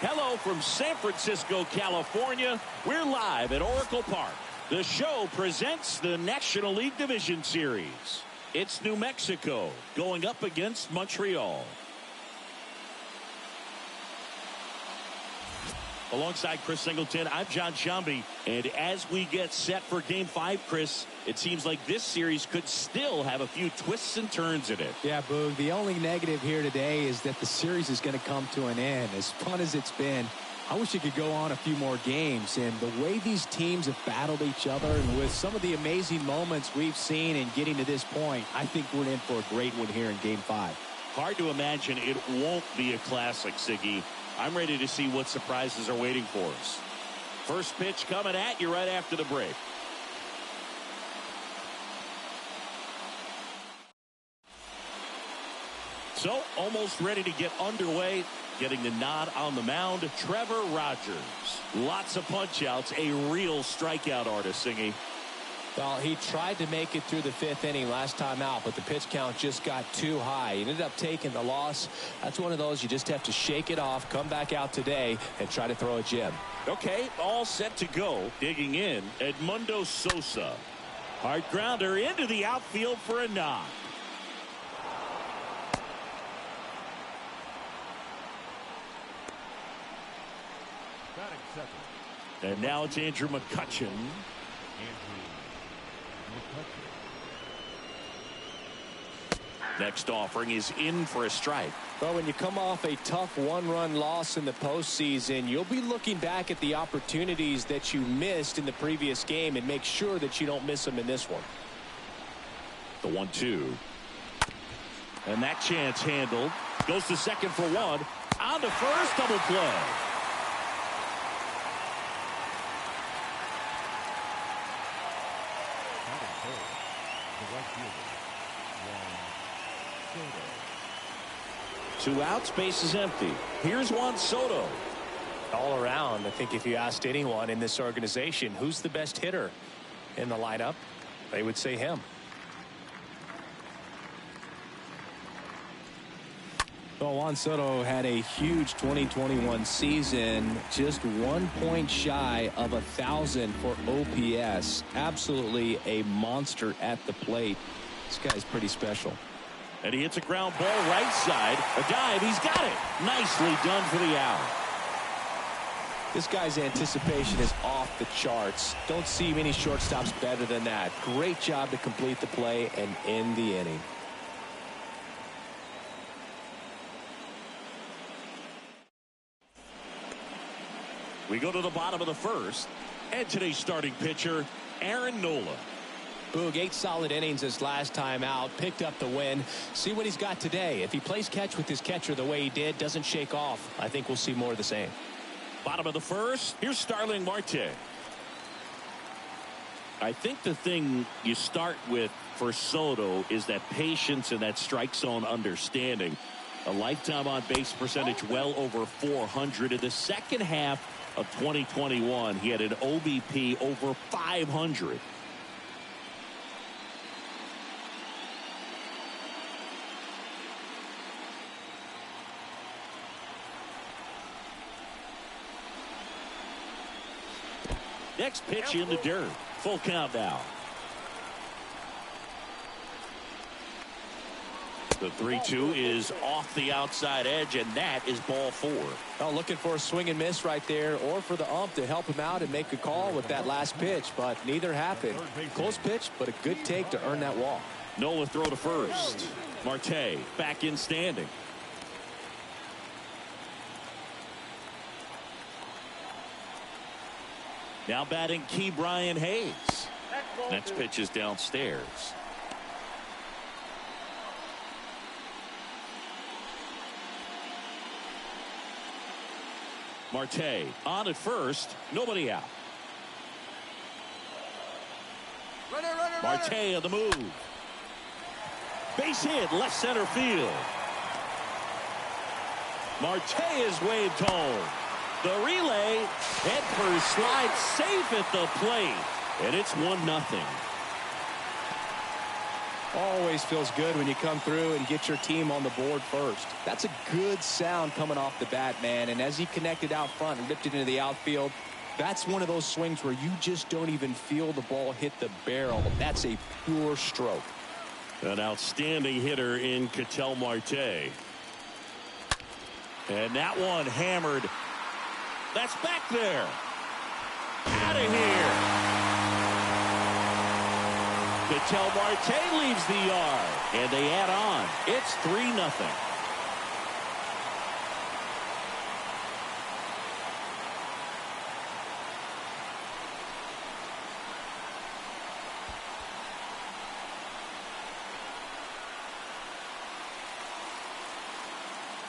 Hello from San Francisco, California. We're live at Oracle Park. The show presents the National League Division Series. It's New Mexico going up against Montreal. Alongside Chris Singleton, I'm John Shambi. And as we get set for Game 5, Chris, it seems like this series could still have a few twists and turns in it. Yeah, Boog, the only negative here today is that the series is going to come to an end. As fun as it's been, I wish it could go on a few more games. And the way these teams have battled each other and with some of the amazing moments we've seen in getting to this point, I think we're in for a great one here in Game 5. Hard to imagine it won't be a classic, Siggy. I'm ready to see what surprises are waiting for us. First pitch coming at you right after the break. So, almost ready to get underway. Getting the nod on the mound, Trevor Rogers. Lots of punch-outs, a real strikeout artist, Singy. Well, he tried to make it through the 5th inning last time out, but the pitch count just got too high. He ended up taking the loss. That's one of those you just have to shake it off, come back out today, and try to throw a gem. Okay, all set to go. Digging in, Edmundo Sosa. Hard grounder into the outfield for a knock. And now it's Andrew McCutchen. Next offering is in for a strike. Well, when you come off a tough one-run loss in the postseason, you'll be looking back at the opportunities that you missed in the previous game and make sure that you don't miss them in this one. The 1-2. And that chance handled. Goes to second for one. On to first, double play. Two outs, base is empty. Here's Juan Soto. All around, I think if you asked anyone in this organization who's the best hitter in the lineup, they would say him. Well, Juan Soto had a huge 2021 season, just 1 point shy of 1,000 for OPS. Absolutely a monster at the plate. This guy's pretty special. And he hits a ground ball right side. A dive, he's got it. Nicely done for the out. This guy's anticipation is off the charts. Don't see many shortstops better than that. Great job to complete the play and end the inning. We go to the bottom of the first. And today's starting pitcher, Aaron Nola. Boog, 8 solid innings his last time out. Picked up the win. See what he's got today. If he plays catch with his catcher the way he did, doesn't shake off, I think we'll see more of the same. Bottom of the first. Here's Starling Marte. I think the thing you start with for Soto is that patience and that strike zone understanding. A lifetime on base percentage well over 400. In the second half of 2021, he had an OBP over 500. Next pitch in the dirt. Full count now. The 3-2 is off the outside edge, and that is ball 4. Well, looking for a swing and miss right there, or for the ump to help him out and make a call with that last pitch, but neither happened. Close pitch, but a good take to earn that walk. Nola throw to first. Marte back in standing. Now batting Key Brian Hayes. Next pitch is downstairs. Marte on at first. Nobody out. Marte on the move. Base hit left center field. Marte is waved home. The relay, head first slide, safe at the plate, and it's 1-0. Always feels good when you come through and get your team on the board first. That's a good sound coming off the bat, man. And as he connected out front and ripped it into the outfield, that's one of those swings where you just don't even feel the ball hit the barrel. That's a pure stroke. An outstanding hitter in Ketel Marte. And that one hammered. That's back there. Out of here. Ketel Marte leaves the yard. And they add on. It's 3-0.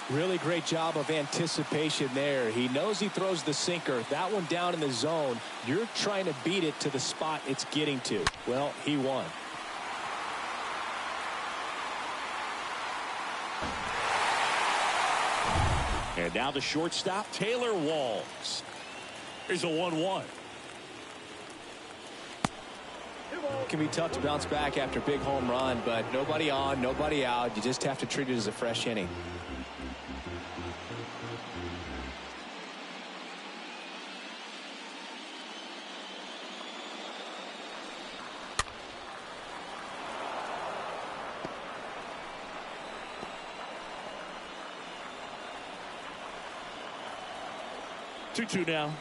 Really great job of anticipation there. He knows he throws the sinker. That one down in the zone. You're trying to beat it to the spot it's getting to. Well, he won. And now the shortstop, Taylor Walls. Here's a 1-1. It can be tough to bounce back after a big home run, but nobody on, nobody out. You just have to treat it as a fresh inning. Two now.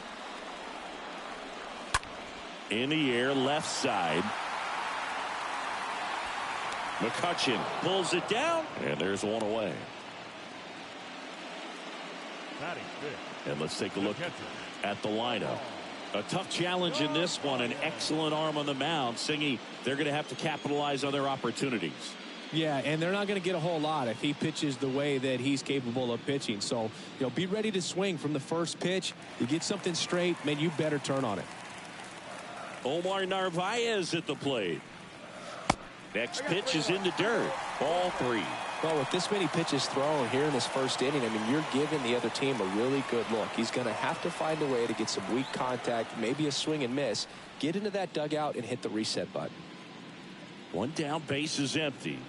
In the air, left side. McCutchen pulls it down, and there's one away. And let's take a look at the lineup. A tough challenge in this one. An excellent arm on the mound. Singy, they're going to have to capitalize on their opportunities. Yeah, and they're not going to get a whole lot if he pitches the way that he's capable of pitching. So, be ready to swing from the first pitch. You get something straight, man, you better turn on it. Omar Narvaez at the plate. Next pitch is in the dirt. Ball 3. Well, with this many pitches thrown here in this first inning, I mean, you're giving the other team a really good look. He's going to have to find a way to get some weak contact, maybe a swing and miss, get into that dugout and hit the reset button. One down, base is empty.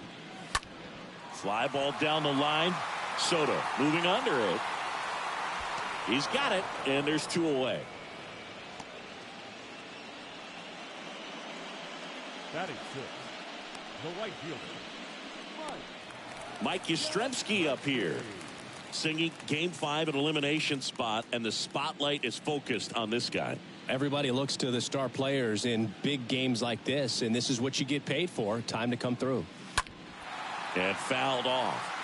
Fly ball down the line. Soto moving under it. He's got it, and there's 2 away. Batting 6, the right fielder, Mike Yastrzemski up here. Singing game 5 an elimination spot, and the spotlight is focused on this guy. Everybody looks to the star players in big games like this, and this is what you get paid for. Time to come through. And fouled off.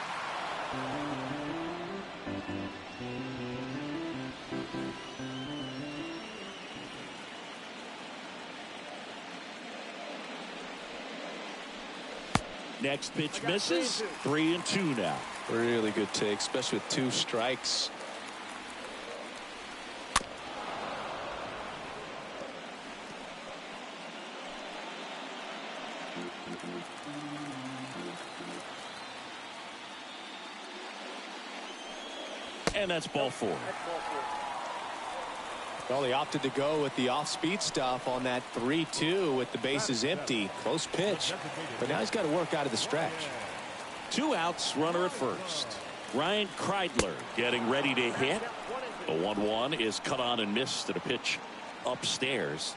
Next pitch misses. 3-2 now. Really good take, especially with 2 strikes. And that's ball 4. Well, he opted to go with the off-speed stuff on that 3-2 with the bases empty. Close pitch, but now he's got to work out of the stretch. 2 outs, runner at first. Ryan Kreidler getting ready to hit. The 1-1 is cut on and missed at a pitch upstairs.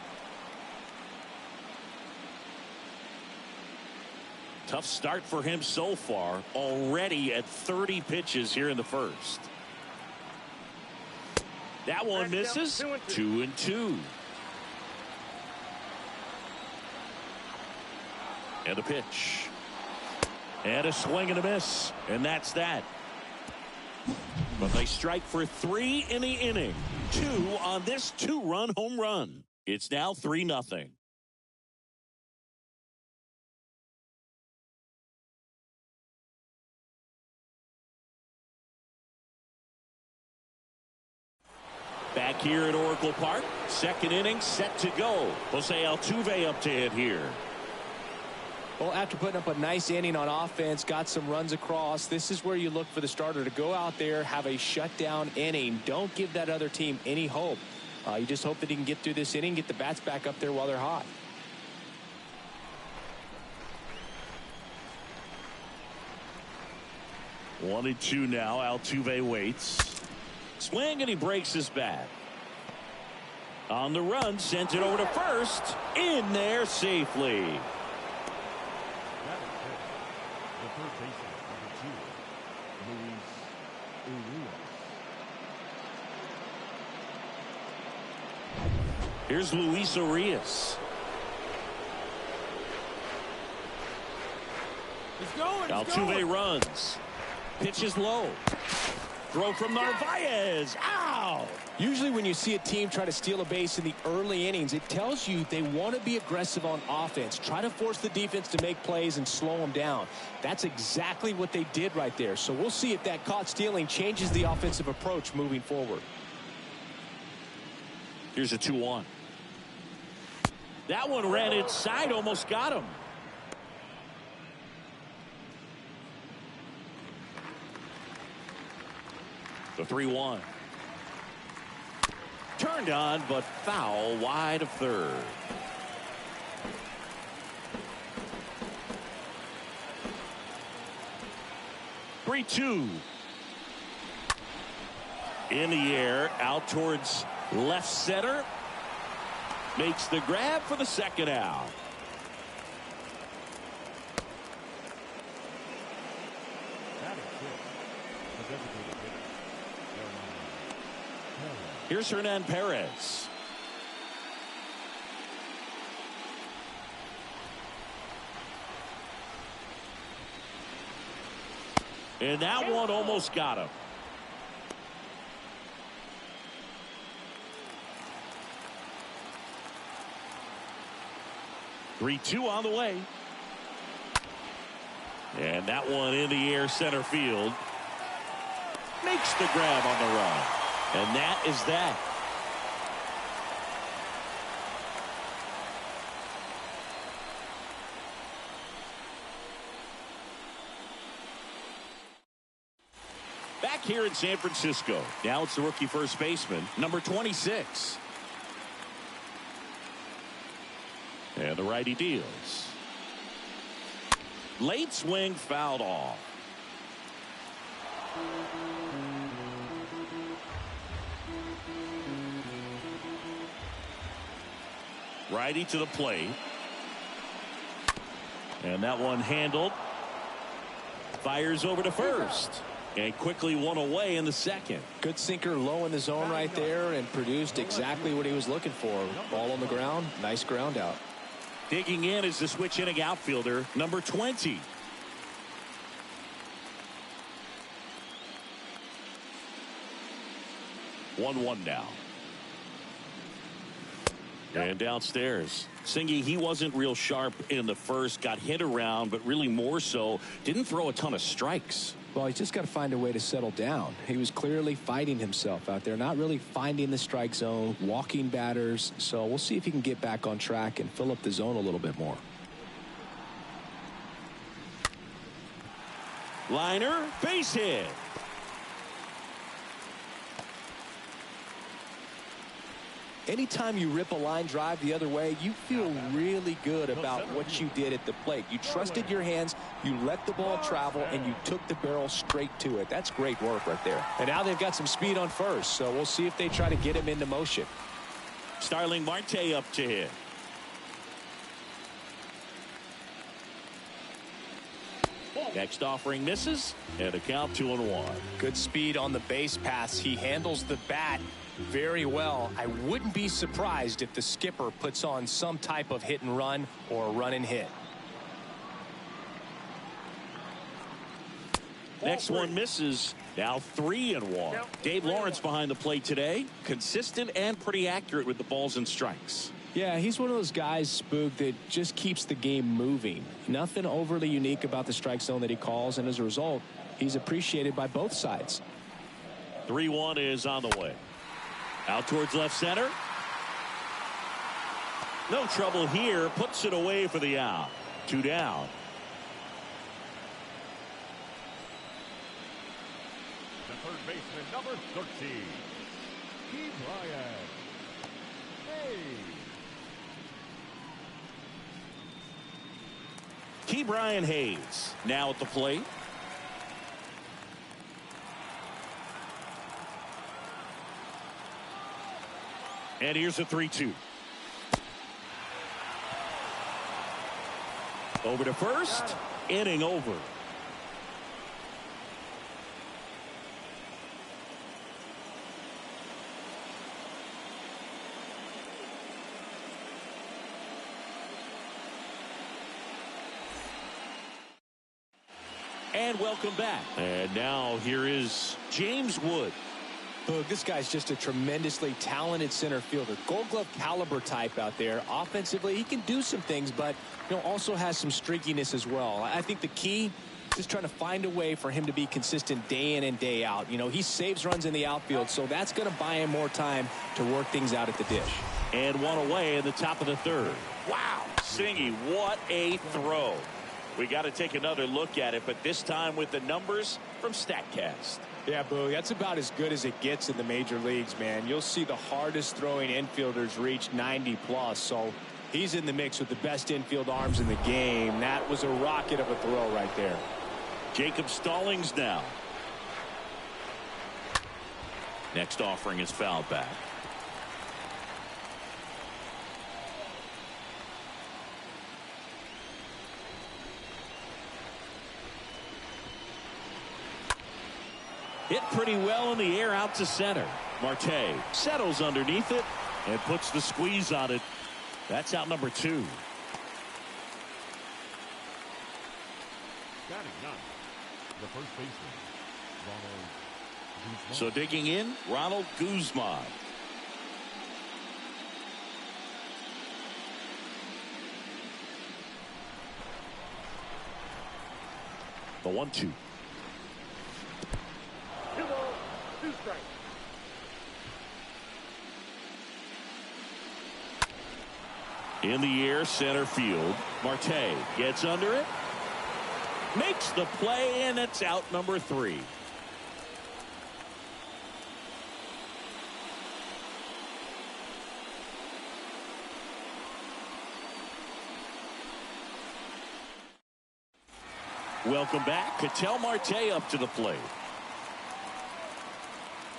Tough start for him so far, already at 30 pitches here in the first. That one misses. 2-2. And a pitch. And a swing and a miss. And that's that. But they strike for 3 in the inning. 2 on this 2-run home run. It's now 3-0. Back here at Oracle Park, second inning set to go. Jose Altuve up to hit here. Well, after putting up a nice inning on offense, got some runs across, this is where you look for the starter to go out there, have a shutdown inning. Don't give that other team any hope. You just hope that he can get through this inning, get the bats back up there while they're hot. 1-2 now. Altuve waits. Swing, and he breaks his bat. On the run, sends it over to first. In there safely. That is it. The third baseman, number 2, Luis Urias. Here's Luis Urias. He's going. Altuve runs. Pitch is low. Throw from Narvaez. Ow! Usually when you see a team try to steal a base in the early innings, it tells you they want to be aggressive on offense. Try to force the defense to make plays and slow them down. That's exactly what they did right there. So we'll see if that caught stealing changes the offensive approach moving forward. Here's a 2-1. That one ran inside, almost got him. The 3-1. Turned on, but foul wide of third. Three, 2. In the air, out towards left center. Makes the grab for the second out. That is it. The designated hitter. Here's Hernan Perez. And that one almost got him. Three, 2 on the way. And that one in the air center field. Makes the grab on the run. And that is that. Back here in San Francisco. Now it's the rookie first baseman, number 26. And the righty deals. Late swing fouled off. Righty to the plate. And that one handled. Fires over to first. And quickly one away in the second. Good sinker low in the zone right there and produced exactly what he was looking for. Ball on the ground. Nice ground out. Digging in is the switch hitting outfielder, number 20. One now. And downstairs. Singy, he wasn't real sharp in the first, got hit around, but really more so, didn't throw a ton of strikes. Well, he's just got to find a way to settle down. He was clearly fighting himself out there, not really finding the strike zone, walking batters. So we'll see if he can get back on track and fill up the zone a little bit more. Liner, base hit. Anytime you rip a line drive the other way, you feel really good about what you did at the plate. You trusted your hands, you let the ball travel, and you took the barrel straight to it. That's great work right there. And now they've got some speed on first, so we'll see if they try to get him into motion. Starling Marte up to hit. Next offering misses, and a count 2-1. Good speed on the base paths. He handles the bat very well. I wouldn't be surprised if the skipper puts on some type of hit and run or run and hit. Next one misses. Now 3-1. Dave Lawrence behind the plate today. Consistent and pretty accurate with the balls and strikes. Yeah, he's one of those guys, Spook, that just keeps the game moving. Nothing overly unique about the strike zone that he calls, and as a result, he's appreciated by both sides. 3-1 is on the way. Out towards left center. No trouble here. Puts it away for the out. 2 down. The third baseman, number 13, Key Bryant. Hey. Key Brian Hayes now at the plate. And here's a 3-2. Over to first. Inning over. And welcome back. And now here is James Wood. Look, this guy's just a tremendously talented center fielder. Gold Glove caliber type out there. Offensively, he can do some things, but also has some streakiness as well. I think the key is just trying to find a way for him to be consistent day in and day out. He saves runs in the outfield, so that's going to buy him more time to work things out at the dish. And one away in the top of the third. Wow, Singy, what a throw. We got to take another look at it, but this time with the numbers from StatCast. Yeah, Boo, that's about as good as it gets in the major leagues, man. You'll see the hardest throwing infielders reach 90+, so he's in the mix with the best infield arms in the game. That was a rocket of a throw right there. Jacob Stallings now. Next offering is fouled back. Hit pretty well in the air out to center. Marte settles underneath it and puts the squeeze on it. That's out number 2. Batting ninth, the first baseman, Ronald Guzman. So digging in, Ronald Guzman. The 1-2. In the air, center field. Marte gets under it. Makes the play, and it's out number 3. Welcome back. Ketel Marte up to the plate.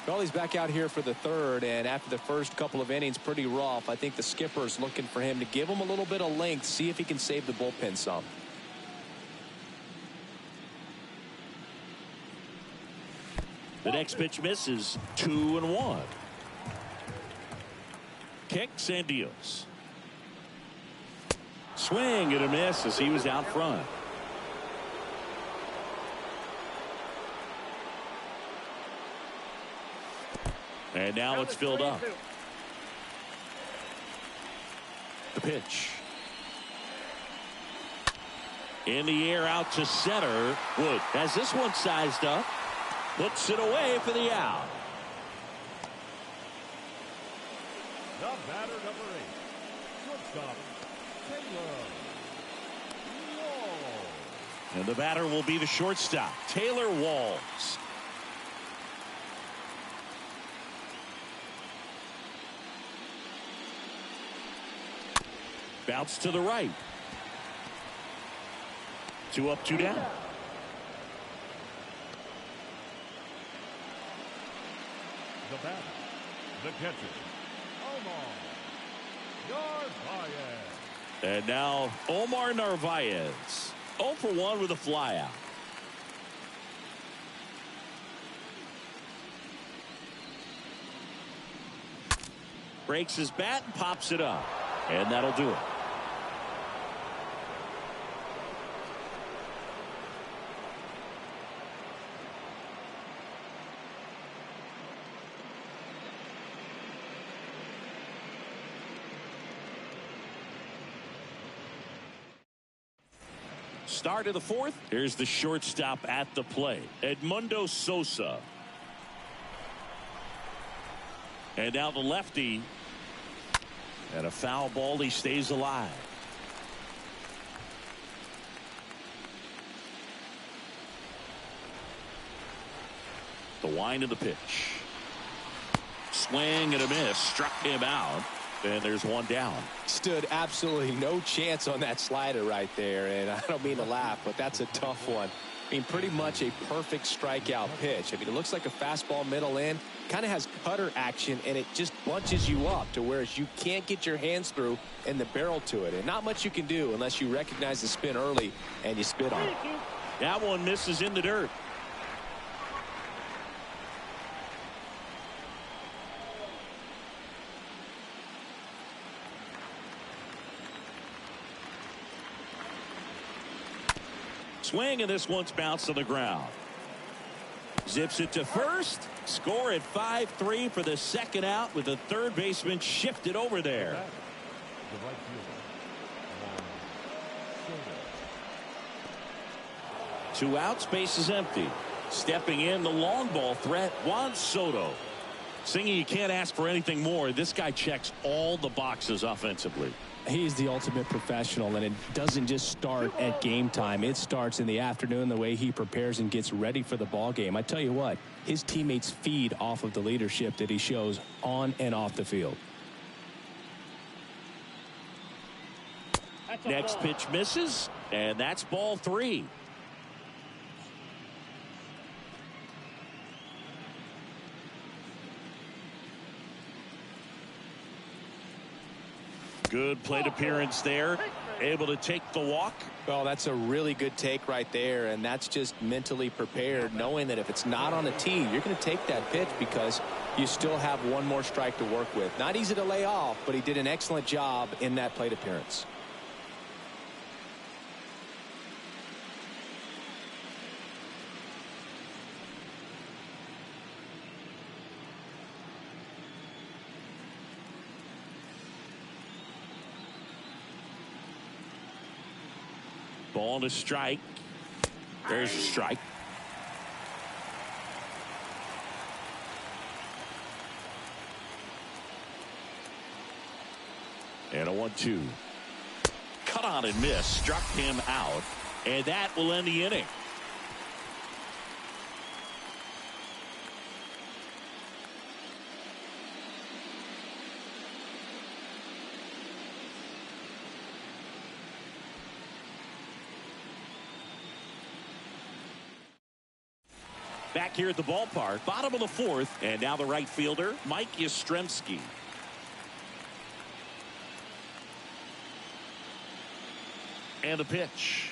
Well, he's back out here for the third, and after the first couple of innings, pretty rough. I think the skipper's looking for him to give him a little bit of length, see if he can save the bullpen some. The next pitch misses. 2-1. Kicks and deals. Swing and a miss as he was out front. And now it's filled up. The pitch. In the air out to center. Wood has this one sized up. Puts it away for the out. The batter, number 8, shortstop, Taylor Walls. And the batter will be the shortstop, Taylor Walls. Bounce to the right. 2 up, 2 down. The batter, the catcher, Omar Narvaez. And now Omar Narvaez. 0 for 1 with a flyout. Breaks his bat and pops it up. And that'll do it. Start of the 4th. Here's the shortstop at the plate, Edmundo Sosa. And now the lefty. And a foul ball. He stays alive. The wind of the pitch. Swing and a miss. Struck him out. And there's one down. Stood absolutely no chance on that slider right there. And I don't mean to laugh, but that's a tough one. I mean, pretty much a perfect strikeout pitch. I mean, it looks like a fastball middle in, kind of has cutter action, and it just bunches you up to whereas you can't get your hands through and the barrel to it. And not much you can do unless you recognize the spin early and you spit on it. That one misses in the dirt. Swing, and this one's bounced to the ground. Zips it to first. Score at 5-3 for the second out with the third baseman shifted over there. The right fielder, 2 outs, base is empty. Stepping in, the long ball threat, Juan Soto. Singing, you can't ask for anything more. This guy checks all the boxes offensively. He's the ultimate professional, and it doesn't just start at game time. It starts in the afternoon, the way he prepares and gets ready for the ball game. I tell you what, his teammates feed off of the leadership that he shows on and off the field. Next pitch misses, and that's ball 3. Good plate appearance there. Able to take the walk. Well, that's a really good take right there, and that's just mentally prepared, knowing that if it's not on the tee, you're going to take that pitch because you still have one more strike to work with. Not easy to lay off, but he did an excellent job in that plate appearance. Ball to strike. There's a strike. And a 1-2. Cut on and miss. Struck him out. And that will end the inning. Back here at the ballpark, bottom of the 4th, and now the right fielder, Mike Yastrzemski. And the pitch.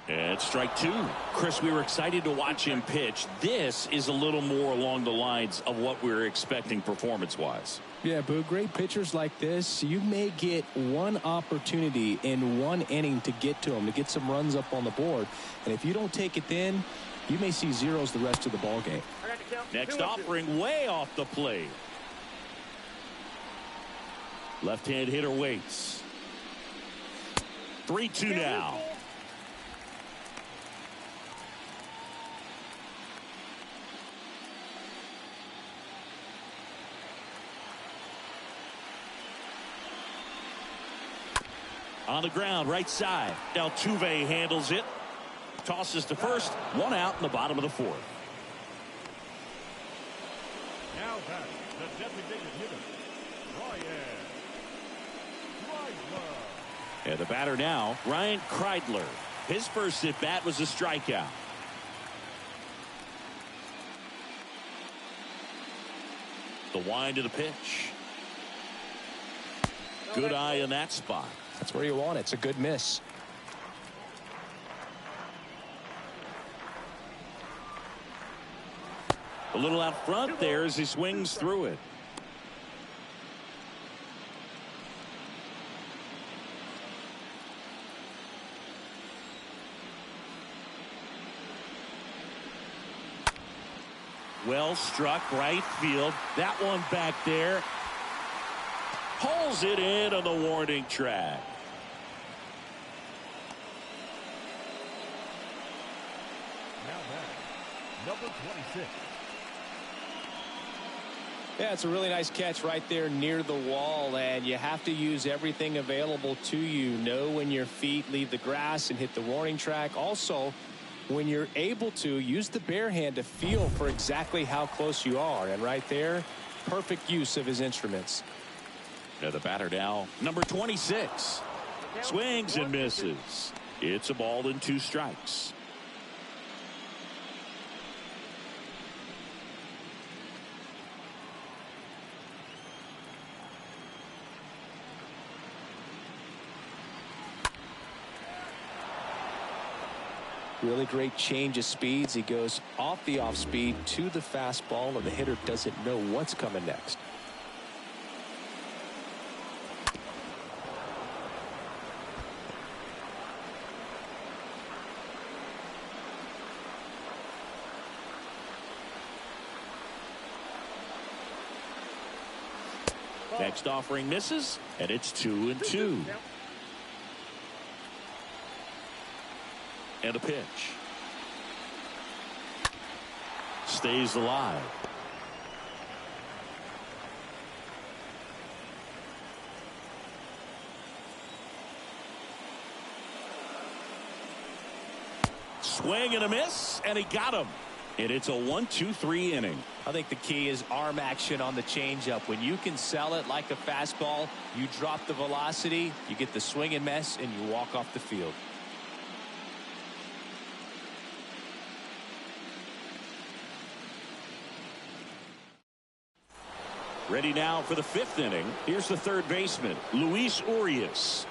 And strike 2. Chris, we were excited to watch him pitch. This is a little more along the lines of what we were expecting performance-wise. Yeah, Boo, great pitchers like this, you may get one opportunity in one inning to get to them, to get some runs up on the board. And if you don't take it then, you may see zeros the rest of the ball game. Next offering way off the plate. Left-hand hitter waits. 3-2 now. On the ground, right side. Altuve handles it. Tosses to first. 1 out in the bottom of the 4th. now back the designated hitter, Ryan Kreidler. And the batter now, Ryan Kreidler. His first at bat was a strikeout. The wind of the pitch. Good eye in that spot. That's where you want it. It's a good miss. A little out front there as he swings through it. Well struck right field. That one back there. Pulls it in on the warning track. Now back, number 26. Yeah, it's a really nice catch right there near the wall, and you have to use everything available to you. Know when your feet leave the grass and hit the warning track. Also, when you're able to, use the bare hand to feel for exactly how close you are. And right there, perfect use of his instruments. Now the batter now, number 26. Swings and misses. It's a ball and 2 strikes. Really great change of speeds. He goes off the off speed to the fastball, and the hitter doesn't know what's coming next. Next offering misses, and it's 2-2. And a pitch. Stays alive. Swing and a miss, and he got him. And it's a 1-2-3 inning. I think the key is arm action on the changeup. When you can sell it like a fastball, you drop the velocity, you get the swing and miss, and you walk off the field. Ready now for the 5th inning. Here's the third baseman, Luis Urias.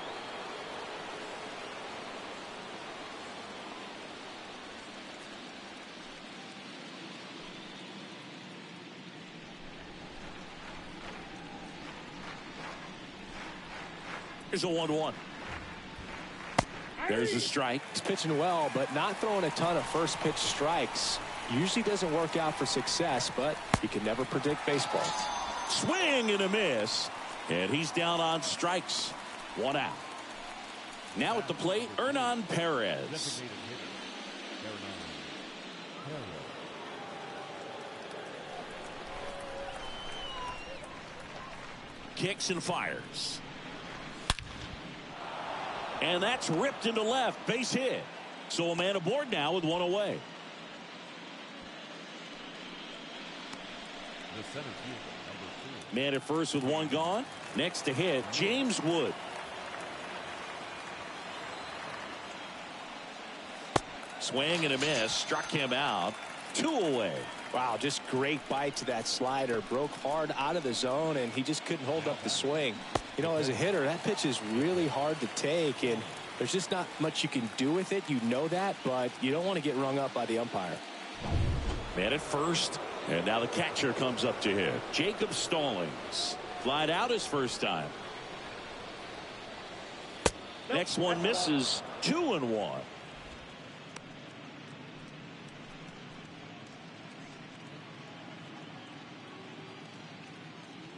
Here's a 1-1. There's a strike. He's pitching well, but not throwing a ton of first pitch strikes. Usually doesn't work out for success, but you can never predict baseball. Swing and a miss, and he's down on strikes. 1 out. Now at the plate, Hernan Perez. Kicks and fires. And that's ripped into left. Base hit. So a man aboard now with 1 away. The center fielder, number 2. Man at first with 1 gone. Next to hit, James Wood. Swing and a miss. Struck him out. 2 away. Wow, just great bite to that slider. Broke hard out of the zone, and he just couldn't hold up the swing. You know, as a hitter, that pitch is really hard to take, and there's just not much you can do with it. You know that, but you don't want to get rung up by the umpire. Man at first, and now the catcher comes up to hit. Jacob Stallings. Flied out his first time. Next one misses. 2-1.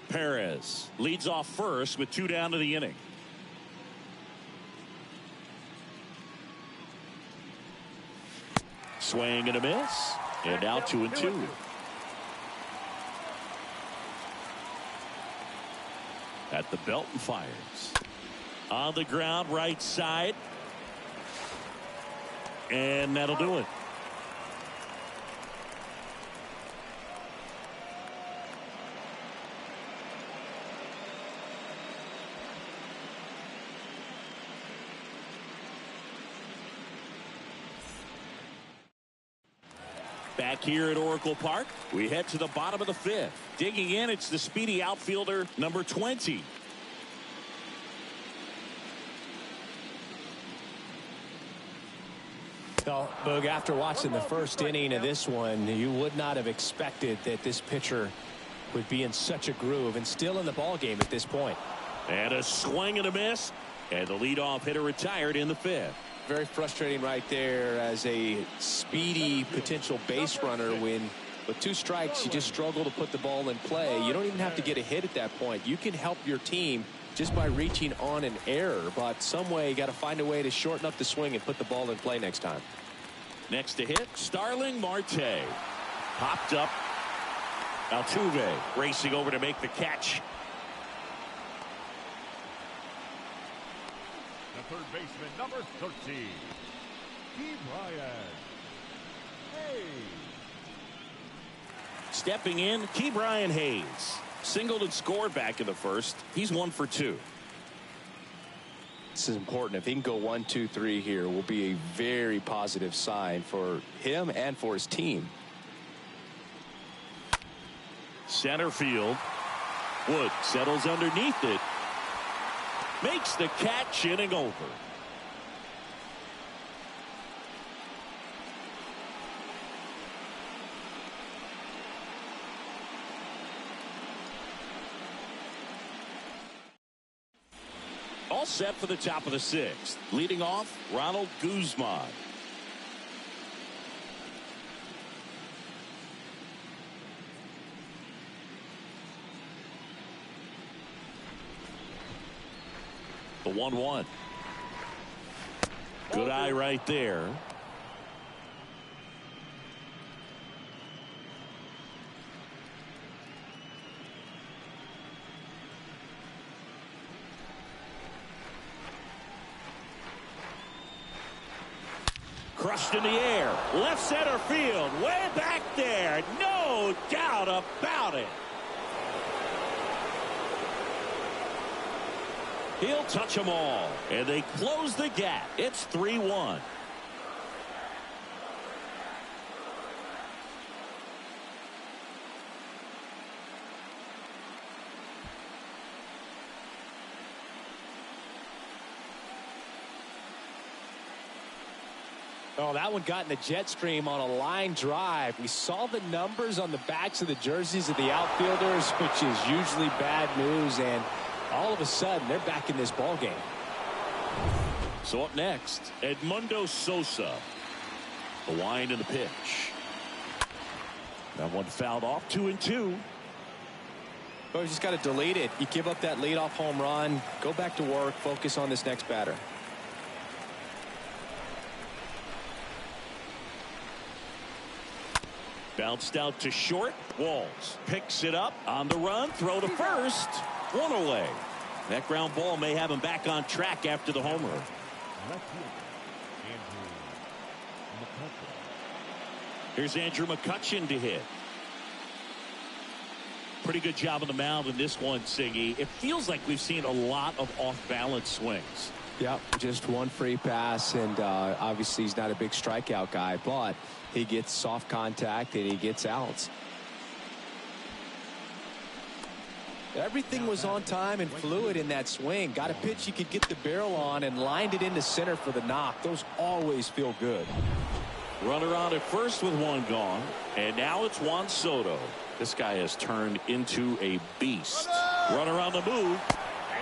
Perez leads off first with 2 down to the inning. Swing and a miss, and now 2-2. At the belt and fires. On the ground, right side. And that'll do it. Back here at Oracle Park, we head to the bottom of the 5th. Digging in, it's the speedy outfielder, number 20. Well, Boog, after watching the first inning of this one, you would not have expected that this pitcher would be in such a groove and still in the ball game at this point. And a swing and a miss, and the leadoff hitter retired in the 5th. Very frustrating right there as a speedy potential base runner when with 2 strikes you just struggle to put the ball in play. You don't even have to get a hit at that point. You can help your team just by reaching on an error, but some way you got to find a way to shorten up the swing and put the ball in play next time. Next to hit, Starling Marte. Popped up. Altuve racing over to make the catch. The third baseman, number 13. Ke'Bryan Hayes. Stepping in, Ke'Bryan Hayes. Singled and scored back in the first. He's 1 for 2. This is important. If he can go 1, 2, 3 here, will be a very positive sign for him and for his team. Center field. Wood settles underneath it. Makes the catch, inning over. All set for the top of the 6th. Leading off, Ronald Guzman. The 1-1. Good eye right there. Crushed in the air. Left center field. Way back there. No doubt about it. He'll touch them all. And they close the gap. It's 3-1. Oh, that one got in the jet stream on a line drive. We saw the numbers on the backs of the jerseys of the outfielders, which is usually bad news, and all of a sudden they're back in this ball game. So up next, Edmundo Sosa. The wind and the pitch. That one fouled off. 2-2. Well, you just got to delete it. You give up that leadoff home run, go back to work, focus on this next batter. Bounced out to short. Walls picks it up on the run. Throw to first. One away. That ground ball may have him back on track after the homer. Here's Andrew McCutchen to hit. Pretty good job on the mound in this one, Singy. It feels like we've seen a lot of off-balance swings. Yep, just one free pass, and obviously he's not a big strikeout guy, but he gets soft contact and he gets outs. Everything was on time and fluid in that swing. Got a pitch you could get the barrel on and lined it into center for the knock. Those always feel good. Runner on at first with one gone, and now it's Juan Soto. This guy has turned into a beast. Runner on the move.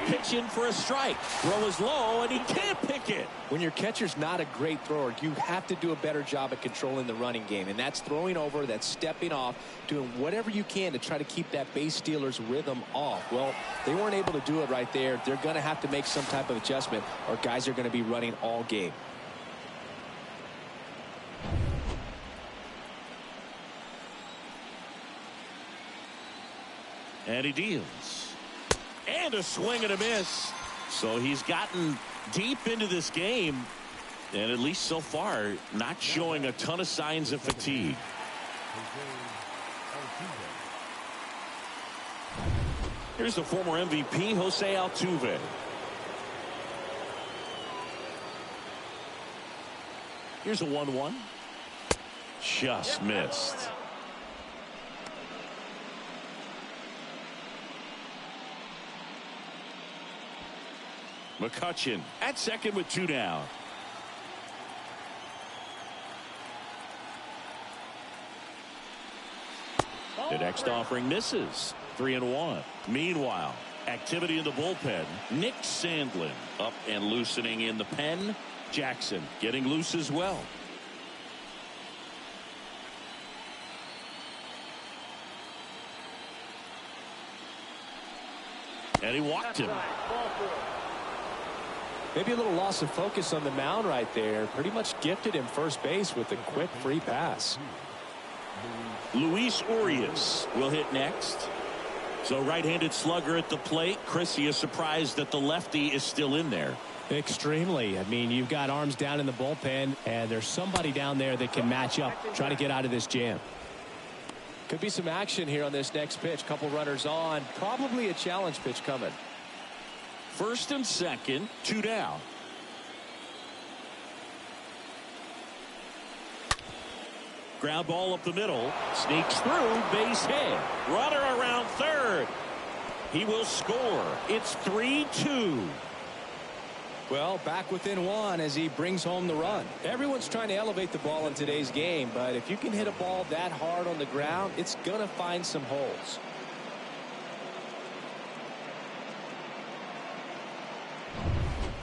Pitch in for a strike. Throw is low, and he can't pick it. When your catcher's not a great thrower, you have to do a better job at controlling the running game, and that's throwing over, that's stepping off, doing whatever you can to try to keep that base stealer's rhythm off. Well, they weren't able to do it right there. They're going to have to make some type of adjustment, or guys are going to be running all game. And he deals. And a swing and a miss. So he's gotten deep into this game, and at least so far, not showing a ton of signs of fatigue. Here's the former MVP, Jose Altuve. Here's a 1-1. Just missed. McCutchen at second with two down. The next offering misses. 3-1. Meanwhile, activity in the bullpen. Nick Sandlin up and loosening in the pen. Jackson getting loose as well. And he walked him. Maybe a little loss of focus on the mound right there. Pretty much gifted him first base with a quick free pass. Luis Urias will hit next. So right-handed slugger at the plate. Chris, you surprised that the lefty is still in there? Extremely. I mean, you've got arms down in the bullpen, and there's somebody down there that can match up, try to get out of this jam. Could be some action here on this next pitch. Couple runners on. Probably a challenge pitch coming. First and second, 2 down. Ground ball up the middle. Sneaks through. Base hit. Runner around third. He will score. It's 3-2. Well, back within one as he brings home the run. Everyone's trying to elevate the ball in today's game, but if you can hit a ball that hard on the ground, it's going to find some holes.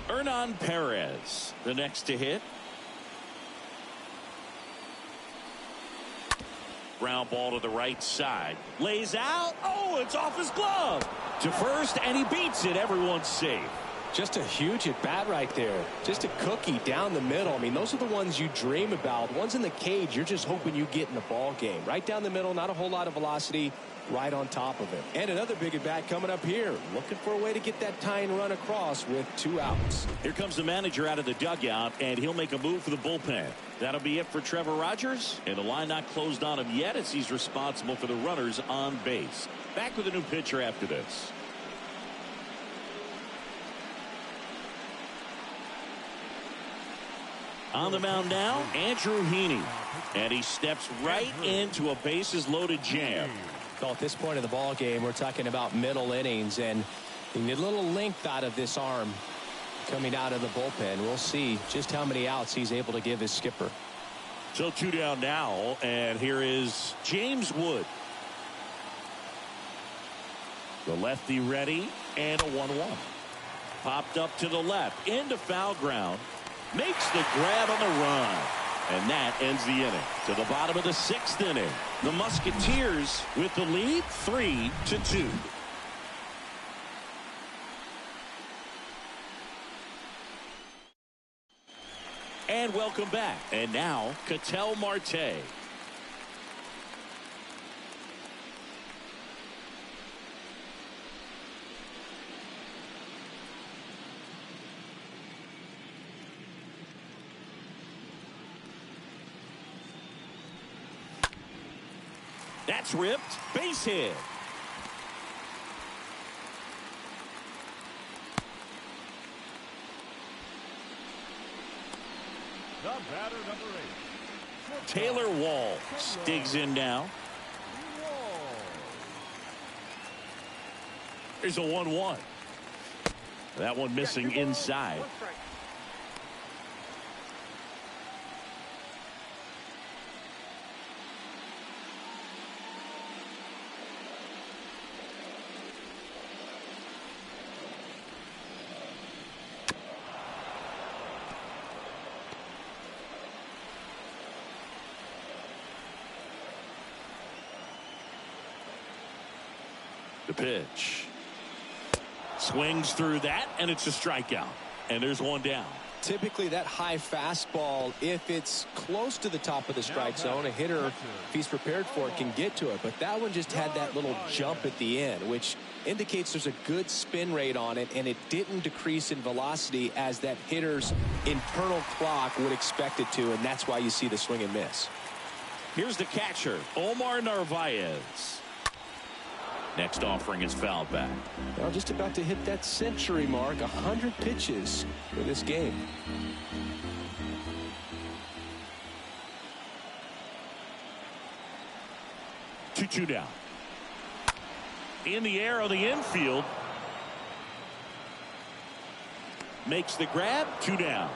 Hernan Perez, the next to hit. Ground ball to the right side. Lays out. Oh, it's off his glove. To first, and he beats it. Everyone's safe. Just a huge at bat right there. Just a cookie down the middle. I mean, those are the ones you dream about. Ones in the cage, you're just hoping you get in the ball game. Right down the middle, not a whole lot of velocity. Right on top of it. And another big at bat coming up here. Looking for a way to get that tying run across with 2 outs. Here comes the manager out of the dugout, and he'll make a move for the bullpen. That'll be it for Trevor Rogers. And the line not closed on him yet as he's responsible for the runners on base. Back with a new pitcher after this. On the mound now, Andrew Heaney. And he steps right into a bases-loaded jam. Well, at this point of the ball game, we're talking about middle innings, and you need a little length out of this arm coming out of the bullpen. We'll see just how many outs he's able to give his skipper. So 2 down now, and here is James Wood. The lefty ready, and a 1-1. Popped up to the left, into foul ground. Makes the grab on the run. And that ends the inning. To the bottom of the 6th inning. The Musketeers with the lead, 3-2. And welcome back. And now, Ketel Marte. That's ripped. Base hit. The batter, number 8. Taylor Walls digs in now. Here's a 1-1. That one missing inside. The pitch. Swings through that, and it's a strikeout. And there's 1 down. Typically, that high fastball, if it's close to the top of the strike zone, a hitter, if he's prepared for it, can get to it. But that one just had that little jump at the end, which indicates there's a good spin rate on it, and it didn't decrease in velocity as that hitter's internal clock would expect it to, and that's why you see the swing and miss. Here's the catcher, Omar Narvaez. Next offering is fouled back. Well, just about to hit that century mark, 100 pitches for this game. Two down. In the air on the infield. Makes the grab, 2 down.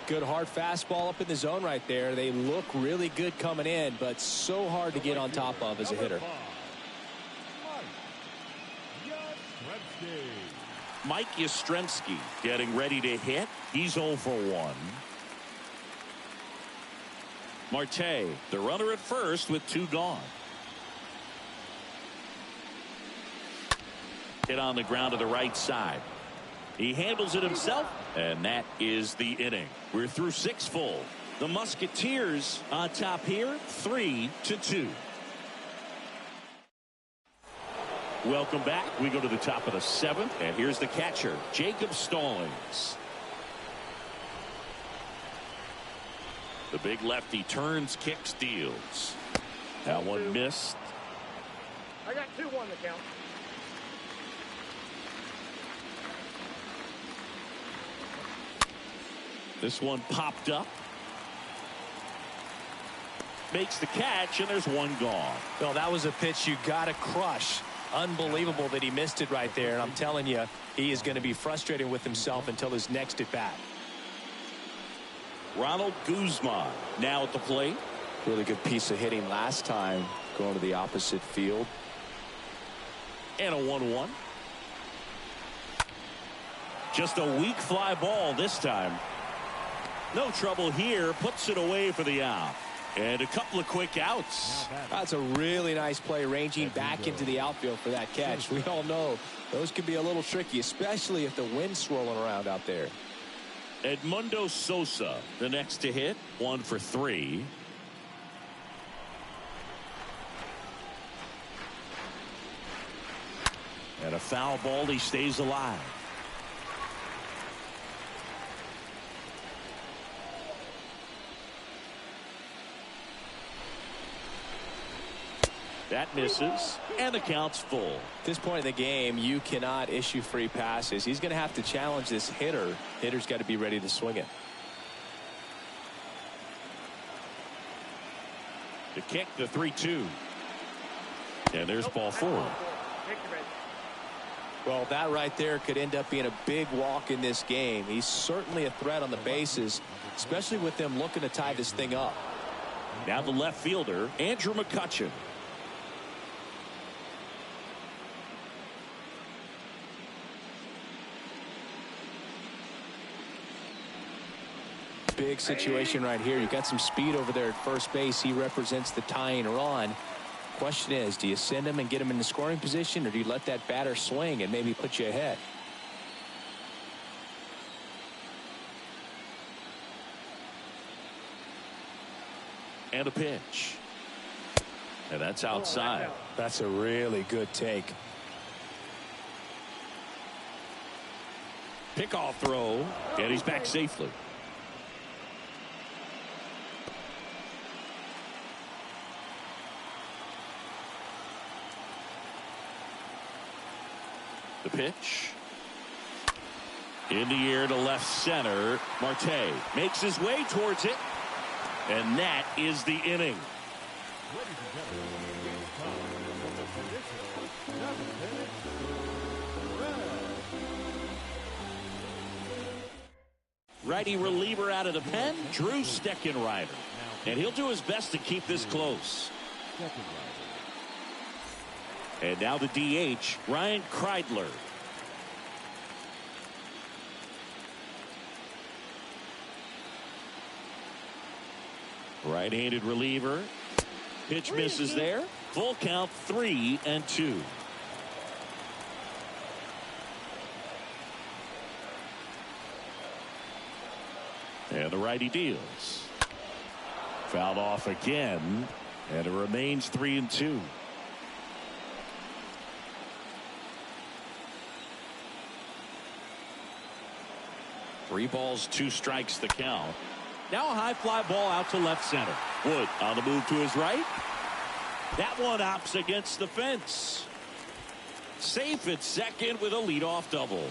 Good hard fastball up in the zone right there. They look really good coming in, but so hard to get on top of as a hitter. Mike Yastrzemski getting ready to hit. He's 0 for 1. Marte, the runner at first with 2 gone. Hit on the ground to the right side. He handles it himself, and that is the inning. We're through 6 full. The Musketeers on top here, 3-2. Welcome back. We go to the top of the 7th, and here's the catcher, Jacob Stallings. The big lefty turns, kicks, deals. That one missed. I got 2-1 to count. This one popped up. Makes the catch, and there's one gone. Well, that was a pitch you got to crush. Unbelievable that he missed it right there. And I'm telling you, he is going to be frustrated with himself until his next at bat. Ronald Guzman now at the plate. Really good piece of hitting last time, going to the opposite field. And a 1-1. Just a weak fly ball this time. No trouble here. Puts it away for the out. And a couple of quick outs. That's a really nice play, ranging back into the outfield for that catch. We all know those can be a little tricky, especially if the wind's swirling around out there. Edmundo Sosa, the next to hit. 1 for 3. And a foul ball. He stays alive. That misses, and the count's full. At this point in the game, you cannot issue free passes. He's going to have to challenge this hitter. Hitter's got to be ready to swing it. The kick, the 3-2. And there's ball 4. Well, that right there could end up being a big walk in this game. He's certainly a threat on the bases, especially with them looking to tie this thing up. Now the left fielder, Andrew McCutchen. Big situation right here. You got some speed over there at first base. He represents the tying run. Question is, do you send him and get him in the scoring position, or do you let that batter swing and maybe put you ahead? And a pitch. And that's outside. That's a really good take. Pickoff throw, and he's back safely. The pitch. In the air to left center. Marte makes his way towards it. And that is the inning. Righty reliever out of the pen, Drew Steckenrider. And he'll do his best to keep this close. And now the DH, Ryan Kreidler. Right-handed reliever. Pitch misses there. Full count, 3-2. And the righty deals. Fouled off again. And it remains 3-2. 3 balls, 2 strikes the count. Now a high fly ball out to left center. Wood on the move to his right. That one opts against the fence. Safe at second with a leadoff double.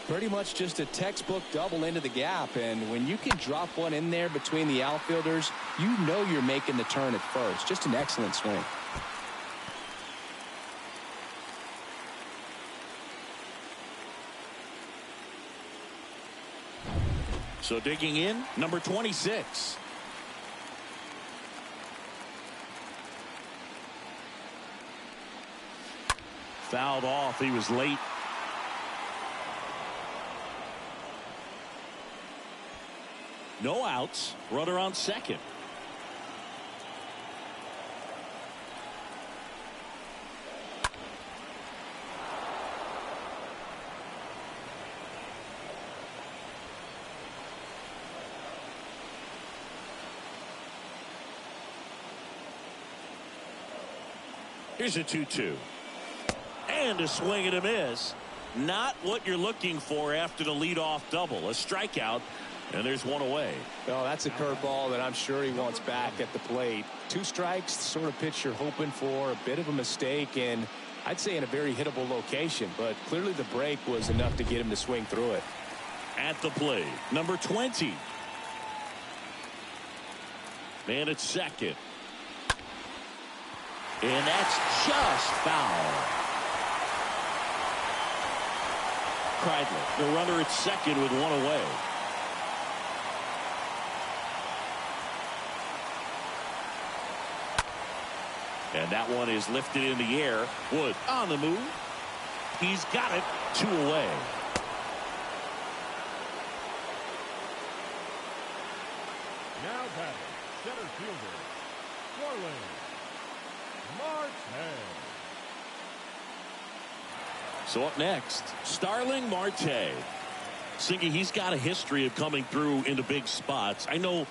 Pretty much just a textbook double into the gap, and when you can drop one in there between the outfielders, you know you're making the turn at first. Just an excellent swing. So digging in, number 26. Fouled off. He was late. No outs. Runner on second. Here's a 2-2. And a swing and a miss. Not what you're looking for after the leadoff double. A strikeout, and there's one away. Well, that's a curveball that I'm sure he wants back at the plate. 2 strikes, the sort of pitch you're hoping for. A bit of a mistake, and I'd say in a very hittable location, but clearly the break was enough to get him to swing through it. At the plate, number 20. Man at second. And that's just foul. Kreidler, the runner at second with one away. And that one is lifted in the air. Wood on the move. He's got it. 2 away. Now batting, center fielder, Starling Marte. So up next, Starling Marte. Singy, he's got a history of coming through into big spots. I know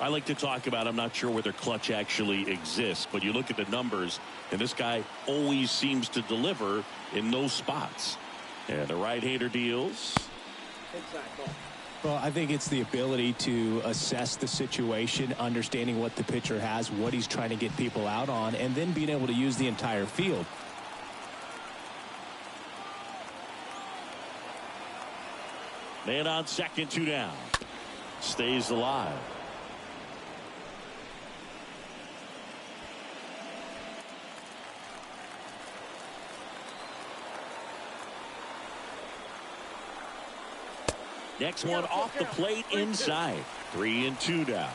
I like to talk about, I'm not sure whether clutch actually exists, but you look at the numbers, and this guy always seems to deliver in those spots. And the right-hander deals. Well, I think it's the ability to assess the situation, understanding what the pitcher has, what he's trying to get people out on, and then being able to use the entire field. Man on second, 2 down. Stays alive. Next one off the plate inside. 3-2 down.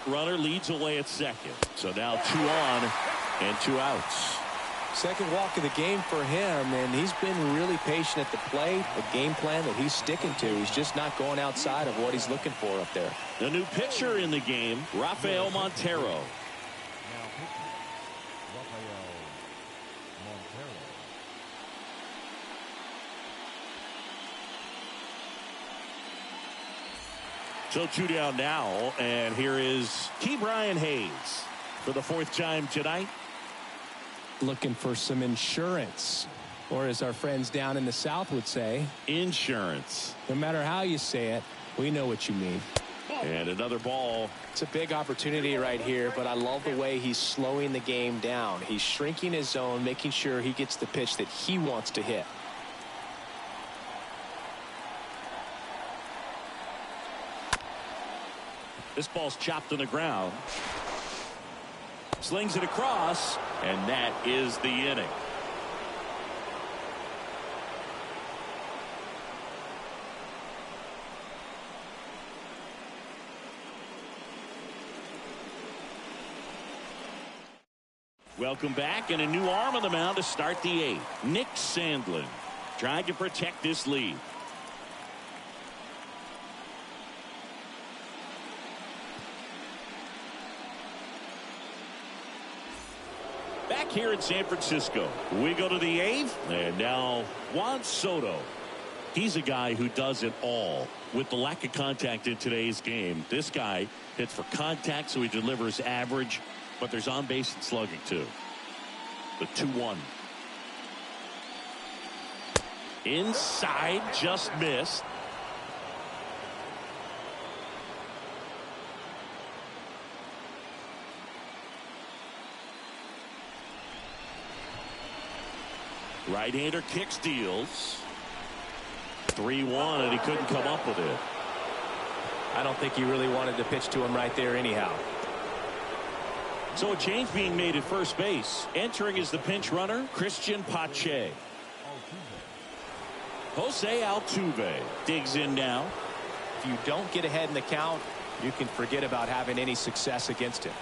Runner leads away at second. So now 2 on and 2 outs. Second walk of the game for him, and he's been really patient at the plate. A game plan that he's sticking to. He's just not going outside of what he's looking for up there. The new pitcher in the game, Rafael Montero. Now pitching, Rafael Montero. So 2 down now, and here is Brian Hayes for the 4th time tonight. Looking for some insurance, or as our friends down in the South would say, insurance. No matter how you say it, we know what you mean. And another ball. It's a big opportunity right here, but I love the way he's slowing the game down. He's shrinking his zone, making sure he gets the pitch that he wants to hit. This ball's chopped on the ground. Slings it across, and that is the inning. Welcome back, and a new arm on the mound to start the 8th. Nick Sandlin trying to protect this lead. Back here in San Francisco, we go to the 8th, and now Juan Soto. He's a guy who does it all. With the lack of contact in today's game, this guy hits for contact, so he delivers average, but there's on base and slugging too. The 2-1. Inside, just missed. Right-hander kicks, deals. 3-1, and he couldn't come up with it. I don't think he really wanted to pitch to him right there anyhow. So a change being made at first base. Entering is the pinch runner, Christian Pache. Jose Altuve digs in now. If you don't get ahead in the count, you can forget about having any success against him.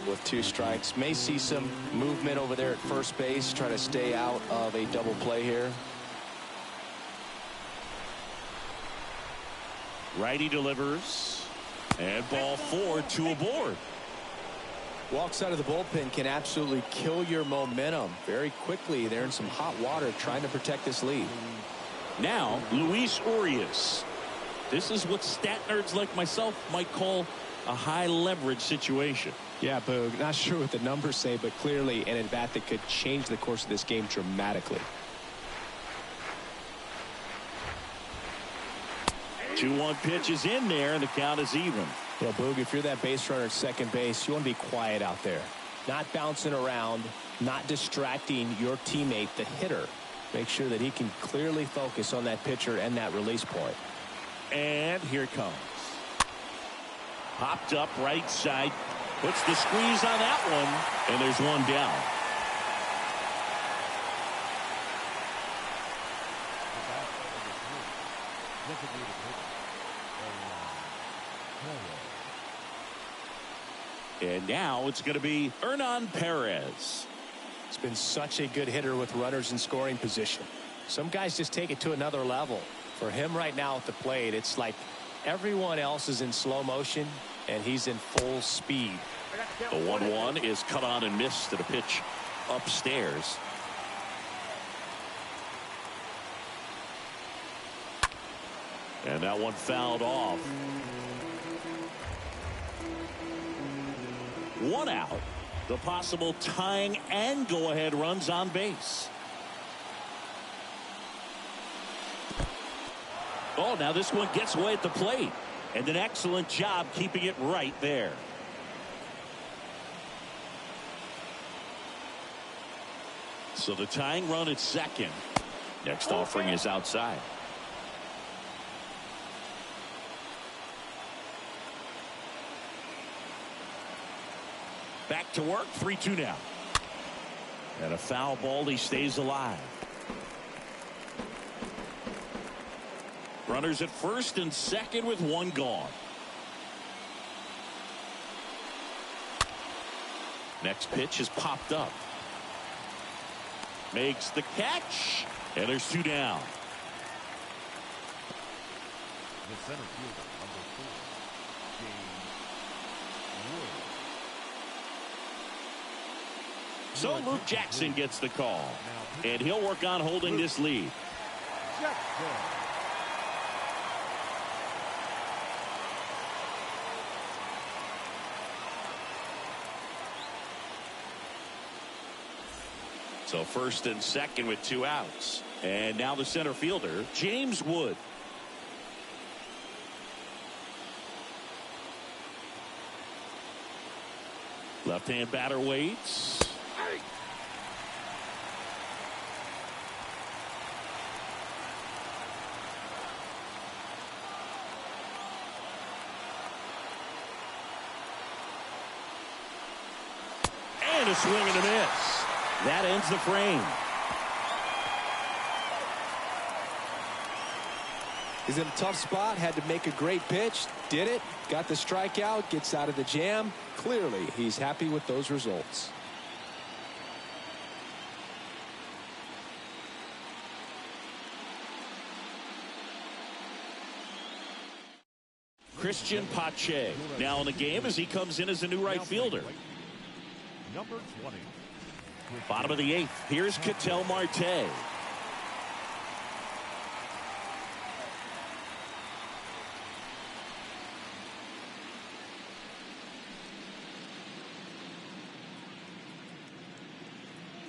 With 2 strikes, may see some movement over there at first base, try to stay out of a double play here. Righty delivers, and ball 4, 2 aboard. Walks out of the bullpen can absolutely kill your momentum very quickly. They're in some hot water trying to protect this lead. Now Luis Urias. This is what stat nerds like myself might call a high leverage situation. Yeah, Boog, not sure what the numbers say, but clearly an at-bat that could change the course of this game dramatically. 2-1 pitch is in there, and the count is even. You know, Boog, if you're that base runner at second base, you want to be quiet out there. Not bouncing around, not distracting your teammate, the hitter. Make sure that he can clearly focus on that pitcher and that release point. And here it comes. Popped up right side. Puts the squeeze on that one. And there's one down. And now it's going to be Hernan Perez. He's been such a good hitter with runners in scoring position. Some guys just take it to another level. For him right now at the plate, it's like everyone else is in slow motion and he's in full speed. The 1-1 is cut on and missed to the pitch upstairs. And that one fouled off. 1 out. The possible tying and go-ahead runs on base. Oh, now this one gets away at the plate. And an excellent job keeping it right there. So the tying run at second. Next offering is outside. Back to work, 3-2 now. And a foul ball, he stays alive. Runners at first and second with one gone. Next pitch is popped up. Makes the catch. And there's 2 down. The center fielder, number 4, James Wood. So Luke Jackson gets the call. And he'll work on holding this lead. So first and second with 2 outs. And now the center fielder, James Wood. Left-hand batter waits. And a swing and a miss. That ends the frame. He's in a tough spot, had to make a great pitch, did it, got the strikeout, gets out of the jam. Clearly, he's happy with those results. Christian Pache now in the game as he comes in as a new right fielder. Number 20. Bottom of the 8th. Here's Ketel Marte.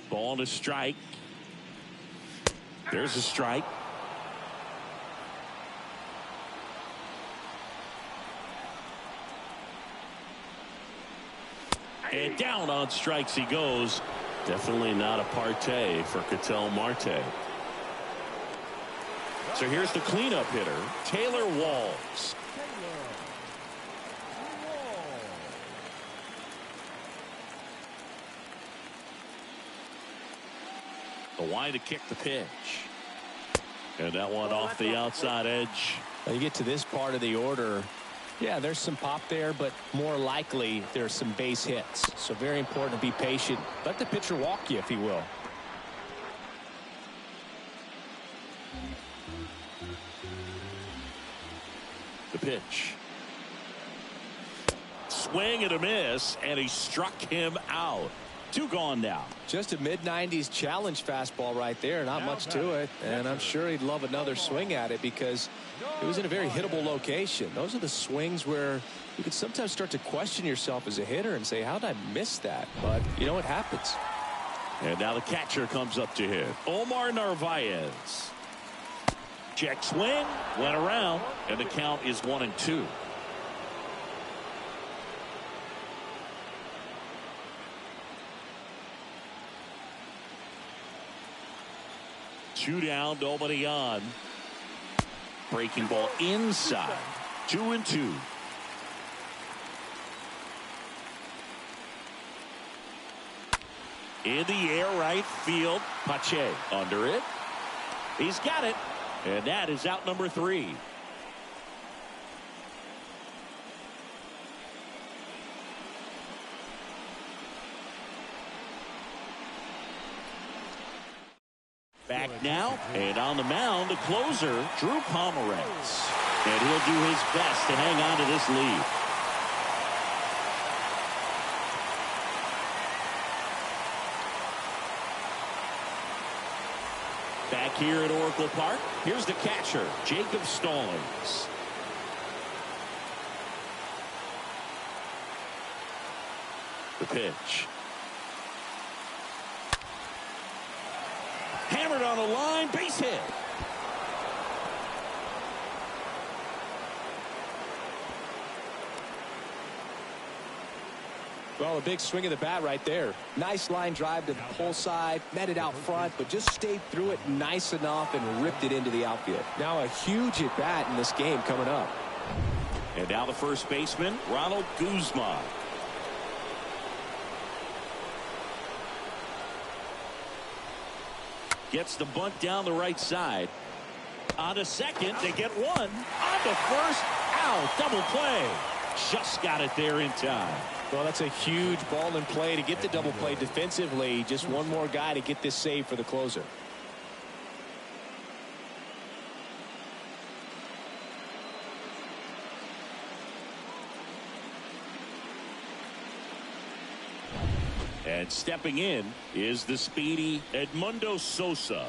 Ball to strike. There's a strike. And down on strikes he goes. Definitely not a partay for Ketel Marte. So here's the cleanup hitter, Taylor Walls. The wide to kick the pitch. And that one off the outside edge. Now you get to this part of the order. Yeah, there's some pop there, but more likely there's some base hits. So very important to be patient. Let the pitcher walk you, if he will. The pitch. Swing and a miss, and he struck him out. 2 gone now. Just a mid-90s challenge fastball right there. Not much to it. And I'm sure he'd love another swing at it because it was in a very hittable location. Those are the swings where you could sometimes start to question yourself as a hitter and say, how did I miss that? But, you know, it happens. And now the catcher comes up to hit. Omar Narvaez. Check swing, went around, and the count is 1-2. Two down, nobody on. Breaking ball inside. 2-2. In the air, right field. Pache under it. He's got it. And that is out number 3. Back now, and on the mound, the closer, Drew Pomeranz. And he'll do his best to hang on to this lead. Back here at Oracle Park, here's the catcher, Jacob Stallings. The pitch. Hammered on the line, base hit. Well, a big swing of the bat right there. Nice line drive to the pull side, met it out front, but just stayed through it nice enough and ripped it into the outfield. Now a huge at bat in this game coming up. And now the first baseman, Ronald Guzman. Gets the bunt down the right side. On to second, they get one. On to first, out, double play. Just got it there in time. Well, that's a huge ball in play to get the double play defensively. Just one more guy to get this save for the closer. And stepping in is the speedy Edmundo Sosa.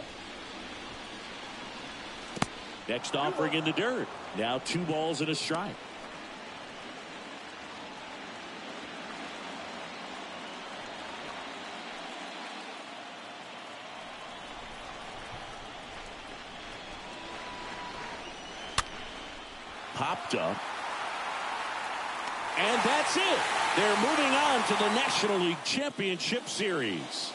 Next offering in the dirt. Now 2 balls and a strike. Popped up. And that's it. They're moving on to the National League Championship Series.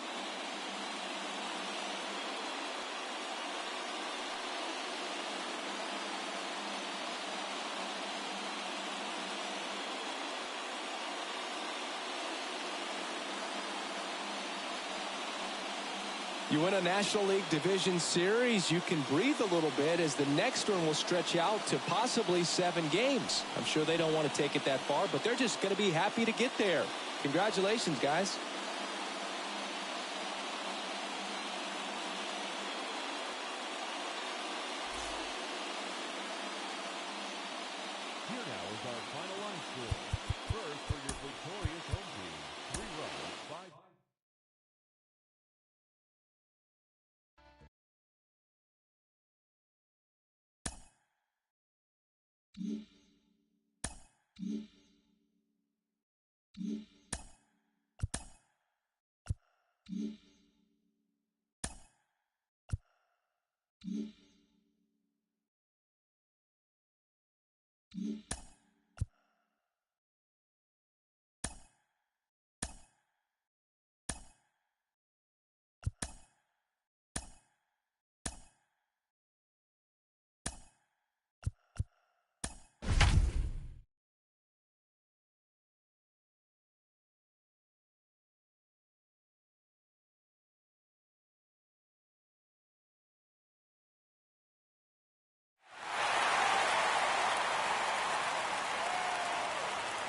You win a National League Division Series, you can breathe a little bit as the next one will stretch out to possibly 7 games. I'm sure they don't want to take it that far, but they're just going to be happy to get there. Congratulations, guys. Here now is our final line score. First for your victorious home team. 3 runs, 5.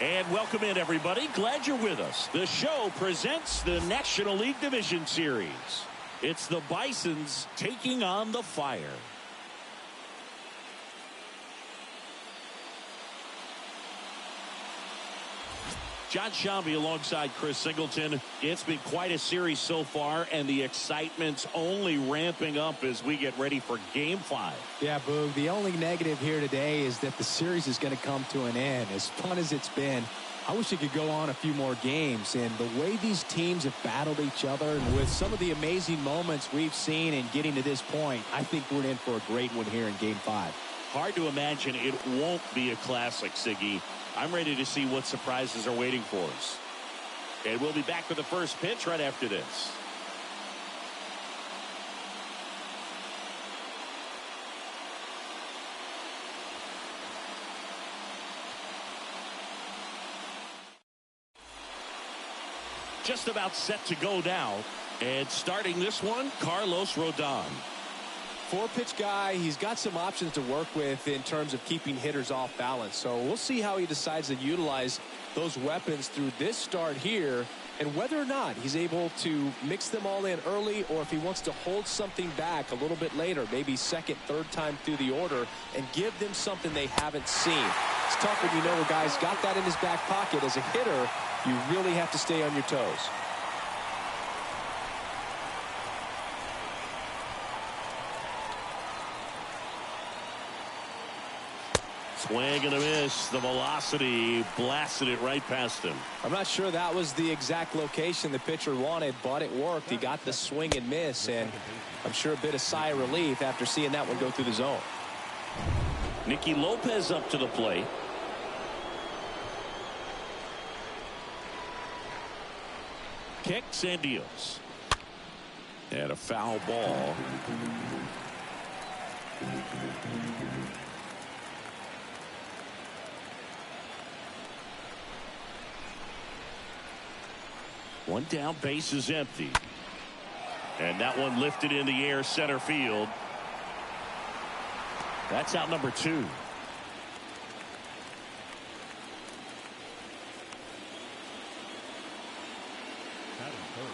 And welcome in, everybody. Glad you're with us. The show presents the National League Division Series. It's the Bisons taking on the Fire. John Shambi alongside Chris Singleton. It's been quite a series so far, and the excitement's only ramping up as we get ready for Game 5. Yeah, Boog, the only negative here today is that the series is going to come to an end. As fun as it's been, I wish it could go on a few more games. And the way these teams have battled each other, and with some of the amazing moments we've seen in getting to this point, I think we're in for a great one here in Game 5. Hard to imagine it won't be a classic, Siggy. I'm ready to see what surprises are waiting for us. And we'll be back for the first pitch right after this. Just about set to go now. And starting this one, Carlos Rodon. 4-pitch guy. He's got some options to work with in terms of keeping hitters off balance. So we'll see how he decides to utilize those weapons through this start here, and whether or not he's able to mix them all in early, or if he wants to hold something back a little bit later, maybe second, third time through the order, and give them something they haven't seen. It's tough when you know a guy's got that in his back pocket. As a hitter, you really have to stay on your toes. Swing and a miss. The velocity blasted it right past him. I'm not sure that was the exact location the pitcher wanted, but it worked. He got the swing and miss, and I'm sure a bit of sigh of relief after seeing that one go through the zone. Nicky Lopez up to the plate. Kicks and deals. And a foul ball. One down, base is empty. And that one lifted in the air, center field. That's out number 2.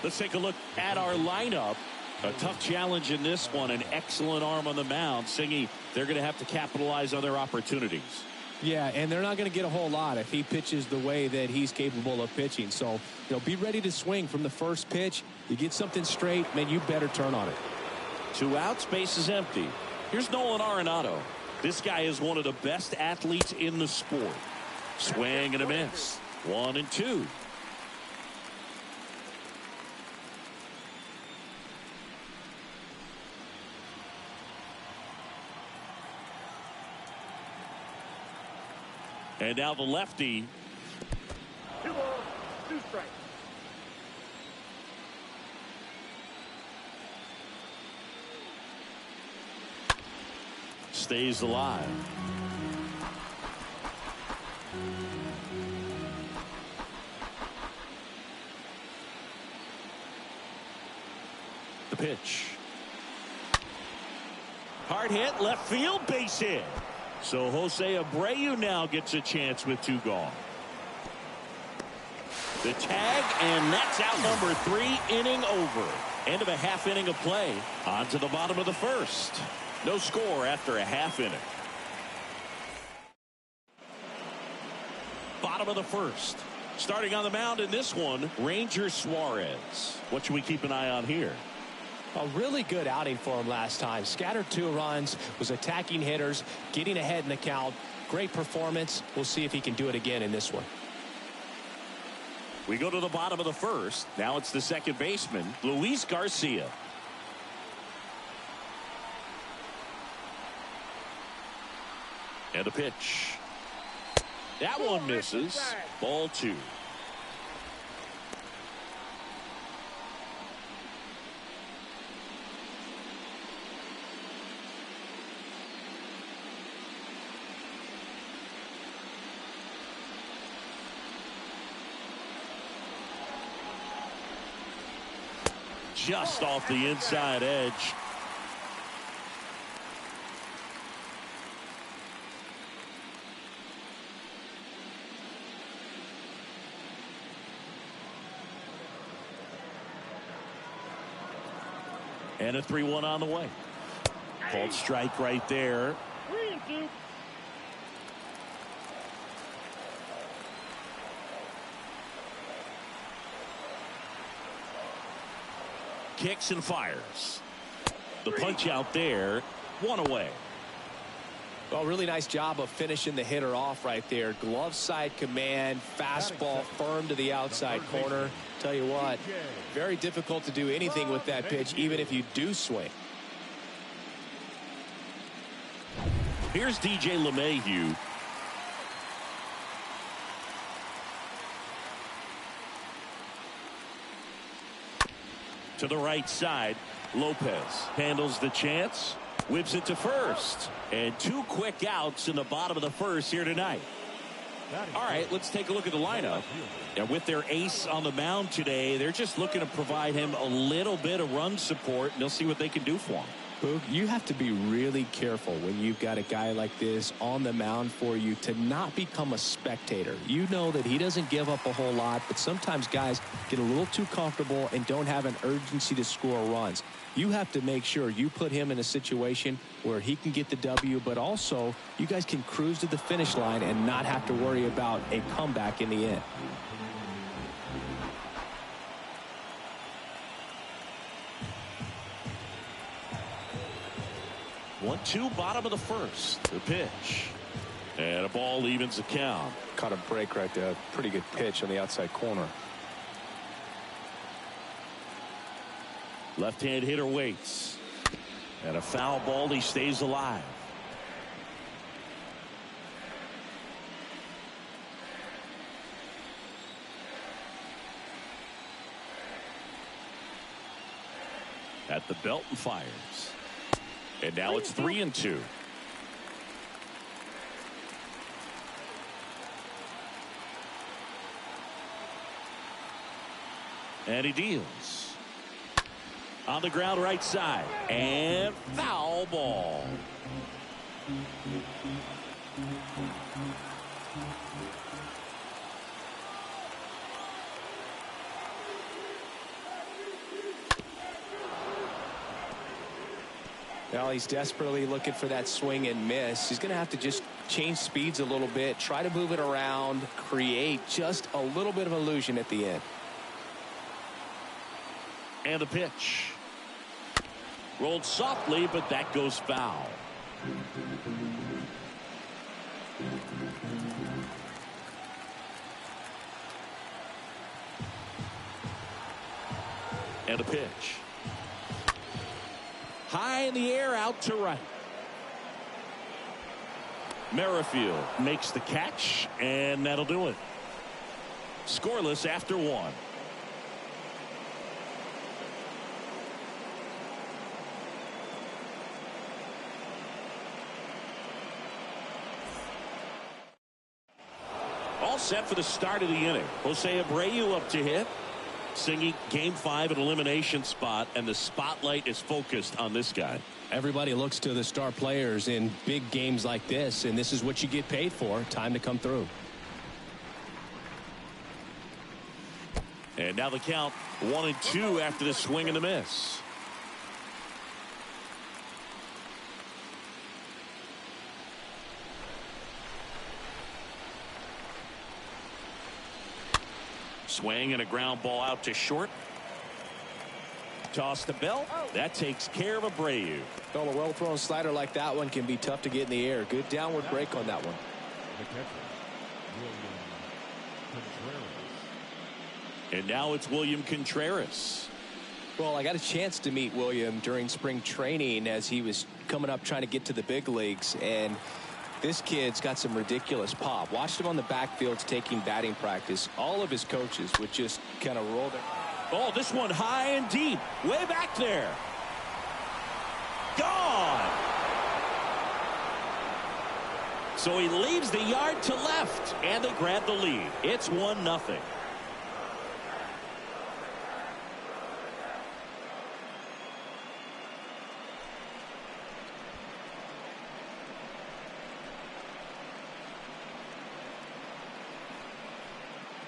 Let's take a look at our lineup. A tough challenge in this one. An excellent arm on the mound. Singy, they're going to have to capitalize on their opportunities. Yeah, and they're not going to get a whole lot if he pitches the way that he's capable of pitching. So, be ready to swing from the first pitch. You get something straight, man, you better turn on it. 2 outs, base is empty. Here's Nolan Arenado. This guy is one of the best athletes in the sport. Swing and a miss. 1-2. And now the lefty. 2 balls, 2 strikes. Stays alive. The pitch. Hard hit, left field, base hit. So Jose Abreu now gets a chance with 2 gone. The tag, and that's out number 3, inning over. End of a half inning of play. On to the bottom of the first. No score after a half inning. Bottom of the first. Starting on the mound in this one, Ranger Suarez. What should we keep an eye on here? A really good outing for him last time. Scattered 2 runs, was attacking hitters, getting ahead in the count. Great performance. We'll see if he can do it again in this one. We go to the bottom of the first. Now it's the second baseman, Luis Garcia. And the pitch. That one misses. Ball 2. Just off the inside edge. And a 3-1 on the way. Called strike right there. 3-2. Kicks and fires. The punch out there. 1 away. Well, really nice job of finishing the hitter off right there. Glove side command, fastball firm to the outside corner. Tell you what, very difficult to do anything with that pitch, even if you do swing. Here's DJ LeMahieu. To the right side, Lopez handles the chance, whips it to first, and 2 quick outs in the bottom of the first here tonight. All right, let's take a look at the lineup. And with their ace on the mound today, they're just looking to provide him a little bit of run support, and they'll see what they can do for him. Boog, you have to be really careful when you've got a guy like this on the mound for you to not become a spectator. You know that he doesn't give up a whole lot, but sometimes guys get a little too comfortable and don't have an urgency to score runs. You have to make sure you put him in a situation where he can get the W, but also you guys can cruise to the finish line and not have to worry about a comeback in the end. 1-2, bottom of the first. The pitch. And a ball evens the count. Caught a break right there. Pretty good pitch on the outside corner. Left-hand hitter waits. And a foul ball. He stays alive. At the belt and fires. And now it's 3-2. And he deals. On the ground right side. And foul ball. Well, he's desperately looking for that swing and miss. He's going to have to just change speeds a little bit, try to move it around, create just a little bit of illusion at the end. And the pitch. Rolled softly, but that goes foul. And a pitch. High in the air, out to right. Merrifield makes the catch, and that'll do it. Scoreless after 1. All set for the start of the inning. Jose Abreu up to hit. Singing game 5 an elimination spot, and the spotlight is focused on this guy. Everybody looks to the star players in big games like this, and this is what you get paid for. Time to come through. And now the count 1-2 after the swing and the miss. Swing and a ground ball out to short. Toss the belt. That takes care of Abreu. Well, a well-thrown slider like that one can be tough to get in the air. Good downward break on that one. The catcher, William Contreras. And now it's William Contreras. Well, I got a chance to meet William during spring training as he was coming up trying to get to the big leagues, and this kid's got some ridiculous pop. Watched him on the backfields taking batting practice. All of his coaches would just kind of roll their... Oh, this one high and deep. Way back there. Gone. So he leaves the yard to left, and they grab the lead. It's 1-0.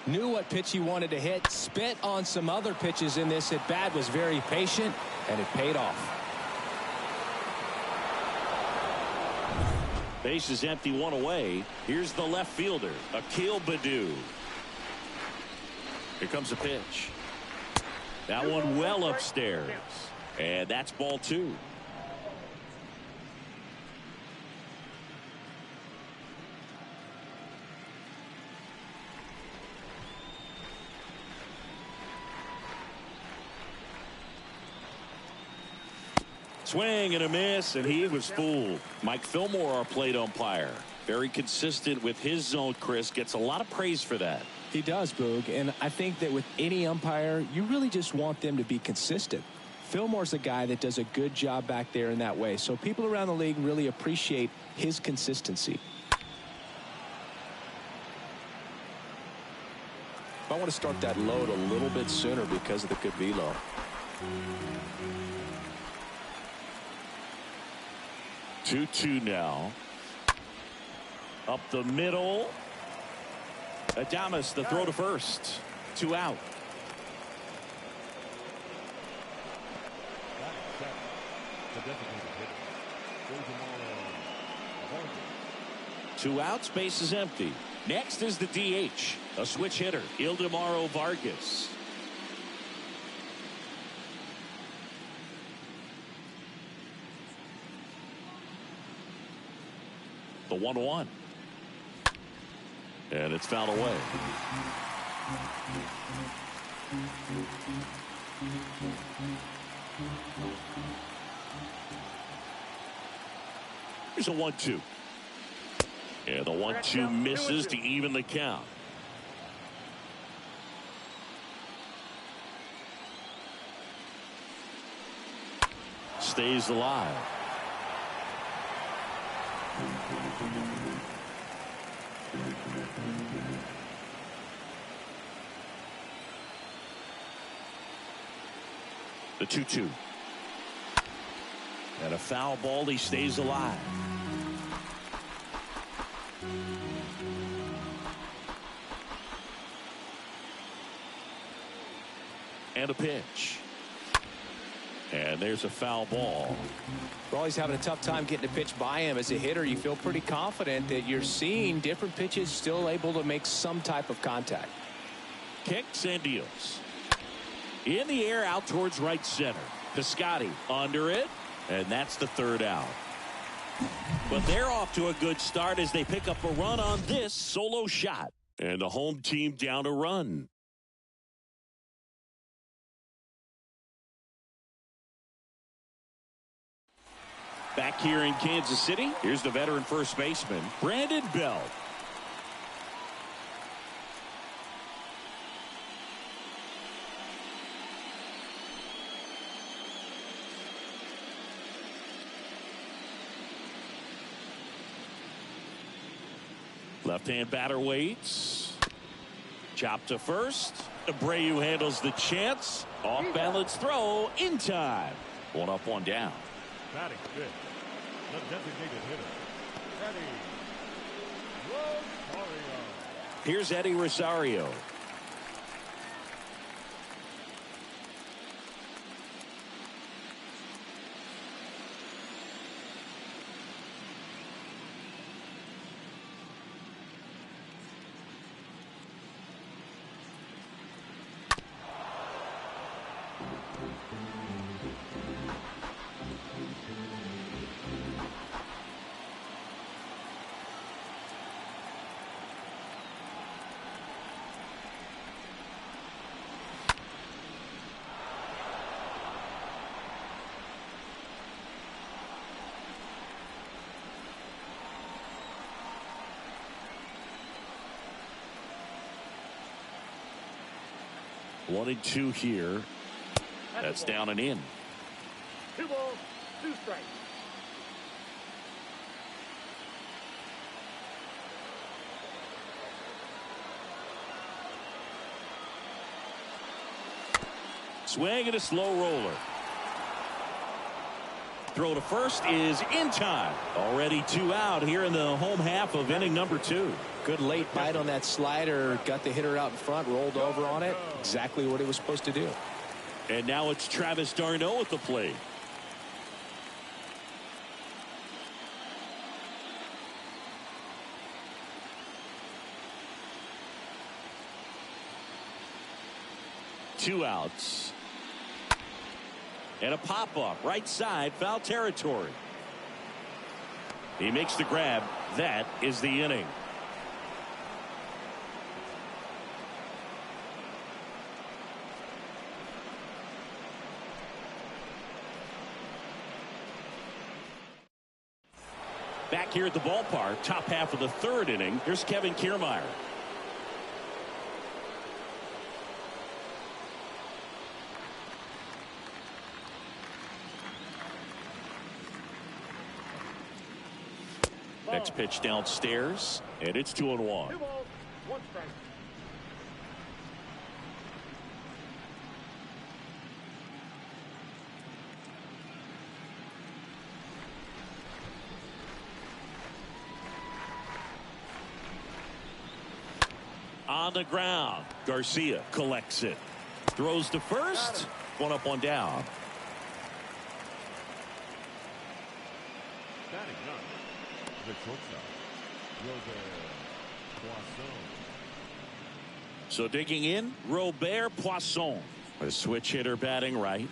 Knew what pitch he wanted to hit. Spit on some other pitches in this at bat. Was very patient, and it paid off. Base is empty, 1 away. Here's the left fielder, Akil Baddoo. Here comes the pitch. That one well upstairs. And that's ball 2. Swing and a miss, and he was fooled. Mike Fillmore, our plate umpire. Very consistent with his zone, Chris. Gets a lot of praise for that. He does, Boog, and I think that with any umpire, you really just want them to be consistent. Fillmore's a guy that does a good job back there in that way, so people around the league really appreciate his consistency. I want to start that load a little bit sooner because of the good velo. Two now. Up the middle. Adames, the throw to first. 2 out. The designated hitter. Vargas. 2 outs, base is empty. Next is the DH, a switch hitter, Ildemaro Vargas. The 1-1. And it's fouled away. Here's a 1-2. And the 1-2 misses to even the count. Stays alive. The 2-2. And a foul ball. He stays alive. And a pitch. And there's a foul ball. Rawley's having a tough time getting a pitch by him. As a hitter, you feel pretty confident that you're seeing different pitches still able to make some type of contact. Kicks and deals. In the air out towards right center. Piscotty under it. And that's the 3rd out. But they're off to a good start as they pick up a run on this solo shot. And the home team down a run. Back here in Kansas City, here's the veteran first baseman, Brandon Belt. Left-hand batter waits. Chop to first. Abreu handles the chance. Off-balance throw in time. 1 up, 1 down. Batting fifth. The designated hitter. Eddie Rosario. Here's Eddie Rosario. One and 2 here. That's down and in. 2 balls, 2 strikes. Swing and a slow roller. Throw to first is in time. Already 2 out here in the home half of inning number 2. Good late bite on that slider. Got the hitter out in front, rolled over on it. Exactly what he was supposed to do. And now it's Travis d'Arnaud at the plate. Two outs. And a pop-up right side, foul territory. He makes the grab. That is the inning. Back here at the ballpark, top half of the third inning. Here's Kevin Kiermaier. Next pitch downstairs, and it's 2-1. 2 balls, 1 strike. On the ground, Garcia collects it. Throws to first. 1 up, 1 down. Batting up, the shortstop, Robert Poisson. So digging in, Robert Poisson, a switch hitter batting right.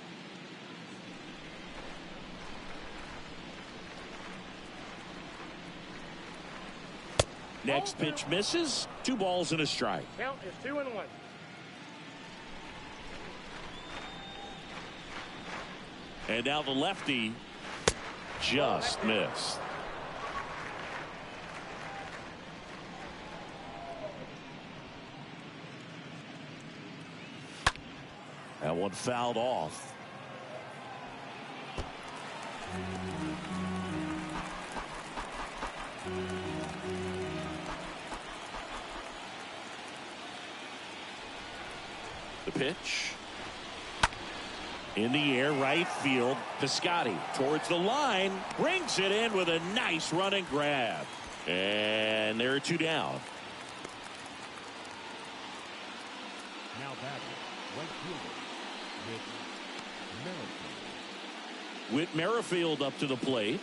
Next pitch misses. 2 balls and a strike. Count is 2-1. And now the lefty just missed. That one fouled off. The pitch. In the air, right field. Piscotty towards the line. Brings it in with a nice running grab. And there are 2 down. Now batting, right fielder, Whit Merrifield up to the plate.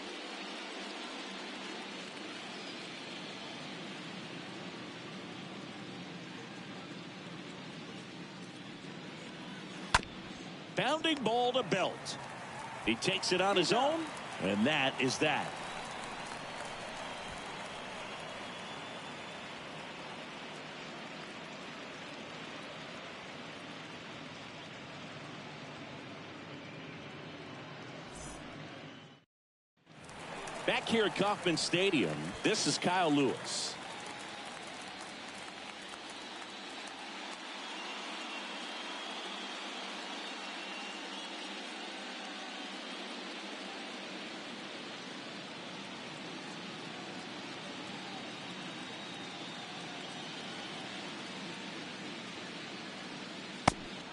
Bounding ball to Belt. He takes it on his own, and that is that. Back here at Kauffman Stadium, this is Kyle Lewis.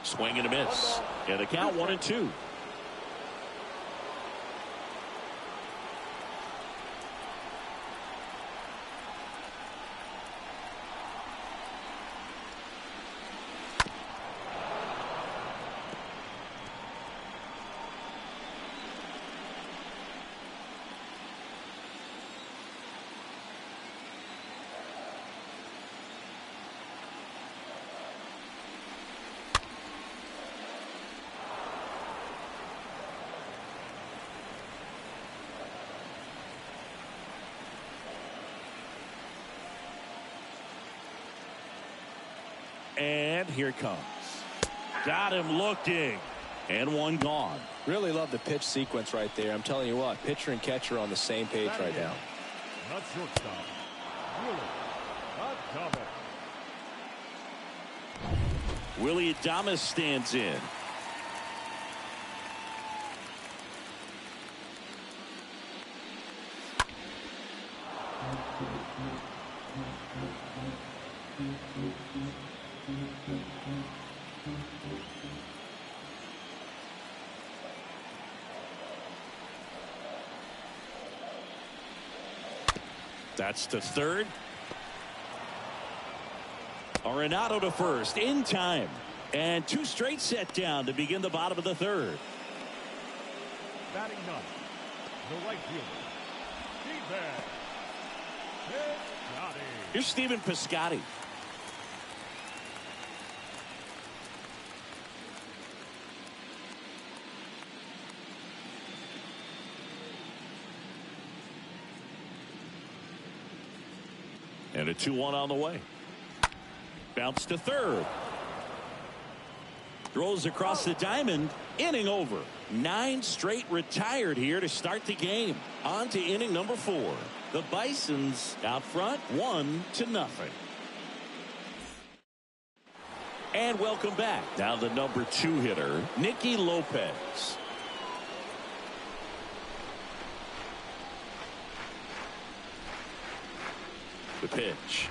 Swing and a miss. And the count 1-2. And here it comes. Got him looking. And 1 gone. Really love the pitch sequence right there. I'm telling you what, pitcher and catcher are on the same page right now. not shortstop, Willie Willie Adames. Adames stands in. That's to third. Arenado to first in time. And 2 straight set down to begin the bottom of the third. Batting ninth, the right fielder, Stephen Piscotty. Here's Stephen Piscotty. And a 2-1 on the way. Bounce to third. Throws across the diamond. Inning over. 9 straight retired here to start the game. On to inning number 4. The Bisons out front 1-0. And welcome back. Now the number 2 hitter, Nicky Lopez. The pitch.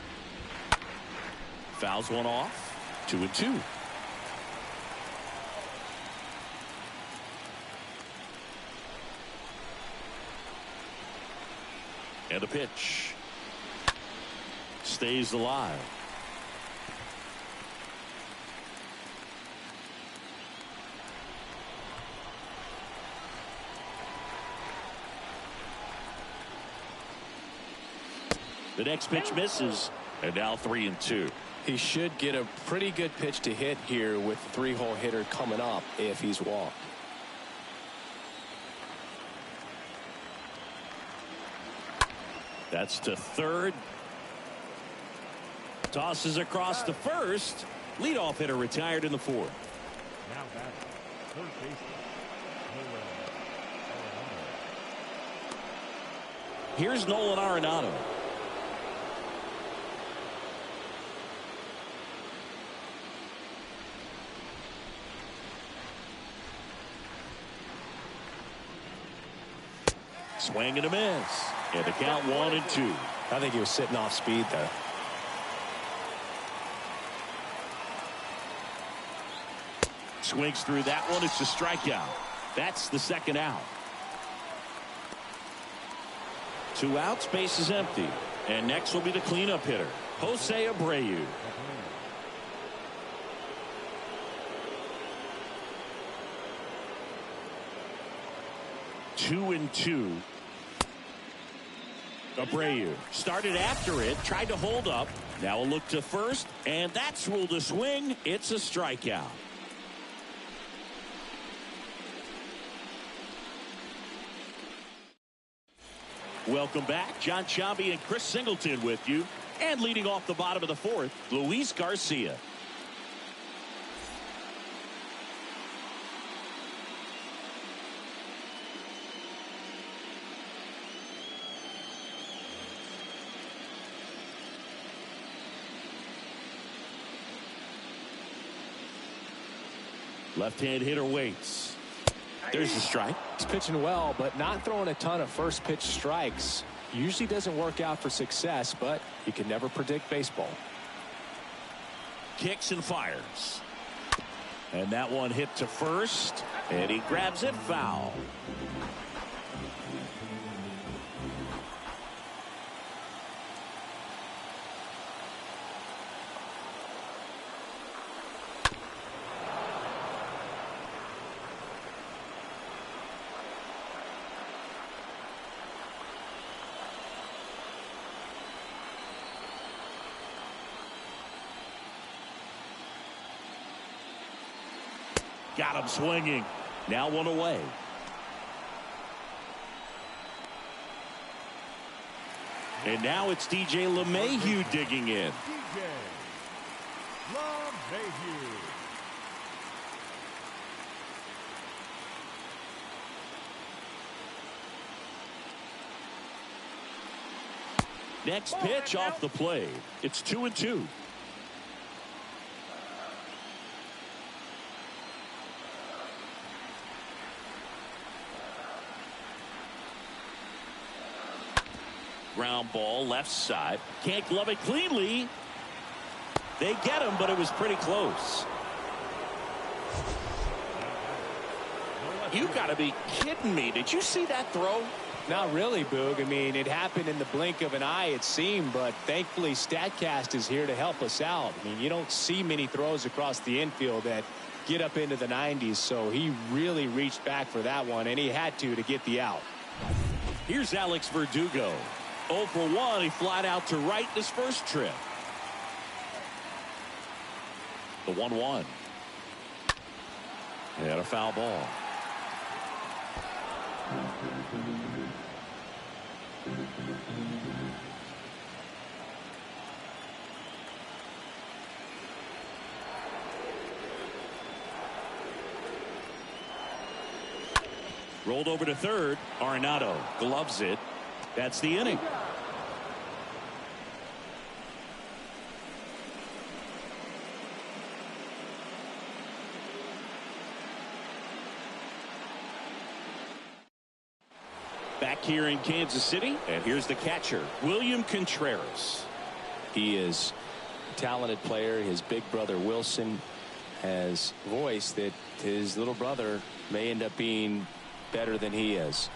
Fouls one off. 2-2. And a pitch. Stays alive. The next pitch misses. And now 3-2. He should get a pretty good pitch to hit here with the 3-hole hitter coming up if he's walked. That's to third. Tosses across to first. Leadoff hitter retired in the 4th. Now back, third baseman. Here's Nolan Arenado. Swing and a miss. And the count 1-2. I think he was sitting off speed there. Swings through that one. It's a strikeout. That's the second out. 2 outs, base is empty. And next will be the cleanup hitter, Jose Abreu. Two and two. Abreu started after it, tried to hold up. Now a look to first, and that's ruled a swing. It's a strikeout. Welcome back. John Sciambi and Chris Singleton with you. And leading off the bottom of the 4th, Luis Garcia. Left-hand hitter waits. There's a strike. He's pitching well, but not throwing a ton of first pitch strikes. Usually doesn't work out for success, but you can never predict baseball. Kicks and fires. And that one hit to first, and he grabs it foul. Got him swinging. Now one away. And now it's DJ LeMahieu digging in. DJ LeMahieu. Next pitch off the plate. It's 2-2. Ground ball left side. Can't glove it cleanly. They get him, but it was pretty close. You got to be kidding me. Did you see that throw? Not really, Boog. I mean, it happened in the blink of an eye, it seemed, but thankfully StatCast is here to help us out. I mean, you don't see many throws across the infield that get up into the 90s, so he really reached back for that one, and he had to get the out. Here's Alex Verdugo. 0 for 1. He flied out to right in his first trip. The 1-1. And a foul ball. Rolled over to third. Arenado gloves it. That's the inning. Back here in Kansas City, and here's the catcher, William Contreras. He is a talented player. His big brother Wilson has voiced that his little brother may end up being better than he is.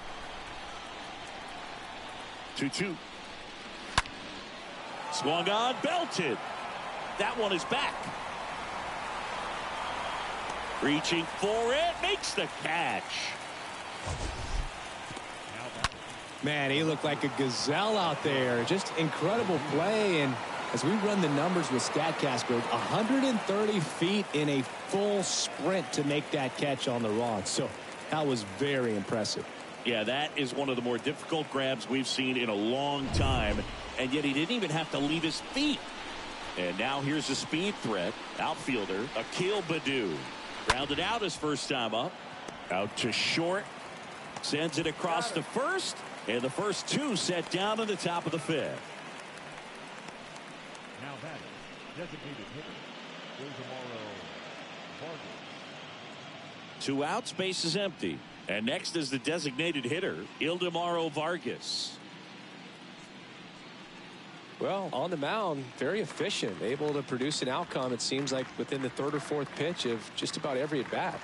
2-2. Swung on, belted. That one is back. Reaching for it, makes the catch. Man, he looked like a gazelle out there. Just incredible play. And as we run the numbers with StatCast, 130 feet in a full sprint to make that catch on the rod. So that was very impressive. Yeah, that is one of the more difficult grabs we've seen in a long time. And yet he didn't even have to leave his feet. And now here's a speed threat. Outfielder, Akil Baddoo. Grounded out his first time up. Out to short. Sends it across to first. And the first two set down in the top of the fifth. Now batting, designated hitter, Vargas. 2 outs, base is empty. And next is the designated hitter, Ildemaro Vargas. Well, on the mound, very efficient, able to produce an outcome, it seems like, within the third or fourth pitch of just about every at bat.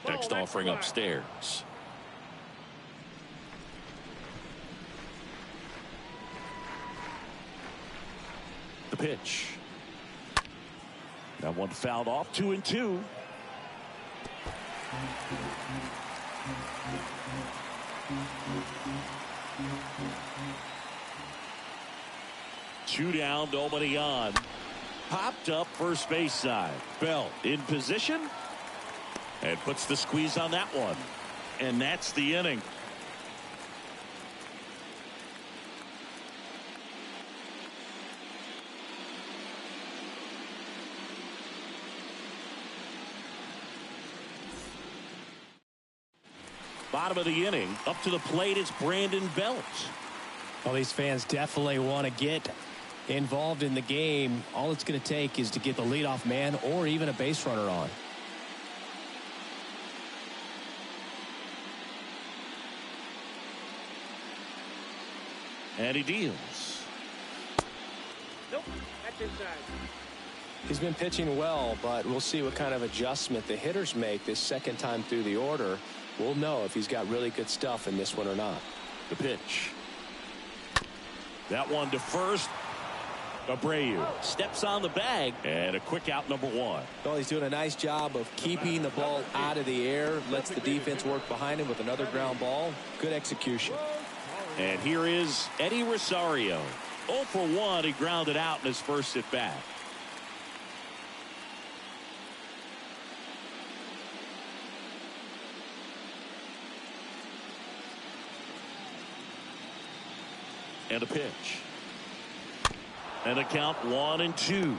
Next offering upstairs. The pitch. That one fouled off, 2-2. Two down, nobody on. Popped up first base side. Bell in position and puts the squeeze on that one. And that's the inning. Bottom of the inning, up to the plate is Brandon Belt. Well, these fans definitely want to get involved in the game. All it's going to take is to get the leadoff man or even a base runner on. And he deals. Nope, that's inside. He's been pitching well, but we'll see what kind of adjustment the hitters make this second time through the order. We'll know if he's got really good stuff in this one or not. The pitch. That one to first. Abreu steps on the bag and a quick out, number one. Well, he's doing a nice job of keeping the ball out of the air. Lets the defense work behind him with another ground ball. Good execution. And here is Eddie Rosario. 0 for 1. He grounded out in his first at bat. And a pitch. And a count 1-2.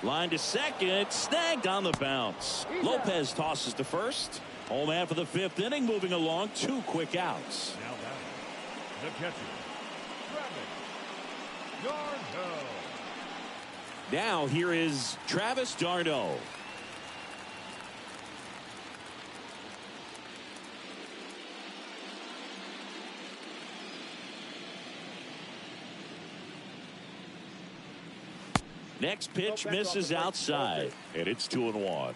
Line to second, snagged on the bounce. Lopez tosses to first. Home man for the fifth inning, moving along, 2 quick outs. Now batting, the catcher, Travis d'Arnaud. Now here is Travis d'Arnaud. Next pitch misses outside, and it's 2-1.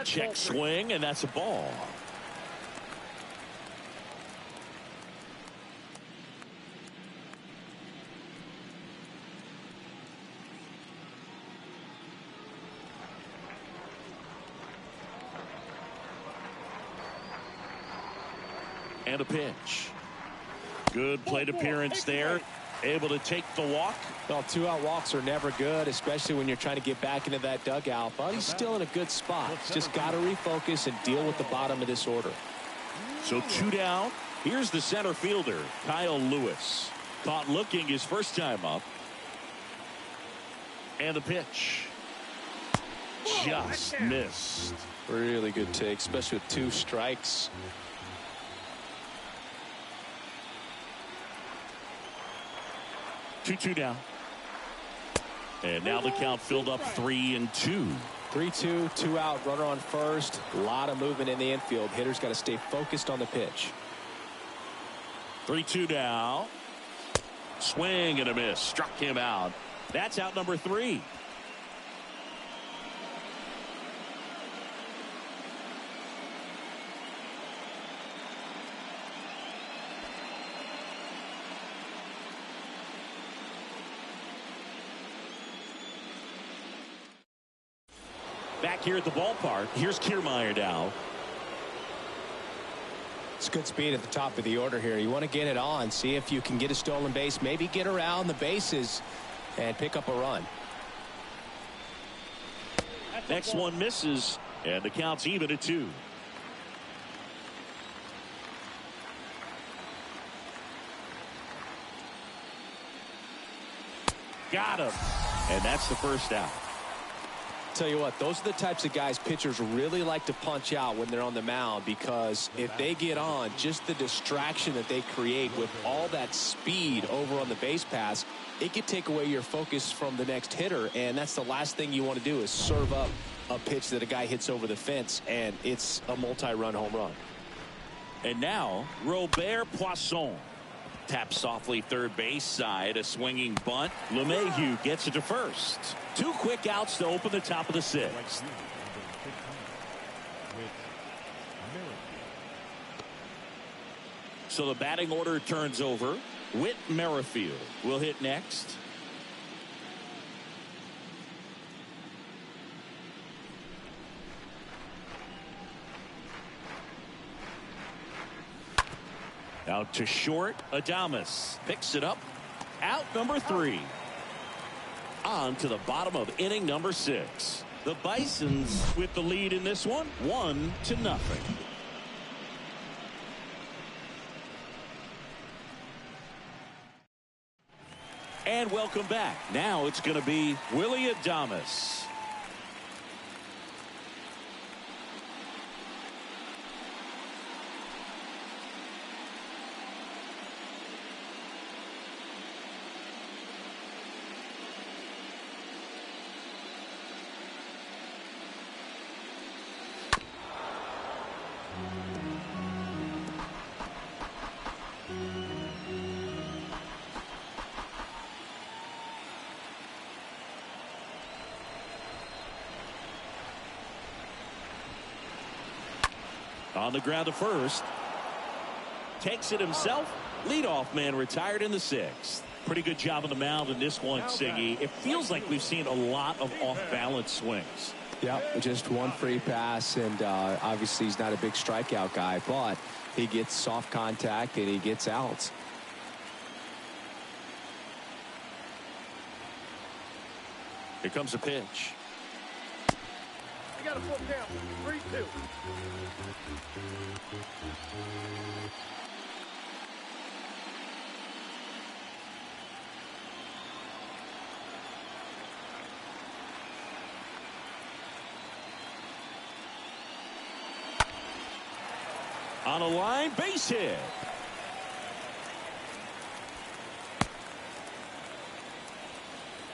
Check swing, and that's a ball. And a pitch. Good plate appearance there. Able to take the walk. Well, 2-out walks are never good, especially when you're trying to get back into that dugout. But he's still in a good spot. He's just got to refocus and deal with the bottom of this order. So 2 down. Here's the center fielder, Kyle Lewis. Caught looking his first time up. And the pitch. Just missed. Really good take, especially with 2 strikes. Two down. And now the count filled up 3-2. 3-2, 2 out, runner on first. A lot of movement in the infield. Hitter's got to stay focused on the pitch. 3-2 now. Swing and a miss. Struck him out. That's out number 3. Back here at the ballpark, here's Kiermaier now. It's good speed at the top of the order here. You want to get it on, see if you can get a stolen base, maybe get around the bases and pick up a run. Next one misses, and the count's even at 2. Got him, and that's the first out. Tell you what, those are the types of guys pitchers really like to punch out when they're on the mound, because if they get on, just the distraction that they create with all that speed over on the base pass, it could take away your focus from the next hitter, and that's the last thing you want to do is serve up a pitch that a guy hits over the fence, and it's a multi-run home run. And now, Robert Poisson. Taps softly third base side, a swinging bunt. LeMahieu gets it to first. 2 quick outs to open the top of the 6th. So the batting order turns over. Whit Merrifield will hit next. Out to short. Adames picks it up. Out number 3. On to the bottom of inning number 6. The Bisons with the lead in this one, 1-0. And welcome back. Now it's going to be Willy Adames. On the ground to first. Takes it himself. Leadoff man retired in the 6th. Pretty good job on the mound in this one, Siggy. It feels like we've seen a lot of off-balance swings. Yeah, just one free pass, and obviously he's not a big strikeout guy, but he gets soft contact and he gets outs. Here comes a pitch. You got a full count. 3-2. On a line, base hit.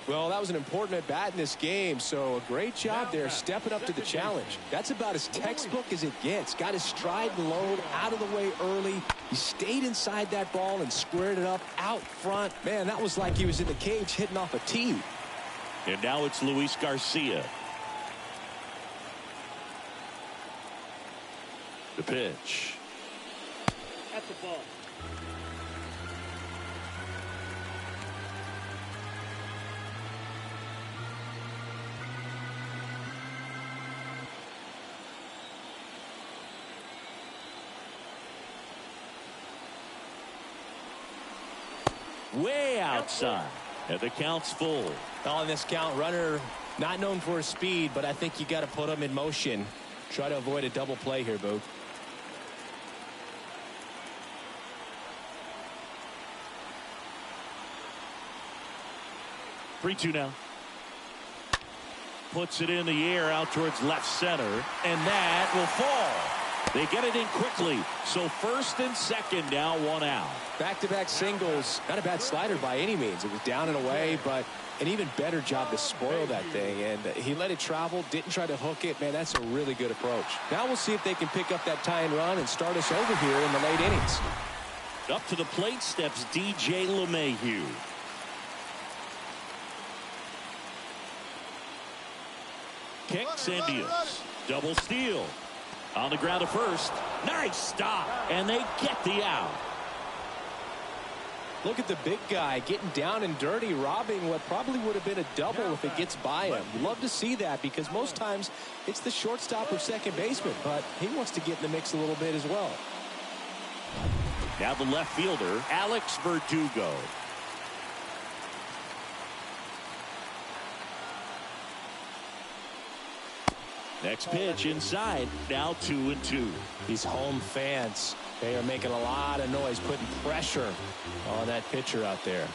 Well, that was an important at bat in this game, so a great job there stepping up to the challenge. That's about as textbook as it gets. Got his stride and load out of the way early. He stayed inside that ball and squared it up out front. Man, that was like he was in the cage hitting off a tee. And now it's Luis Garcia. The pitch. That's a ball. Way outside. And the count's full. On this count, runner not known for his speed, but I think you got to put him in motion. Try to avoid a double play here, Boog. 3-2 now. Puts it in the air out towards left center, and that will fall. They get it in quickly. So first and second now, one out. Back-to-back singles. Not a bad slider by any means. It was down and away, but an even better job to spoil that thing. And he let it travel, didn't try to hook it. Man, that's a really good approach. Now we'll see if they can pick up that tie and run and start us over here in the late innings. Up to the plate steps DJ LeMahieu. Kicks and deals. Double steal. On the ground to first. Nice stop. And they get the out. Look at the big guy getting down and dirty, robbing what probably would have been a double if it gets by him. Love to see that because most times it's the shortstop or second baseman, but he wants to get in the mix a little bit as well. Now the left fielder, Alex Verdugo. Next pitch inside. Now 2-2. These home fans, they are making a lot of noise, putting pressure on that pitcher out there.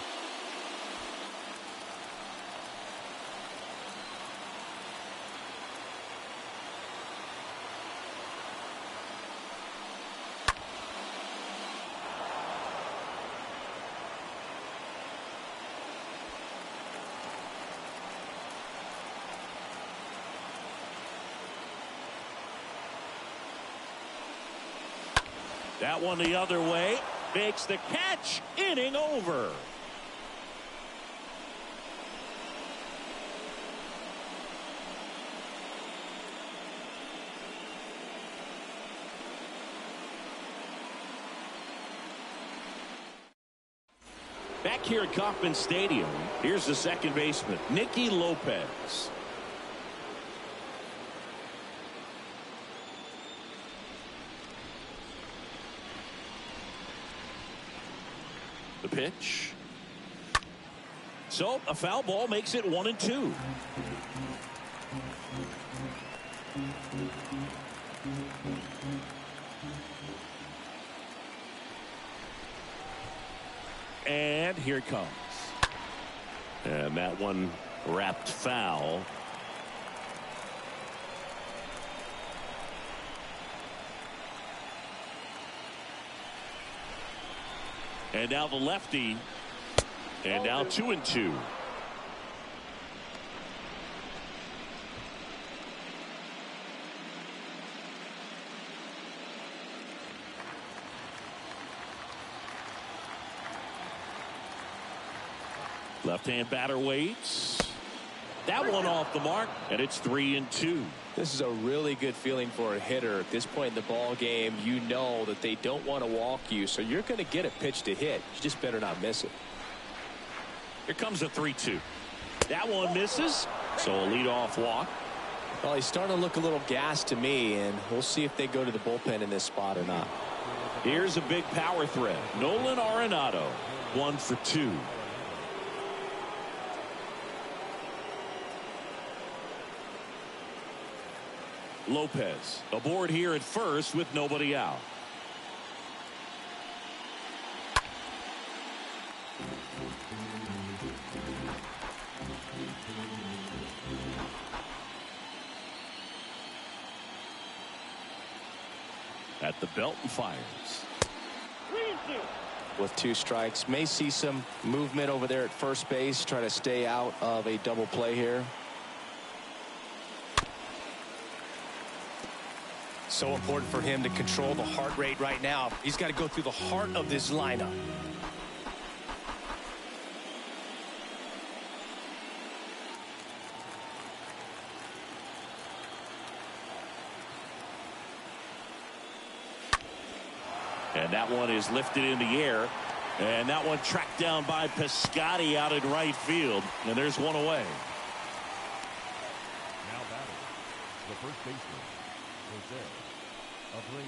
That one the other way. Makes the catch. Inning over. Back here at Kauffman Stadium, here's the second baseman, Nicky Lopez. The pitch. So a foul ball makes it 1-2. And here it comes. And that one wrapped foul. And now the lefty. And now 2-2. Left-hand batter waits. That one off the mark, and it's 3-2. This is a really good feeling for a hitter at this point in the ball game. You know that they don't want to walk you, so you're going to get a pitch to hit. You just better not miss it. Here comes a 3-2. That one misses, so a leadoff walk. Well, he's starting to look a little gassed to me, and we'll see if they go to the bullpen in this spot or not. Here's a big power threat. Nolan Arenado, 1 for 2. Lopez aboard here at first with nobody out. At the belt and fires. With 2 strikes, may see some movement over there at first base, try to stay out of a double play here. So important for him to control the heart rate right now. He's got to go through the heart of this lineup. And that one is lifted in the air. And that one tracked down by Piscotty out in right field. And there's one away. Now batting, the first baseman, Jose Abreu.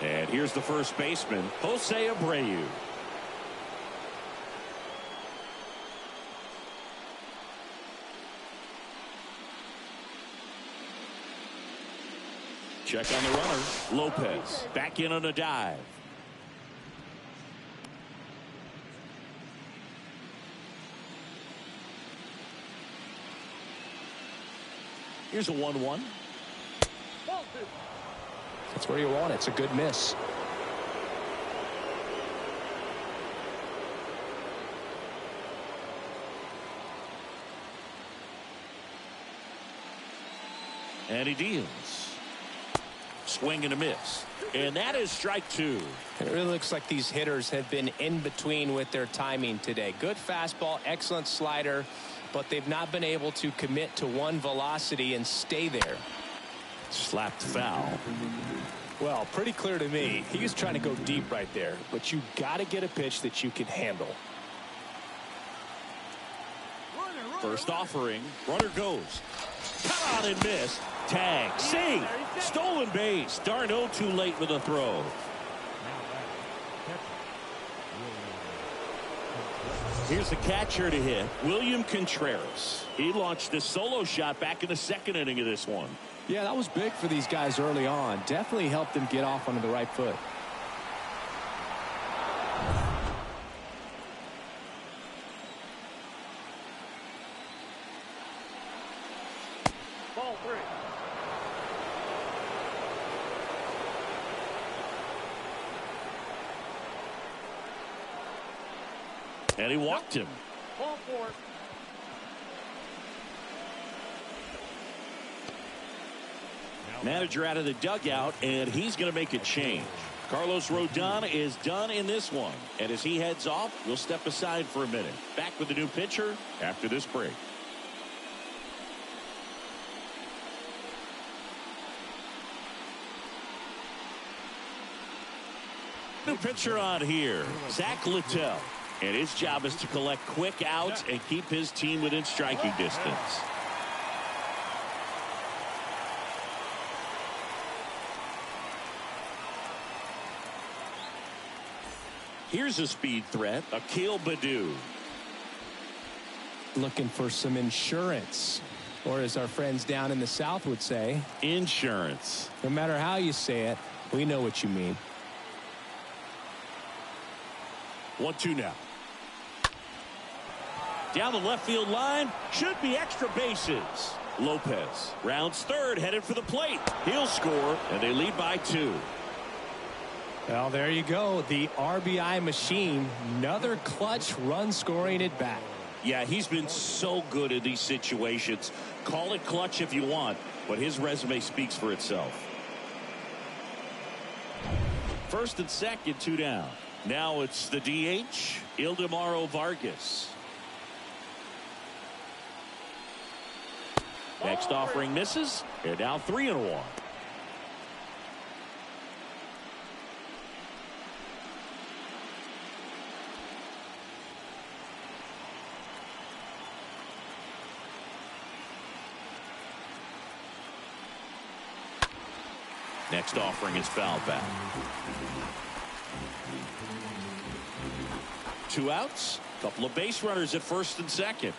And here's the first baseman, Jose Abreu. Check on the runner. Lopez back in on a dive. Here's a 1-1. Ball two. That's where you want it. It's a good miss. And he deals. Swing and a miss. And that is strike two. It really looks like these hitters have been in between with their timing today. Good fastball, excellent slider, but they've not been able to commit to one velocity and stay there. Slapped foul. Well, pretty clear to me. He was trying to go deep right there, but you got to get a pitch that you can handle. First offering. Runner goes. Cut on and miss. Tag. See. Stolen base. Darno too late with a throw. Here's the catcher to hit. William Contreras. He launched a solo shot back in the second inning of this one. Yeah, that was big for these guys early on. Definitely helped them get off onto the right foot. Ball three. And he walked him. Ball four. Manager out of the dugout, and he's going to make a change. Carlos Rodon is done in this one. And as he heads off, we'll step aside for a minute. Back with the new pitcher after this break. New pitcher on here, Zach Littell. And his job is to collect quick outs and keep his team within striking distance. Here's a speed threat, Akil Baddoo. Looking for some insurance, or as our friends down in the South would say, Insurance. no matter how you say it, we know what you mean. 1-2 now. Down the left field line, should be extra bases. Lopez rounds third, headed for the plate. He'll score, and they lead by 2. Well, there you go. The RBI machine. Another clutch run scoring at bat. Yeah, he's been so good in these situations. Call it clutch if you want, but his resume speaks for itself. First and second, 2 down. Now it's the DH, Ildemaro Vargas. Next offering misses. They're now 3-1. Next offering is fouled back. 2 outs. Couple of base runners at first and second.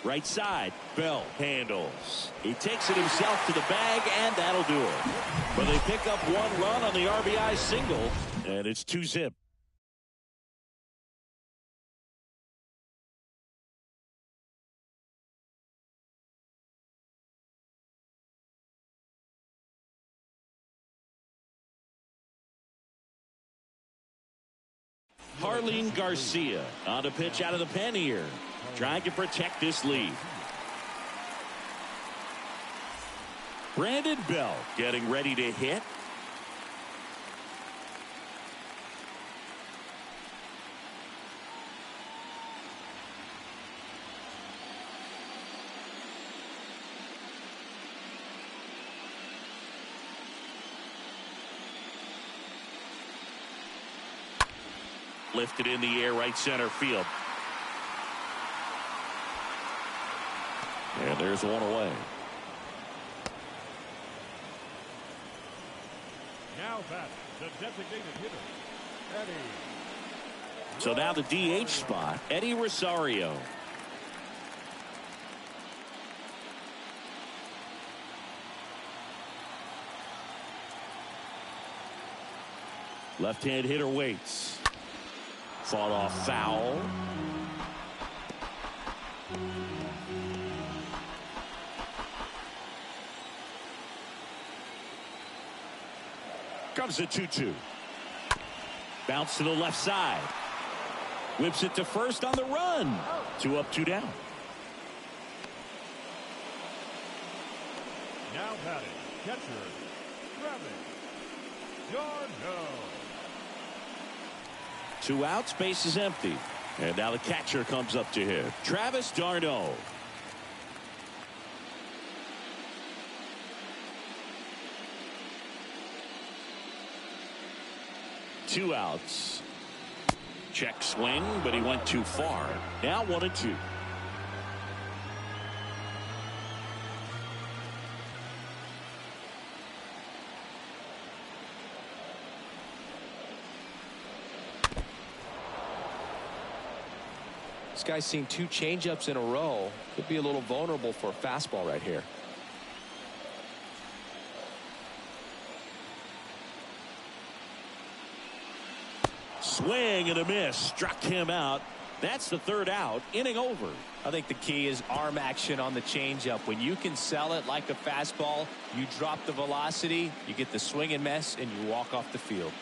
Right side, Bell handles. He takes it himself to the bag, and that'll do it. But they pick up 1 run on the RBI single, and it's 2-zip. Harleen Garcia on a pitch out of the pen here, trying to protect this lead. Brandon Bell getting ready to hit. Lifted in the air, right center field. And there's one away. Now back, the designated hitter, Eddie. So now the DH spot, Eddie Rosario. Left-hand hitter waits. Fought off foul. Comes a 2-2. Bounce to the left side. Whips it to first on the run. 2 up, 2 down. Now batting, catcher, Travis d'Arnaud. 2 outs, base is empty. And now the catcher comes up to him. Travis d'Arnaud. Two outs. Check swing, but he went too far. Now 1-2. This guy's seen 2 changeups in a row. Could be a little vulnerable for a fastball right here. Swing and a miss. Struck him out. That's the 3rd out. Inning over. I think the key is arm action on the changeup. When you can sell it like a fastball, you drop the velocity, you get the swing and miss, and you walk off the field.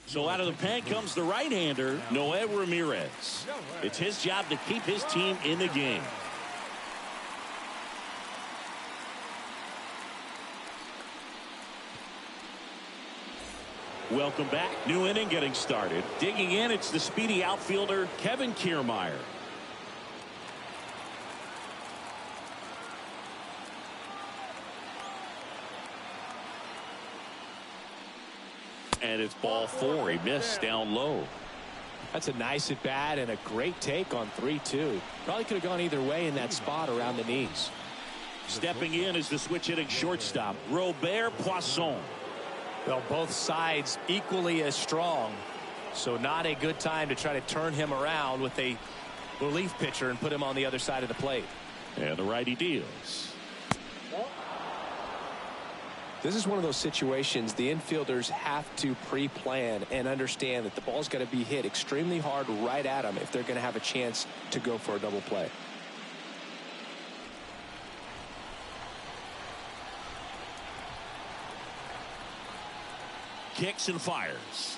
So out of the pen comes the right-hander, Noé Ramirez. It's his job to keep his team in the game. Welcome back. New inning getting started. Digging in, it's the speedy outfielder, Kevin Kiermaier. And it's ball 4. He missed down low. That's a nice at bat and a great take on 3-2. Probably could have gone either way in that spot around the knees. Stepping in is the switch hitting shortstop, Robert Poisson. Well, both sides equally as strong, so not a good time to try to turn him around with a relief pitcher and put him on the other side of the plate. And the righty deals. This is one of those situations the infielders have to pre-plan and understand that the ball's got to be hit extremely hard right at them if they're going to have a chance to go for a double play. Kicks and fires.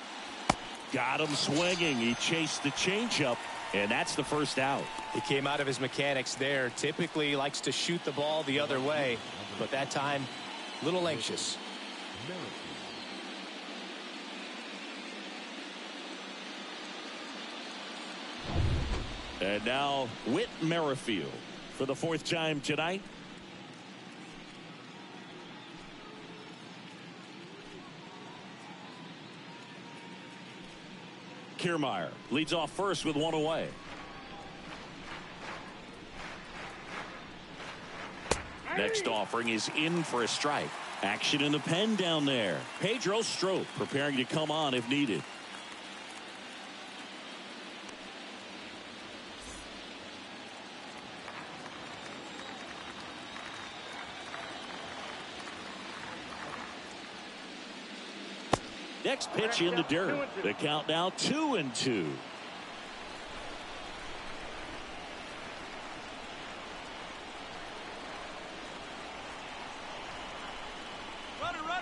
Got him swinging. He chased the changeup, and that's the 1st out. He came out of his mechanics there. Typically he likes to shoot the ball the other way, but that time a little anxious. And now Whit Merrifield for the 4th time tonight. Kiermaier leads off first with 1 away. Next offering is in for a strike. Action in the pen down there. Pedro Strop preparing to come on if needed. Next pitch in the dirt. The count now 2-2.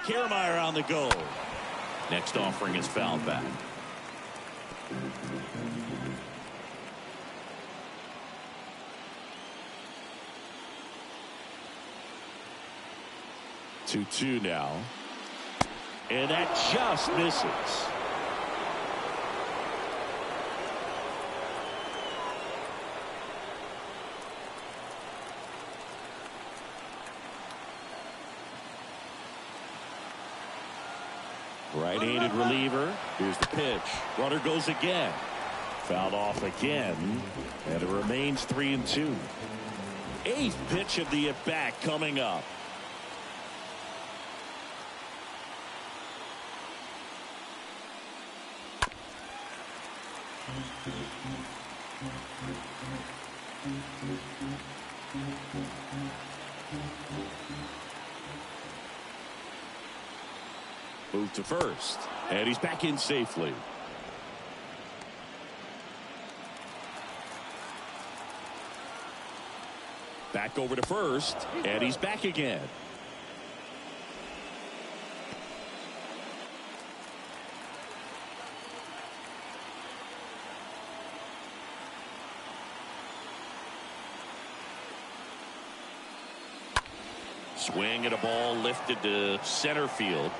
Kiermaier on the go. Next offering is fouled back. Two now. And that just misses. Right-handed reliever. Here's the pitch. Runner goes again. Fouled off again. And it remains 3-2. 8th pitch of the at-bat coming up. Move to first. And he's back in safely. Back over to first, and he's back again. Swing and a ball lifted to center field.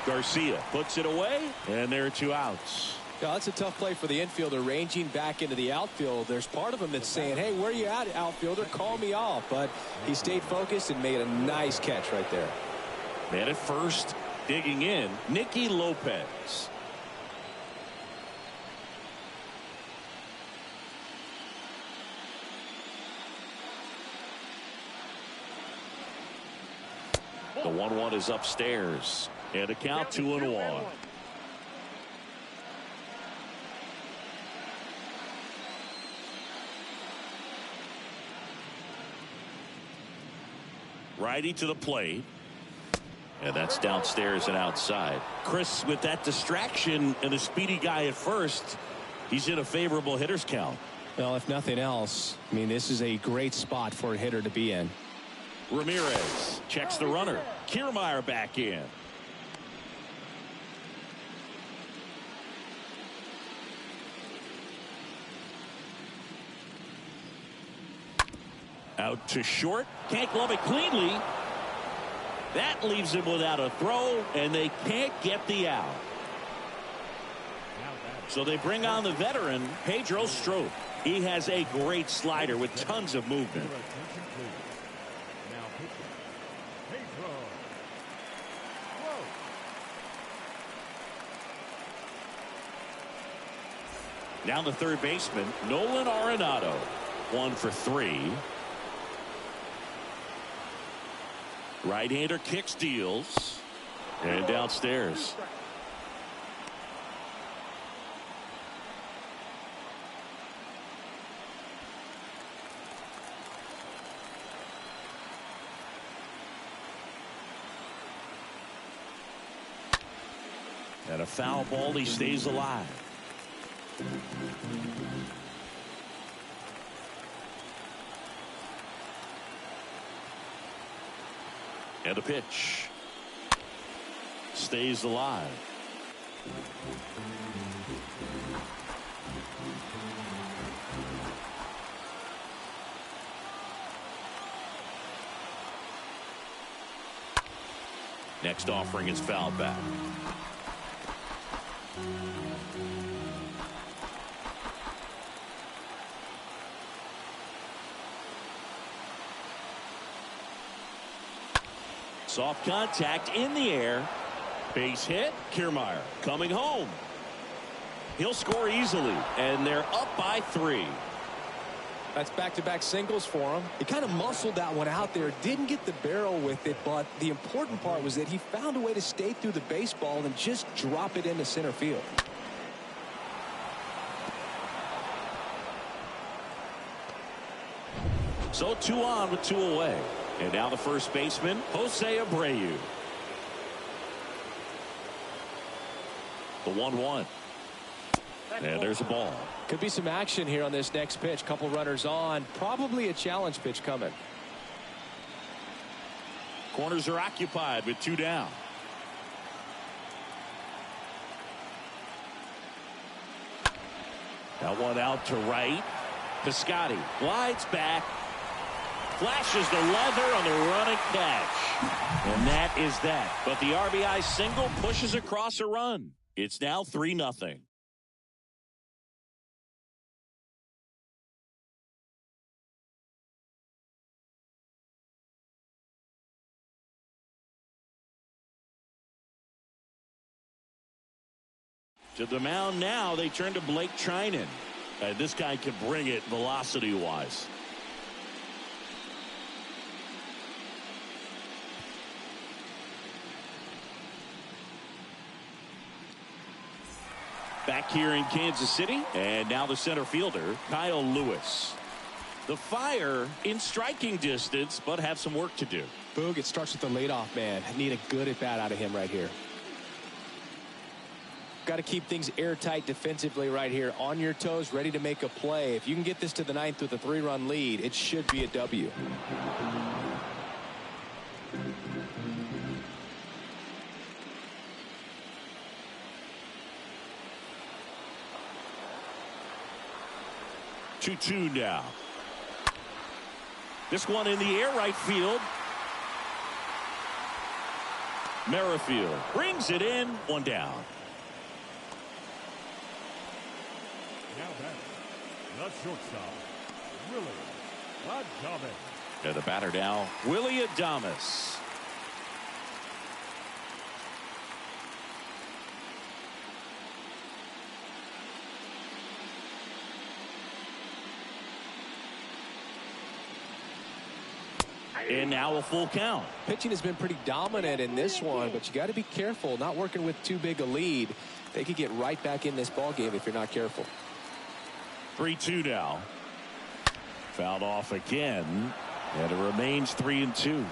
Garcia puts it away, and there are 2 outs. Yeah, that's a tough play for the infielder, ranging back into the outfield. There's part of him that's saying, hey, where you at, outfielder? Call me off. But he stayed focused and made a nice catch right there. Man at first, digging in, Nicky Lopez. The 1-1 is upstairs. And a count 2-1. Righty to the plate. And that's downstairs and outside. Chris, with that distraction and a speedy guy at first, he's in a favorable hitter's count. Well, if nothing else, I mean, this is a great spot for a hitter to be in. Ramirez checks the runner. Kiermaier back in. Out to short. Can't glove it cleanly. That leaves him without a throw, and they can't get the out. So they bring on the veteran, Pedro Strop. He has a great slider with tons of movement. Now the third baseman, Nolan Arenado. 1 for 3. Right-hander kicks, deals, and downstairs. And a foul ball, he stays alive. And a pitch. Stays alive. Next offering is fouled back. Soft contact in the air. Base hit. Kiermaier coming home. He'll score easily, and they're up by 3. That's back-to-back singles for him. He kind of muscled that one out there. Didn't get the barrel with it, but the important part was that he found a way to stay through the baseball and just drop it into center field. So 2 on with 2 away. And now the first baseman, Jose Abreu. The 1-1. And there's a ball. Could be some action here on this next pitch. Couple runners on. Probably a challenge pitch coming. Corners are occupied with 2 down. That one out to right. Piscotty glides back. Flashes the leather on the running catch. And that is that. But the RBI single pushes across a run. It's now 3-0. To the mound now, they turn to Blake Trinan. This guy can bring it velocity-wise. Back here in Kansas City, and now the center fielder, Kyle Lewis. The Fire in striking distance, but have some work to do. Boog, it starts with the leadoff man. Need a good at bat out of him right here. Got to keep things airtight defensively right here. On your toes, ready to make a play. If you can get this to the ninth with a 3-run lead, it should be a W. Two now. This one in the air, right field. Merrifield brings it in, one down. Now batting, the shortstop, Willie Adames. And the batter now, Willie Adames. And now a full count. Pitching has been pretty dominant in this one, but you got to be careful. Not working with too big a lead. They could get right back in this ball game if you're not careful. 3-2 now. Fouled off again, and it remains 3-2.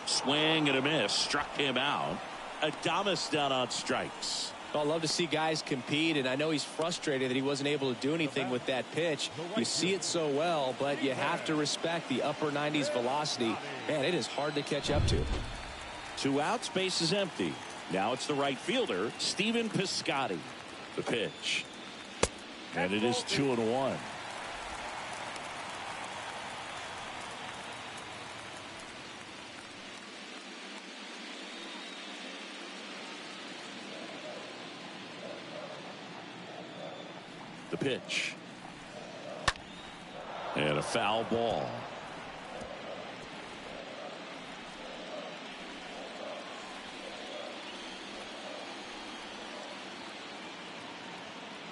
Swing and a miss, struck him out. Adames down on strikes. Well, I love to see guys compete, and I know he's frustrated that he wasn't able to do anything with that pitch. You see it so well, but you have to respect the upper 90s velocity. Man, it is hard to catch up to. 2 outs, base is empty. Now it's the right fielder, Stephen Piscotty. The pitch. And it is 2-1. The pitch. And a foul ball.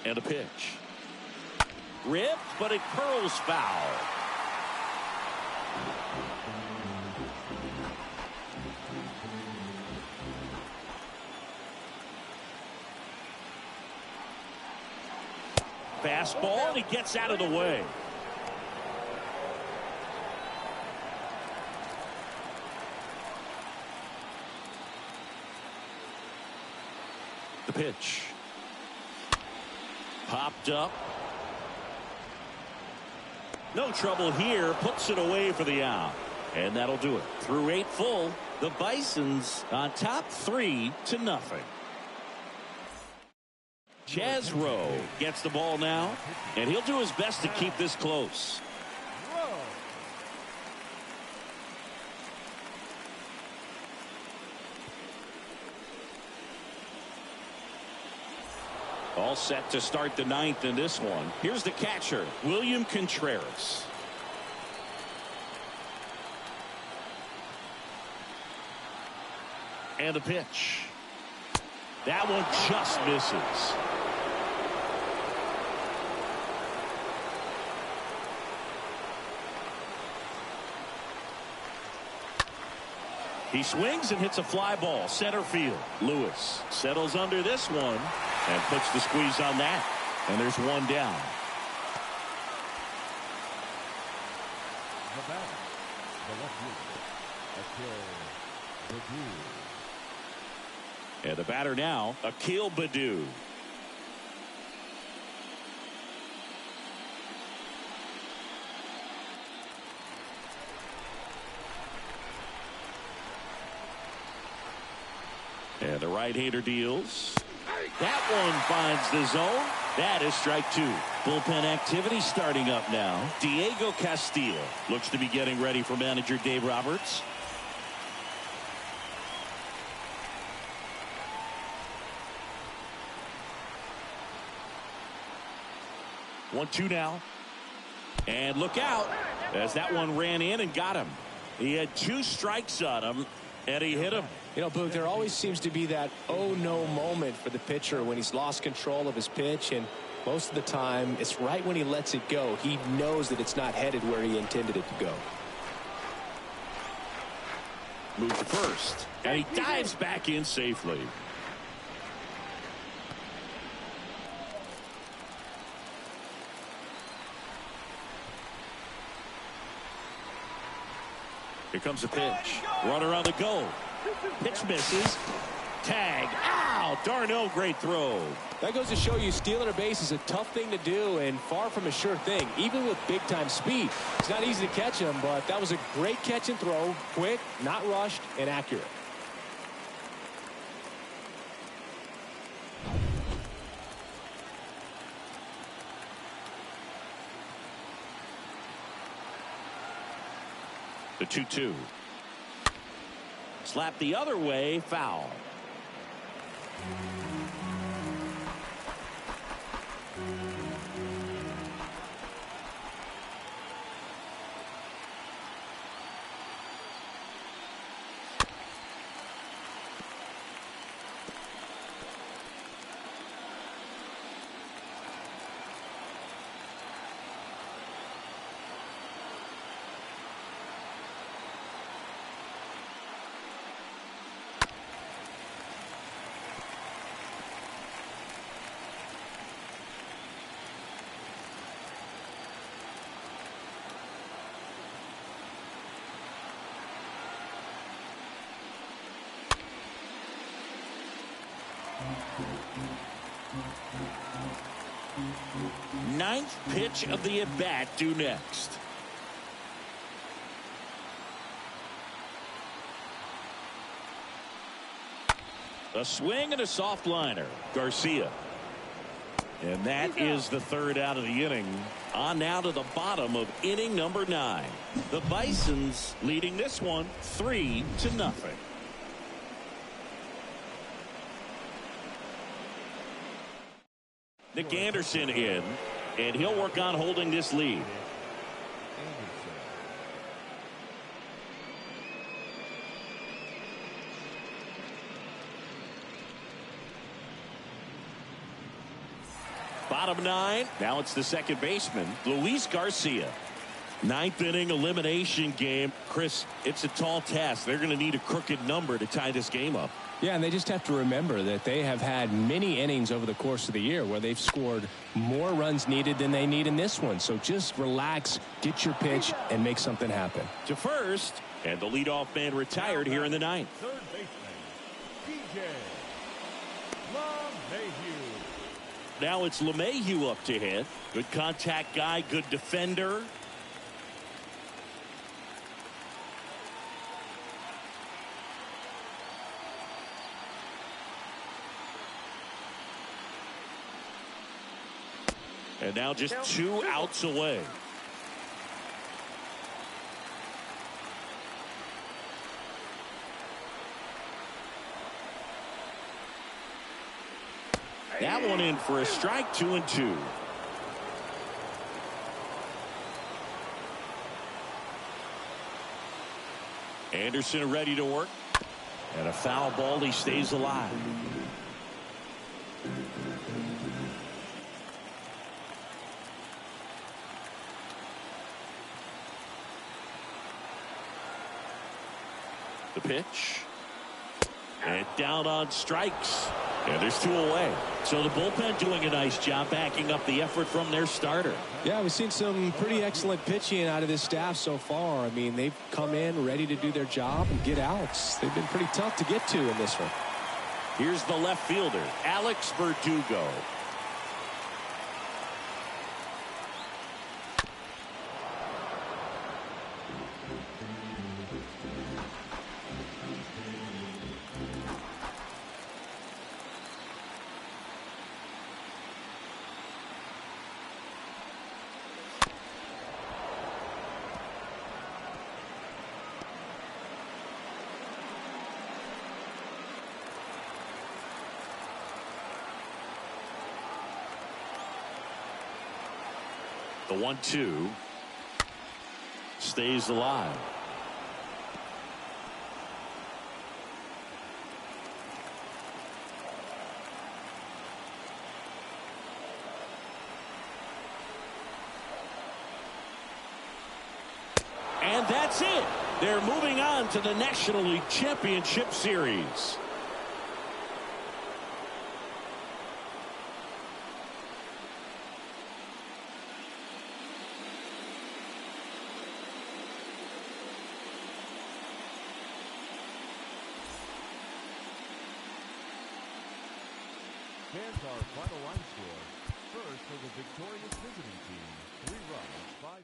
And a pitch. Ripped, but it curls foul. Fastball, and he gets out of the way. The pitch. Popped up. No trouble here. Puts it away for the out. And that'll do it. Through 8 full, the Bisons on top 3-0. Chaz Rowe gets the ball now, and he'll do his best to keep this close. All set to start the 9th in this one. Here's the catcher, William Contreras. And the pitch. That one just misses. He swings and hits a fly ball center field. Lewis settles under this one and puts the squeeze on that, and there's one down. The batter, the left fielder, Akil Baddoo. And the batter now, Akil Baddoo. And the right-hander deals. That one finds the zone. That is strike 2. Bullpen activity starting up now. Diego Castillo looks to be getting ready for manager Dave Roberts. One, two now. And look out as that one ran in and got him. He had 2 strikes on him, and he hit him. You know, Boog, there always seems to be that oh no moment for the pitcher when he's lost control of his pitch, and most of the time it's right when he lets it go. He knows that it's not headed where he intended it to go. Move to first. And he dives back in safely. Here comes a pitch. Runner on the go. Pitch misses. Tag. Ow! Darno, great throw. That goes to show you stealing a base is a tough thing to do and far from a sure thing, even with big-time speed. It's not easy to catch him, but that was a great catch and throw. Quick, not rushed, and accurate. The 2-2. Slap the other way, foul. Ninth pitch of the at-bat due next. A swing and a soft liner. Garcia. And that is the third out of the inning. On now to the bottom of inning number 9. The Bisons leading this one 3-0. Nick Anderson in, and he'll work on holding this lead. Bottom 9. Now it's the second baseman, Luis Garcia. Ninth inning elimination game. Chris, it's a tall task. They're going to need a crooked number to tie this game up. Yeah, and they just have to remember that they have had many innings over the course of the year where they've scored more runs needed than they need in this one. So just relax, get your pitch, and make something happen. To first, and the leadoff man retired here in the 9th. Third baseman, P.J. LeMahieu. Now it's LeMahieu up to hit. Good contact guy, good defender. And now just 2 outs away. That one in for a strike, 2-2. Anderson ready to work. And a foul ball, he stays alive. The pitch. And down on strikes. And there's 2 away. So the bullpen doing a nice job backing up the effort from their starter. Yeah, we've seen some pretty excellent pitching out of this staff so far. I mean, they've come in ready to do their job and get outs. They've been pretty tough to get to in this one. Here's the left fielder, Alex Verdugo. The 1-2 stays alive. And that's it. They're moving on to the National League Championship Series. Fans, our final line score. First for the victorious visiting team. 3 runs, 5.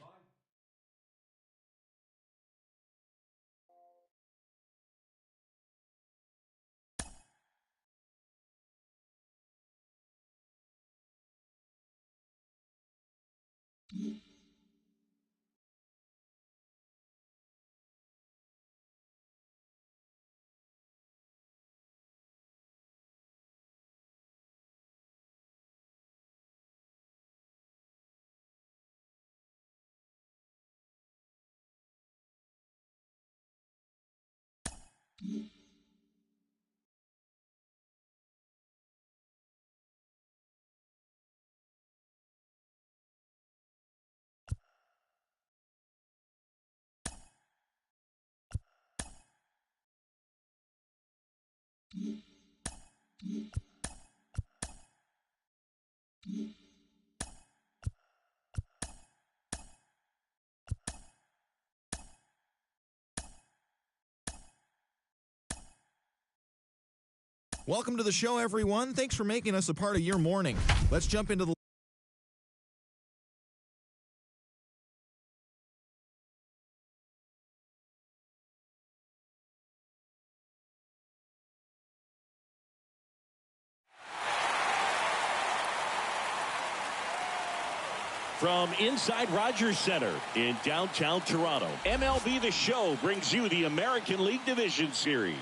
Welcome to the show, everyone. Thanks for making us a part of your morning. Let's jump into the From inside Rogers Center in downtown Toronto, MLB The Show brings you the American League Division Series.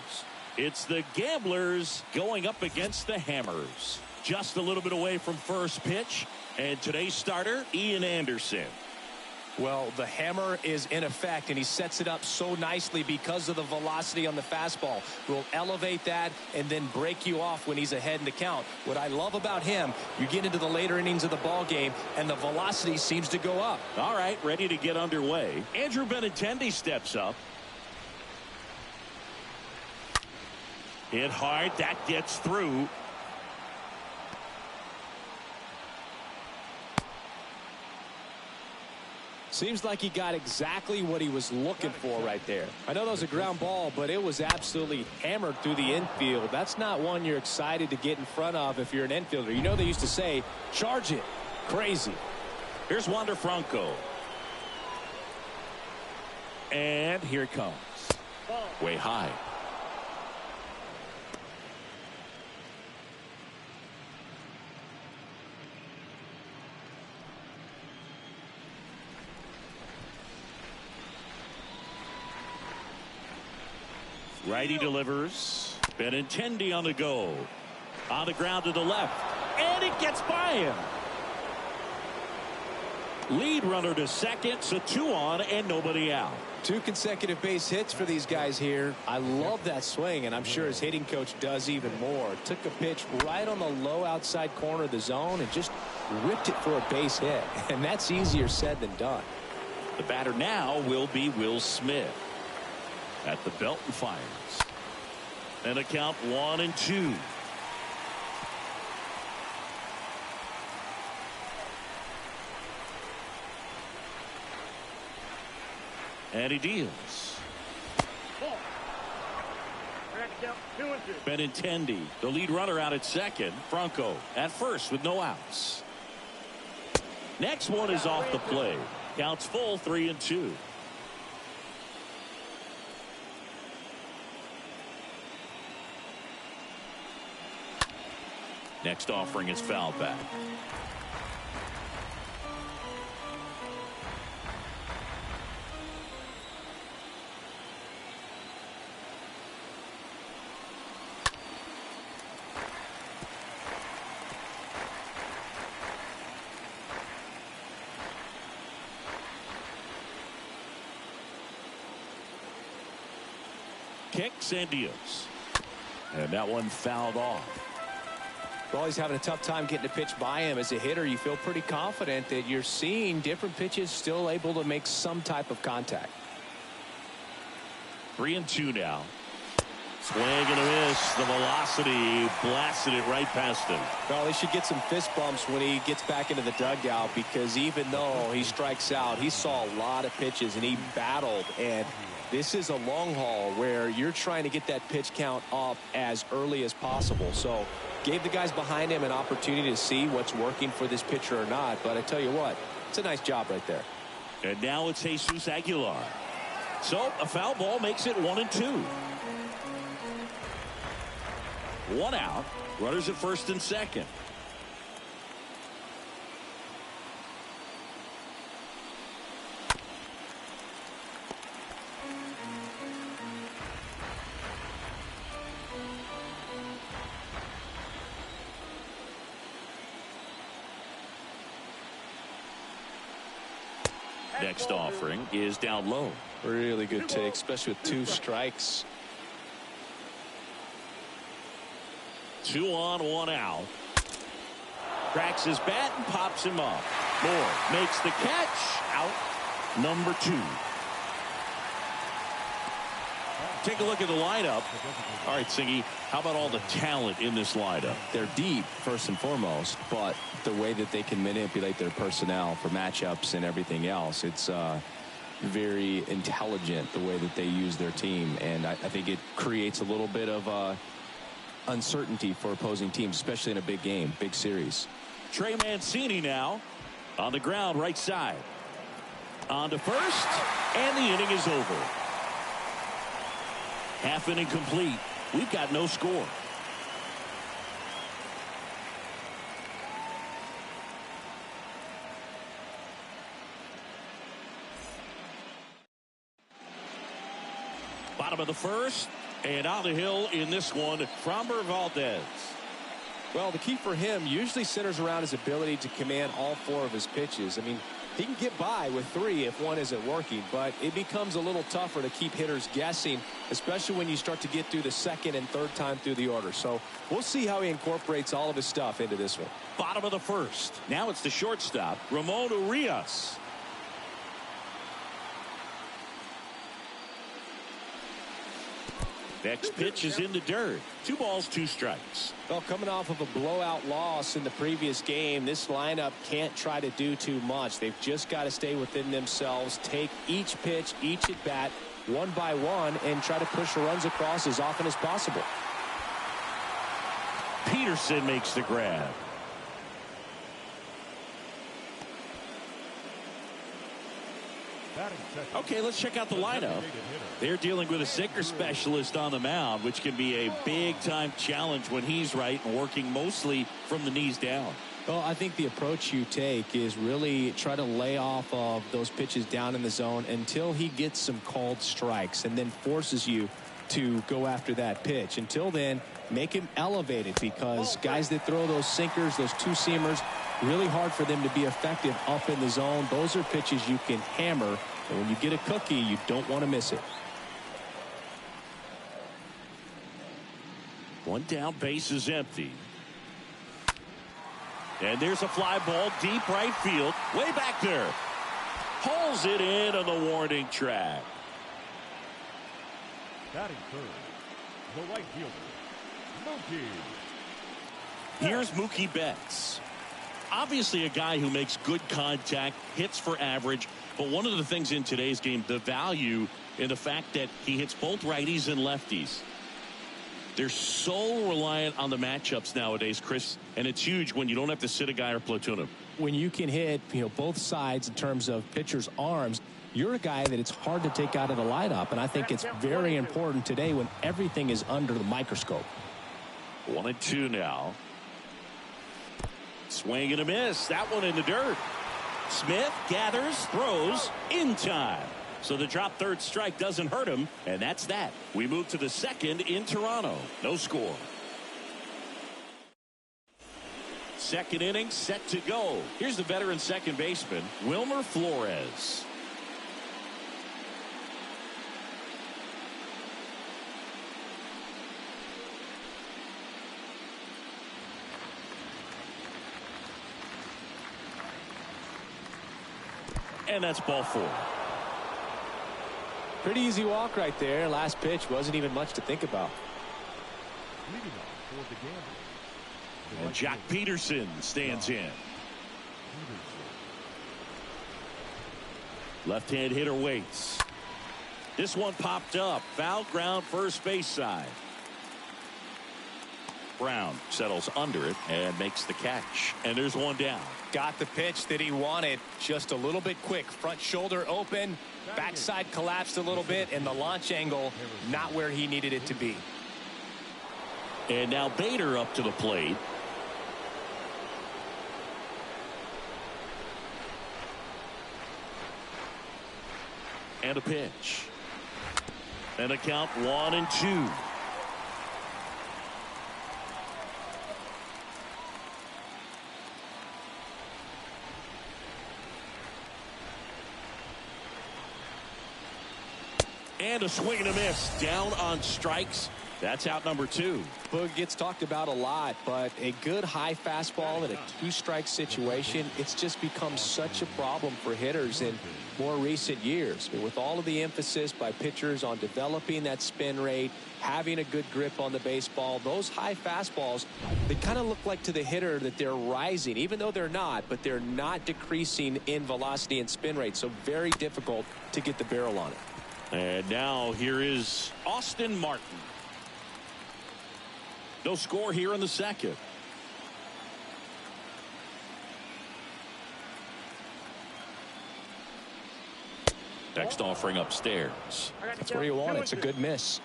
It's the Gamblers going up against the Hammers. Just a little bit away from first pitch. And today's starter, Ian Anderson. Well, the hammer is in effect, and he sets it up so nicely because of the velocity on the fastball. Will elevate that and then break you off when he's ahead in the count. What I love about him, you get into the later innings of the ball game, and the velocity seems to go up. All right, ready to get underway. Andrew Benintendi steps up. Hit hard. That gets through. Seems like he got exactly what he was looking for right there. I know that was a ground ball, but it was absolutely hammered through the infield. That's not one you're excited to get in front of if you're an infielder. You know they used to say, charge it. Crazy. Here's Wander Franco. And here it comes. Way high. Righty delivers. Benintendi on the go. On the ground to the left. And it gets by him. Lead runner to second, so 2 on and nobody out. 2 consecutive base hits for these guys here. I love that swing, and I'm sure his hitting coach does even more. Took a pitch right on the low outside corner of the zone and just ripped it for a base hit. And that's easier said than done. The batter now will be Will Smith. At the belt and fires. And a count 1-2. And he deals. Benintendi, the lead runner out at second. Franco at first with no outs. Next one is off the plate. Counts full, 3-2. Next offering is foul back. Kicks and deals. And that one fouled off. Well, he's having a tough time getting a pitch by him. As a hitter, you feel pretty confident that you're seeing different pitches still able to make some type of contact. 3-2 now. Swing and a miss. The velocity blasted it right past him. Well, he should get some fist bumps when he gets back into the dugout, because even though he strikes out, he saw a lot of pitches and he battled. And this is a long haul where you're trying to get that pitch count up as early as possible. So gave the guys behind him an opportunity to see what's working for this pitcher or not. But I tell you what, it's a nice job right there. And now it's Jesus Aguilar. So a foul ball makes it 1-2. 1 out. Runners at first and second. Next offering is down low. Really good take, especially with 2 strikes. 2 on, 1 out. Cracks his bat and pops him up. Moore makes the catch. Out number 2. Take a look at the lineup. All right, Singy, how about all the talent in this lineup? They're deep, first and foremost, but the way that they can manipulate their personnel for matchups and everything else, it's very intelligent the way that they use their team. And I think it creates a little bit of uncertainty for opposing teams, especially in a big game, big series. Trey Mancini now on the ground, right side. On to first, and the inning is over. Half inning complete. We've got no score. Bottom of the first, and on the hill in this one, Framber Valdez. Well, the key for him usually centers around his ability to command all 4 of his pitches. I mean, he can get by with 3 if one isn't working, but it becomes a little tougher to keep hitters guessing, especially when you start to get through the second and third time through the order. So we'll see how he incorporates all of his stuff into this one. Bottom of the first. Now it's the shortstop, Ramon Urias. Next pitch is in the dirt. 2 balls, 2 strikes. Well, coming off of a blowout loss in the previous game, this lineup can't try to do too much. They've just got to stay within themselves, take each pitch, each at bat, one by one, and try to push runs across as often as possible. Peterson makes the grab. Okay, let's check out the lineup. They're dealing with a sinker specialist on the mound, which can be a big-time challenge when he's right and working mostly from the knees down. Well, I think the approach you take is really try to lay off of those pitches down in the zone until he gets some called strikes and then forces you to go after that pitch. Until then, make him elevated, because guys that throw those sinkers, those 2-seamers, really hard for them to be effective up in the zone. Those are pitches you can hammer, and when you get a cookie, you don't want to miss it. 1 down, base is empty. And there's a fly ball deep right field, way back there. Pulls it in on the warning track. Batting third, the right fielder, Mookie. Here's Mookie Betts. Obviously a guy who makes good contact, hits for average, but one of the things in today's game, the value in the fact that he hits both righties and lefties. They're so reliant on the matchups nowadays, Chris, and it's huge when you don't have to sit a guy or platoon him. When you can hit, both sides in terms of pitchers' arms, you're a guy that it's hard to take out of the lineup, and I think it's very important today when everything is under the microscope. 1-2 now. Swing and a miss. That one in the dirt. Smith gathers, throws in time. So the drop third strike doesn't hurt him, and that's that. We move to the second in Toronto. No score. Second inning set to go. Here's the veteran second baseman, Wilmer Flores. And that's ball 4. Pretty easy walk right there. Last pitch wasn't even much to think about. Leading off for the Gamblers. And Jack Peterson stands in. Left-hand hitter waits. This one popped up. Foul ground, first base side. Brown settles under it and makes the catch. And there's one down. Got the pitch that he wanted. Just a little bit quick. Front shoulder open. Backside collapsed a little bit. And the launch angle not where he needed it to be. And now Bader up to the plate. And a pitch. And a count 1-2. And a swing and a miss. Down on strikes. That's out number 2. Boog gets talked about a lot, but a good high fastball in a 2-strike situation, it's just become such a problem for hitters in more recent years. I mean, with all of the emphasis by pitchers on developing that spin rate, having a good grip on the baseball, those high fastballs, they kind of look like to the hitter that they're rising, even though they're not, but they're not decreasing in velocity and spin rate, so very difficult to get the barrel on it. And now here is Austin Martin. No score here in the second. Next offering upstairs. That's where you want it. It's a good miss.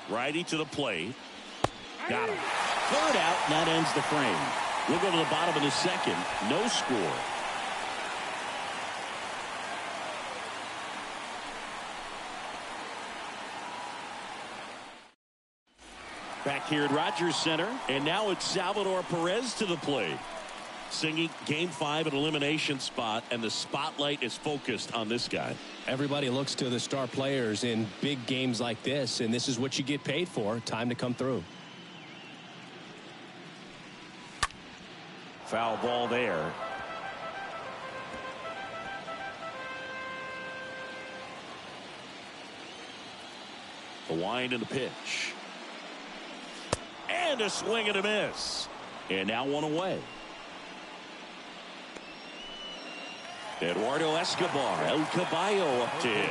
Righty to the plate. Got him. Third out, and that ends the frame. We'll go to the bottom of the second. No score. Back here at Rogers Center, and now it's Salvador Perez to the plate. Singing Game 5 an elimination spot, and the spotlight is focused on this guy. Everybody looks to the star players in big games like this, and this is what you get paid for. Time to come through. Foul ball there. The wind and the pitch. And a swing and a miss. And now one away. Eduardo Escobar, El Caballo up to hit.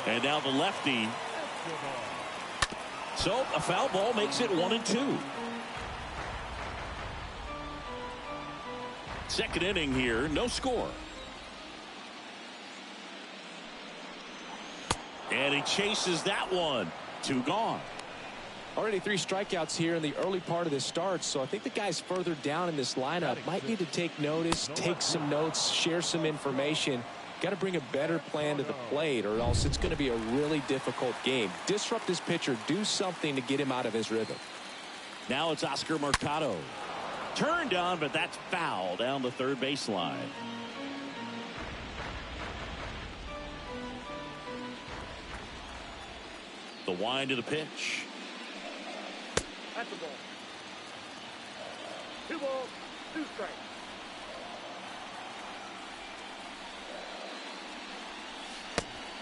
And now the lefty. So a foul ball makes it 1-2. Second inning here, no score. And he chases that one. 2 gone. Already 3 strikeouts here in the early part of this start, so I think the guys further down in this lineup might need to take notice, take some notes, share some information. Got to bring a better plan to the plate, or else it's going to be a really difficult game. Disrupt this pitcher, do something to get him out of his rhythm. Now it's Oscar Mercado. Turned on, but that's foul down the third baseline. The wind of the pitch. That's a ball. 2 balls, 2 strikes.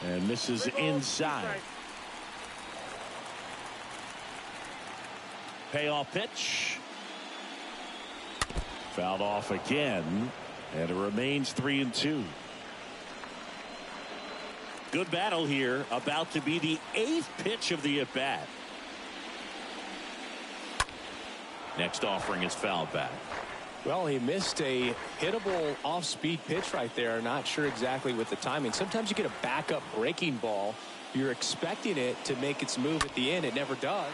And misses 3 balls, 2 inside. strikes. Payoff pitch. Fouled off again. And it remains 3-2. Good battle here. About to be the 8th pitch of the at-bat. Next offering is fouled back. Well, he missed a hittable off-speed pitch right there. Not sure exactly with the timing. Sometimes you get a backup breaking ball. You're expecting it to make its move at the end. It never does.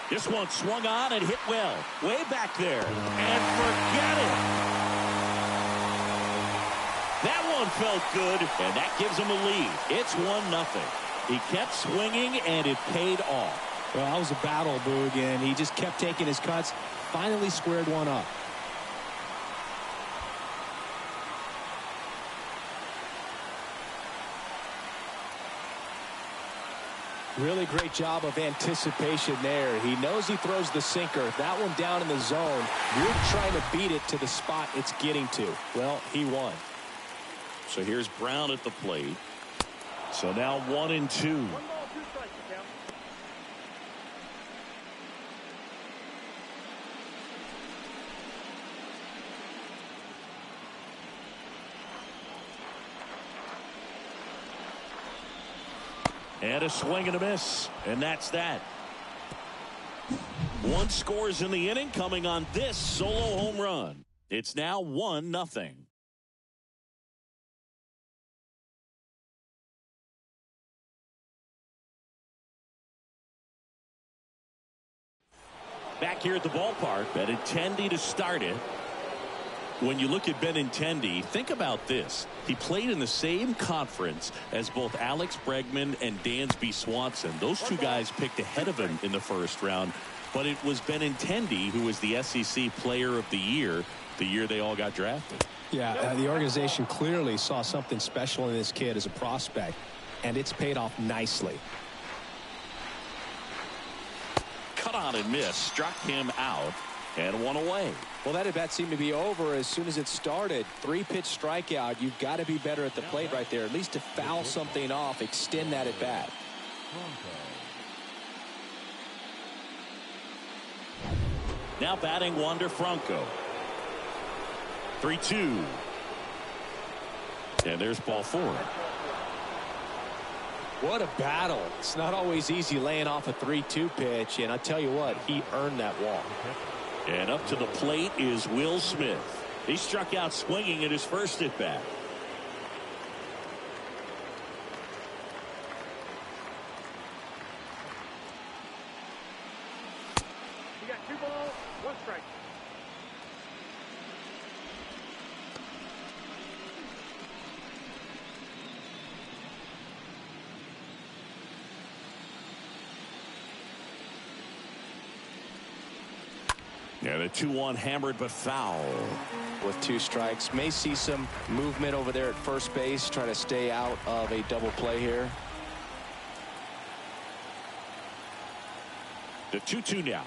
This one swung on and hit well. Way back there. And forget it. That one felt good, and that gives him a lead. It's 1-0. He kept swinging, and it paid off. Well, that was a battle, Boog, and he just kept taking his cuts. Finally squared one up. Really great job of anticipation there. He knows he throws the sinker. That one down in the zone. You're trying to beat it to the spot it's getting to. Well, he won. So here's Brown at the plate. So now 1-2. 1 ball, 2 strikes, you count. And a swing and a miss. And that's that. 1 scores in the inning coming on this solo home run. It's now 1-0. Back here at the ballpark, Benintendi to start it. When you look at Benintendi, think about this. He played in the same conference as both Alex Bregman and Dansby Swanson. Those two guys picked ahead of him in the first round. But it was Benintendi who was the SEC Player of the Year they all got drafted. Yeah, the organization clearly saw something special in this kid as a prospect, and it's paid off nicely. Cut on and miss, struck him out, and 1 away. Well, that at bat seemed to be over as soon as it started. 3-pitch strikeout. You've got to be better at the plate right there, at least to foul something off, extend that at bat. Now batting Wander Franco. 3-2. And there's ball 4. What a battle. It's not always easy laying off a 3-2 pitch, and I tell you what, he earned that walk. And up to the plate is Will Smith. He struck out swinging at his first at bat. You got 2 balls, 1 strike. And a 2-1 hammered but foul. With 2 strikes, may see some movement over there at first base, trying to stay out of a double play here. The 2-2 now.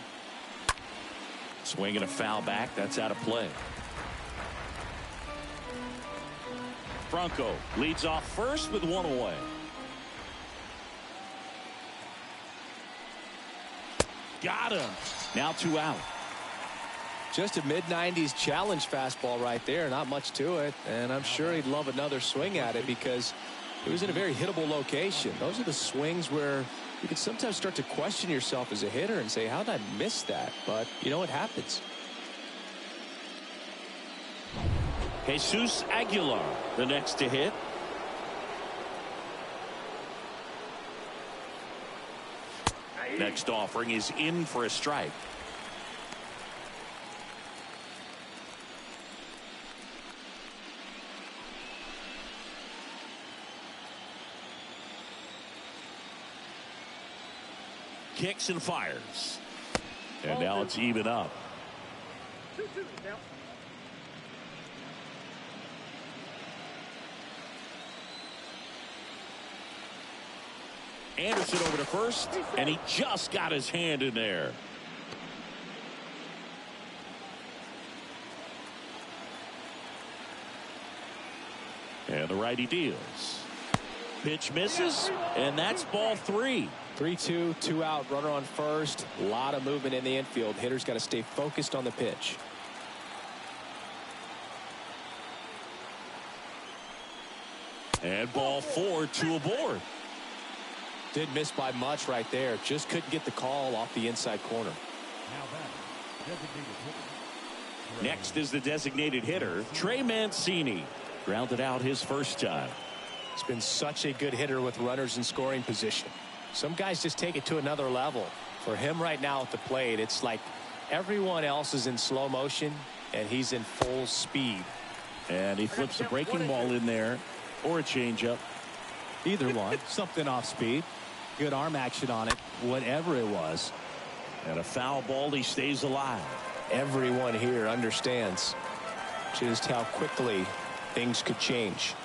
Swinging a foul back. That's out of play. Franco leads off first with 1 away. Got him. Now 2 out. Just a mid-90s challenge fastball right there. Not much to it. And I'm sure he'd love another swing at it because it was in a very hittable location. Those are the swings where you can sometimes start to question yourself as a hitter and say, how did I miss that? But, you know, it happens. Jesus Aguilar, the next to hit. Next offering is in for a strike. Kicks and fires. And now it's even up. 2-2 now. Anderson over to first, and he just got his hand in there. And the righty deals. Pitch misses, and that's ball 3. 3-2, 2 out, runner on first. A lot of movement in the infield. Hitter's got to stay focused on the pitch. And ball 4, 2 aboard. Did miss by much right there. Just couldn't get the call off the inside corner. Next is the designated hitter, Trey Mancini. Grounded out his first time. He's been such a good hitter with runners in scoring position. Some guys just take it to another level. For him right now at the plate, it's like everyone else is in slow motion and he's in full speed. And he flips a breaking ball in there or a changeup. Either one. Something off speed. Good arm action on it. Whatever it was. And a foul ball, he stays alive. Everyone here understands just how quickly things could change.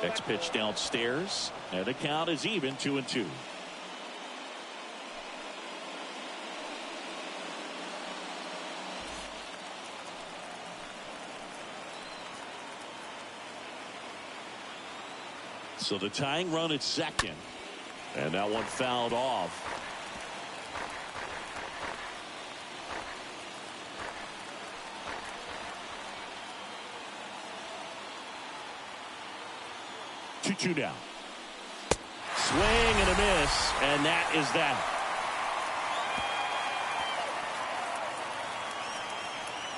Next pitch downstairs, and the count is even 2-2. So the tying run at second. And that one fouled off. Two down. Swing and a miss, and that is that.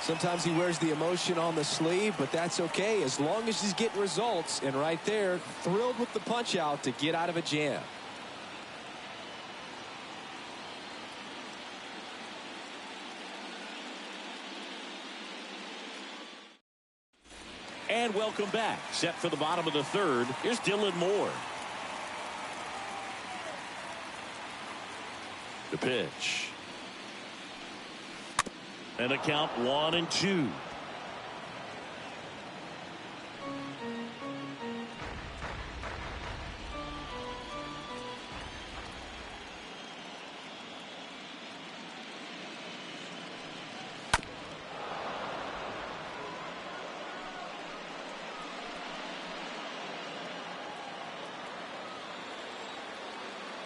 Sometimes he wears the emotion on the sleeve, but that's okay as long as he's getting results. And right there, thrilled with the punch out to get out of a jam. And welcome back. Set for the bottom of the third. Here's Dylan Moore. The pitch. And a count 1-2.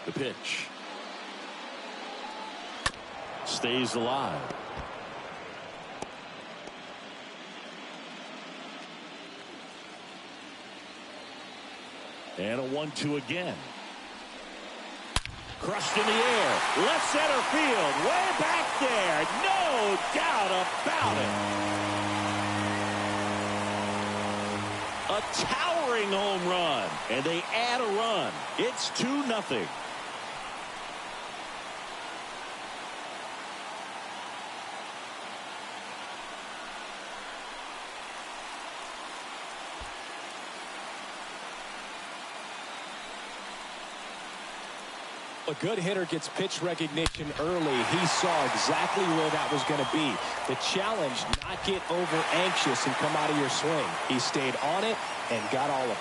The pitch. Stays alive. And a 1-2 again. Crushed in the air. Left center field. Way back there. No doubt about it. A towering home run. And they add a run. It's 2-0. A good hitter gets pitch recognition early. He saw exactly where that was going to be. The challenge, not get over anxious and come out of your swing. He stayed on it and got all of it.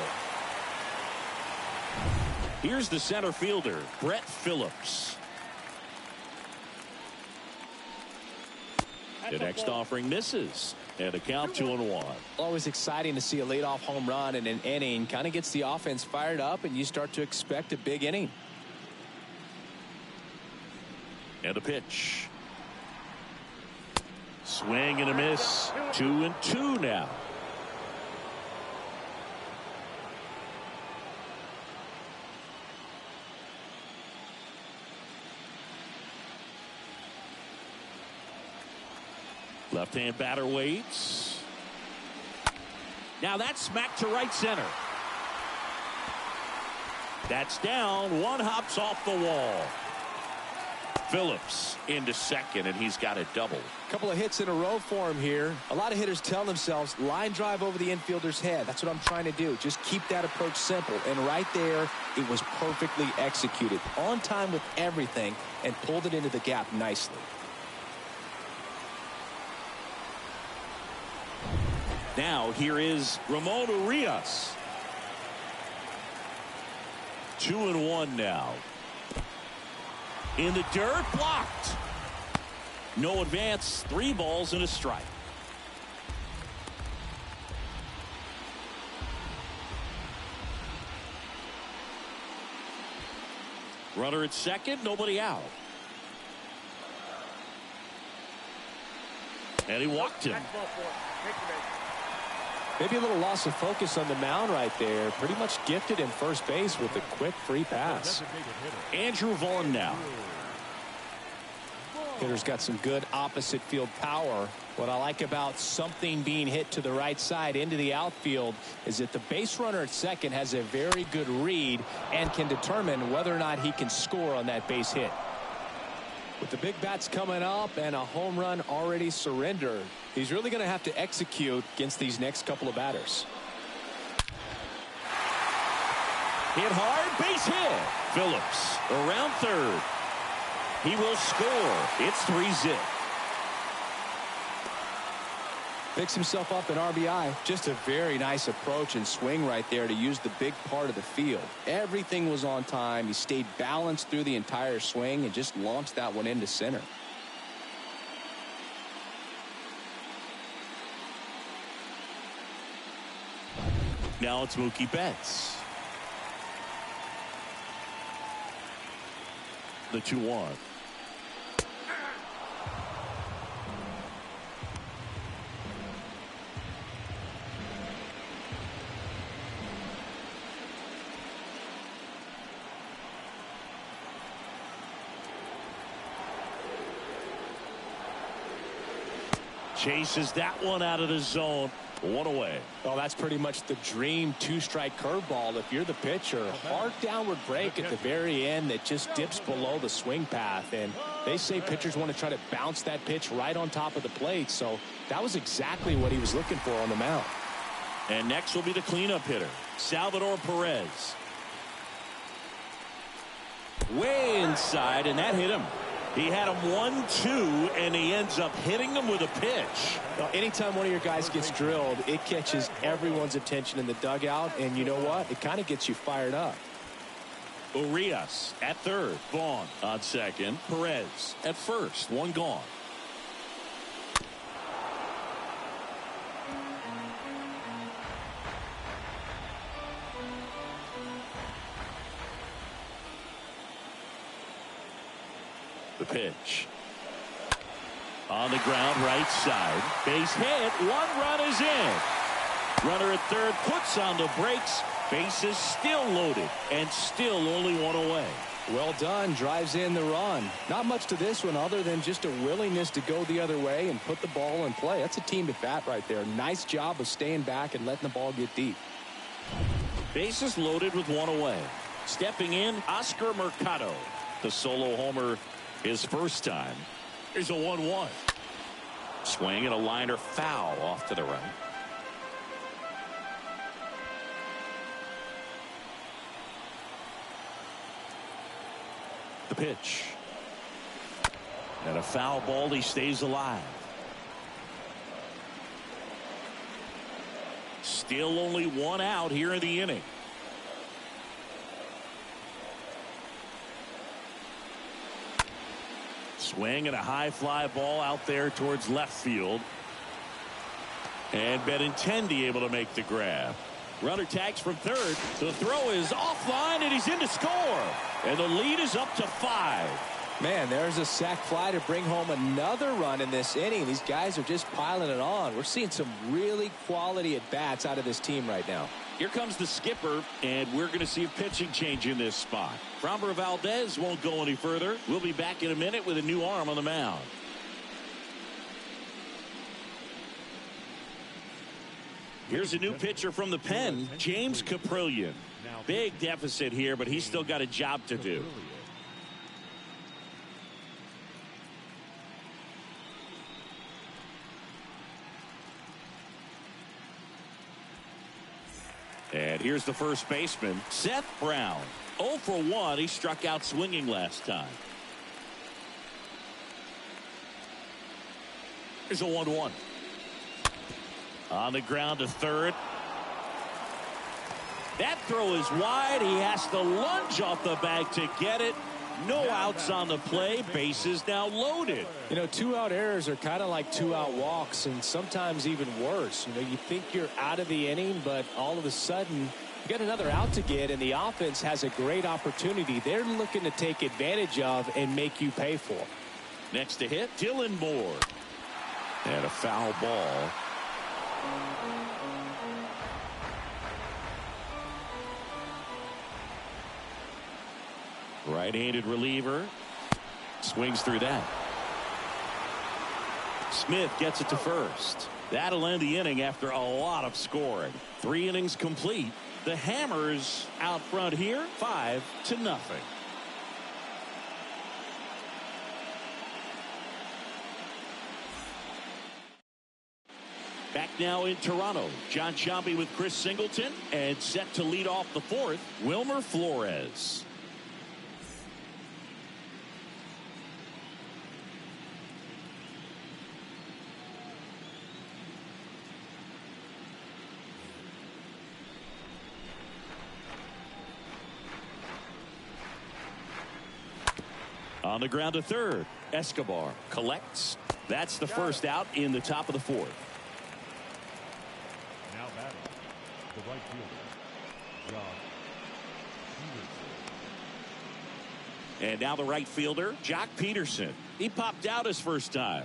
Here's the center fielder, Brett Phillips. The next offering misses. And a count 2-1. Always exciting to see a leadoff home run in an inning. Kind of gets the offense fired up, and you start to expect a big inning. And a pitch. Swing and a miss. 2-2 now. Left-hand batter waits. Now that's smacked to right center. That's down. One hops off the wall. Phillips into second, and he's got a double. Couple of hits in a row for him here. A lot of hitters tell themselves, line drive over the infielder's head. That's what I'm trying to do. Just keep that approach simple. And right there, it was perfectly executed. On time with everything, and pulled it into the gap nicely. Now here is Ramon Urias. 2-1 now. In the dirt, blocked. No advance, 3 balls and a strike. Runner at second, nobody out. And he walked him. Maybe a little loss of focus on the mound right there. Pretty much gifted in first base with a quick free pass. Andrew Vaughn now. Hitter's got some good opposite field power. What I like about something being hit to the right side into the outfield is that the base runner at second has a very good read and can determine whether or not he can score on that base hit. With the big bats coming up and a home run already surrendered, he's really going to have to execute against these next couple of batters. Hit hard, base hit. Phillips around third. He will score. It's 3-0. Picks himself up an RBI. Just a very nice approach and swing right there to use the big part of the field. Everything was on time. He stayed balanced through the entire swing and just launched that one into center. Now it's Mookie Betts. The 2-1. Chases that one out of the zone. One away. Well, that's pretty much the dream two-strike curveball if you're the pitcher. Hard downward break at the very end that just dips below the swing path. And they say pitchers want to try to bounce that pitch right on top of the plate. So that was exactly what he was looking for on the mound. And next will be the cleanup hitter, Salvador Perez. Way inside, and that hit him. He had him 1-2, and he ends up hitting him with a pitch. Well, anytime one of your guys gets drilled, it catches everyone's attention in the dugout, and you know what? It kind of gets you fired up. Urias at third. Vaughn on second. Perez at first. One gone. The pitch. On the ground, right side. Base hit. One run is in. Runner at third puts on the brakes. Bases still loaded and still only one away. Well done. Drives in the run. Not much to this one other than just a willingness to go the other way and put the ball in play. That's a team at bat right there. Nice job of staying back and letting the ball get deep. Bases loaded with one away. Stepping in, Oscar Mercado. The solo homer his first time. Here's a 1-1. Swing and a liner foul off to the right. The pitch. And a foul ball. He stays alive. Still only one out here in the inning. Swing and a high fly ball out there towards left field. And Benintendi able to make the grab. Runner tags from third. The throw is offline and he's in to score. And the lead is up to 5. Man, there's a sac fly to bring home another run in this inning. These guys are just piling it on. We're seeing some really quality at bats out of this team right now. Here comes the skipper, and we're going to see a pitching change in this spot. Framber Valdez won't go any further. We'll be back in a minute with a new arm on the mound. Here's a new pitcher from the pen, James Caprillion. Big deficit here, but he's still got a job to do. And here's the first baseman, Seth Brown. 0 for 1. He struck out swinging last time. Here's a 1-1. On the ground to third. That throw is wide. He has to lunge off the bag to get it. No outs on the play. Bases now loaded. You know, 2-out errors are kind of like 2-out walks, and sometimes even worse. You know, you think you're out of the inning, but all of a sudden you got another out to get, and the offense has a great opportunity they're looking to take advantage of and make you pay for. Next to hit, Dylan Moore. And a foul ball. Right-handed reliever. Swings through that. Smith gets it to first. That'll end the inning after a lot of scoring. 3 innings complete. The Hammers out front here, 5-0. Back now in Toronto. John Sciambi with Chris Singleton, and set to lead off the 4th, Wilmer Flores. On the ground to third, Escobar collects. That's the first out in the top of the 4th. Now batting, the right fielder, Josh. And now the right fielder, Jock Peterson. He popped out his first time.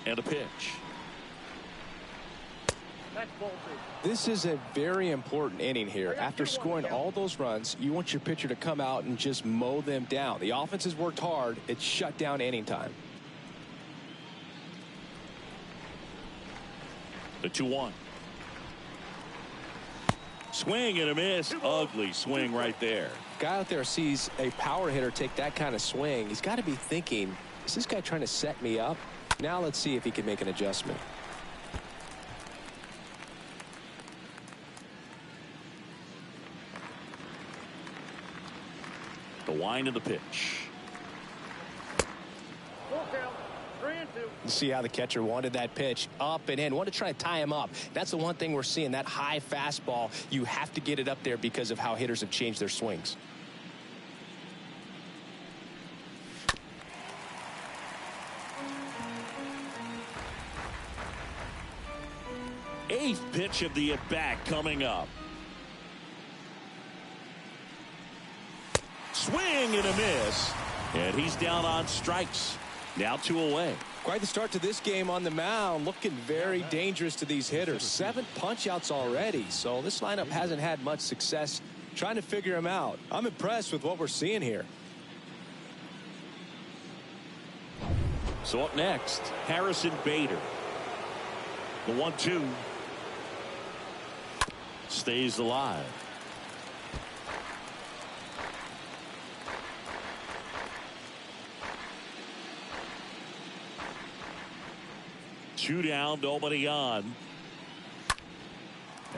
And a pitch. That's ball two. This is a very important inning here. After scoring all those runs, you want your pitcher to come out and just mow them down. The offense has worked hard. It's shut down inning time. The 2-1. Swing and a miss. Ugly swing right there. Guy out there sees a power hitter take that kind of swing. He's got to be thinking, is this guy trying to set me up? Now let's see if he can make an adjustment. The wind of the pitch. Full count. 3-2. You see how the catcher wanted that pitch up and in. Want to try to tie him up. That's the one thing we're seeing, that high fastball. You have to get it up there because of how hitters have changed their swings. Eighth pitch of the at-bat coming up. Swing and a miss. And he's down on strikes. Now 2 away. Quite the start to this game on the mound. Looking very dangerous to these hitters. 7 punch-outs already. So this lineup hasn't had much success trying to figure him out. I'm impressed with what we're seeing here. So up next, Harrison Bader. The 1-2. Stays alive. Two down, nobody on.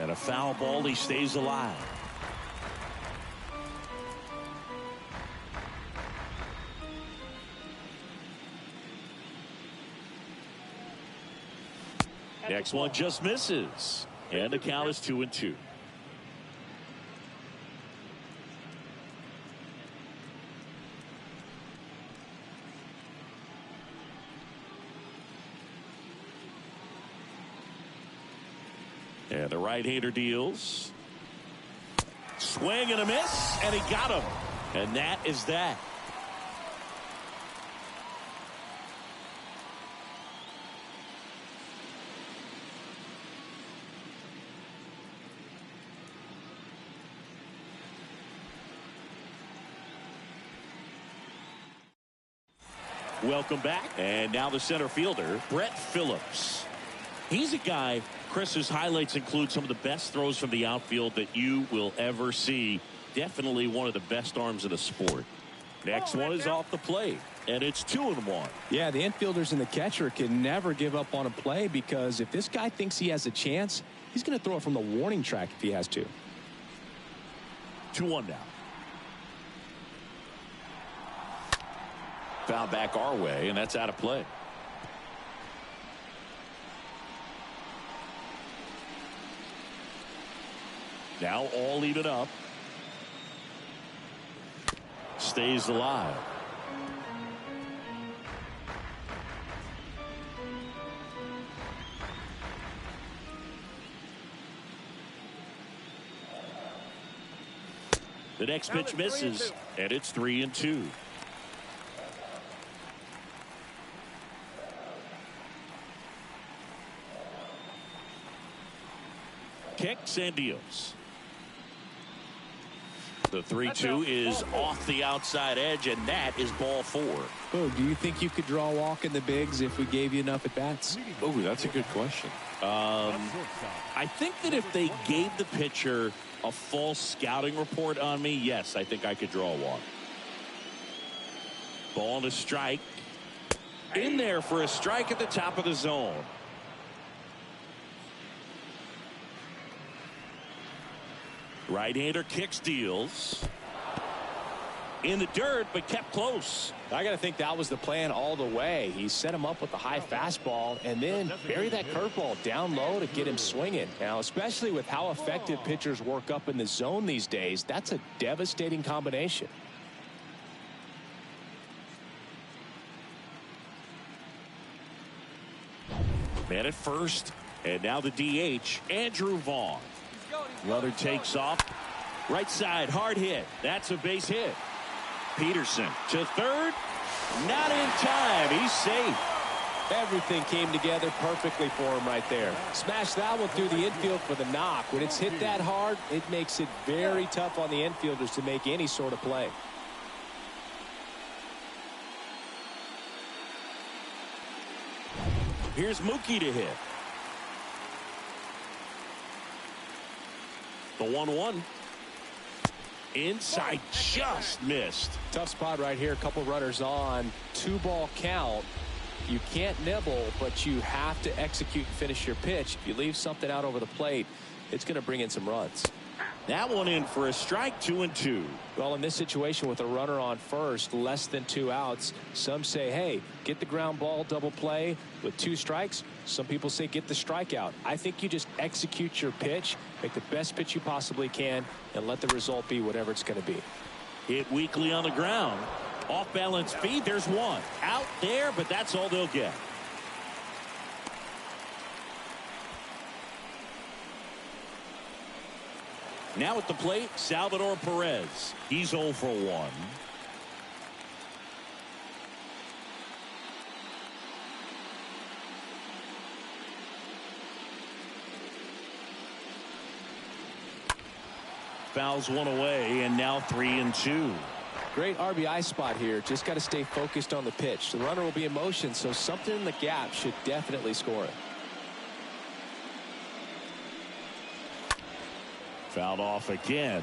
And a foul ball, he stays alive. Next one just misses. And the count is 2-2. And the right-hander deals. Swing and a miss, and he got him. And that is that. Welcome back. And now the center fielder, Brett Phillips. He's a guy, Chris's highlights include some of the best throws from the outfield that you will ever see. Definitely one of the best arms in the sport. Next one is off the plate, and it's 2-1. Yeah, the infielders and the catcher can never give up on a play because if this guy thinks he has a chance, he's going to throw it from the warning track if he has to. 2-1 now. Foul back our way, and that's out of play. Now all even up. Stays alive. The next pitch misses, and it's 3-2. Kicks and deals. The 3-2 is off the outside edge, and that is ball 4. Oh, do you think you could draw a walk in the bigs if we gave you enough at bats? Oh, that's a good question. I think that if they gave the pitcher a false scouting report on me, yes, I think I could draw a walk. Ball to strike. In there for a strike at the top of the zone. Right-hander kicks, deals. In the dirt, but kept close. I got to think that was the plan all the way. He set him up with the high fastball and then bury that curveball down low to get him swinging. Now, especially with how effective pitchers work up in the zone these days, that's a devastating combination. Man at first, And now the DH, Andrew Vaughn. Runner takes off. Right side, hard hit. That's a base hit. Peterson to third. Not in time. He's safe. Everything came together perfectly for him right there. Smash that one through the infield for the knock. When it's hit that hard, it makes it very tough on the infielders to make any sort of play. Here's Mookie to hit. The 1-1. Inside, just missed. Tough spot right here. A couple runners on. 2-ball count. You can't nibble, but you have to execute and finish your pitch. If you leave something out over the plate, it's going to bring in some runs. That one in for a strike, 2-2. Well, in this situation with a runner on first, less than 2 outs, some say, hey, get the ground ball, double play with 2 strikes. Some people say get the strikeout. I think you just execute your pitch, make the best pitch you possibly can, and let the result be whatever it's going to be. Hit weakly on the ground. Off balance feed. There's one out there, but that's all they'll get. Now at the plate, Salvador Perez. He's 0 for 1. Fouls one away, and now 3-2. Great RBI spot here. Just got to stay focused on the pitch. The runner will be in motion, so something in the gap should definitely score it. Fouled off again,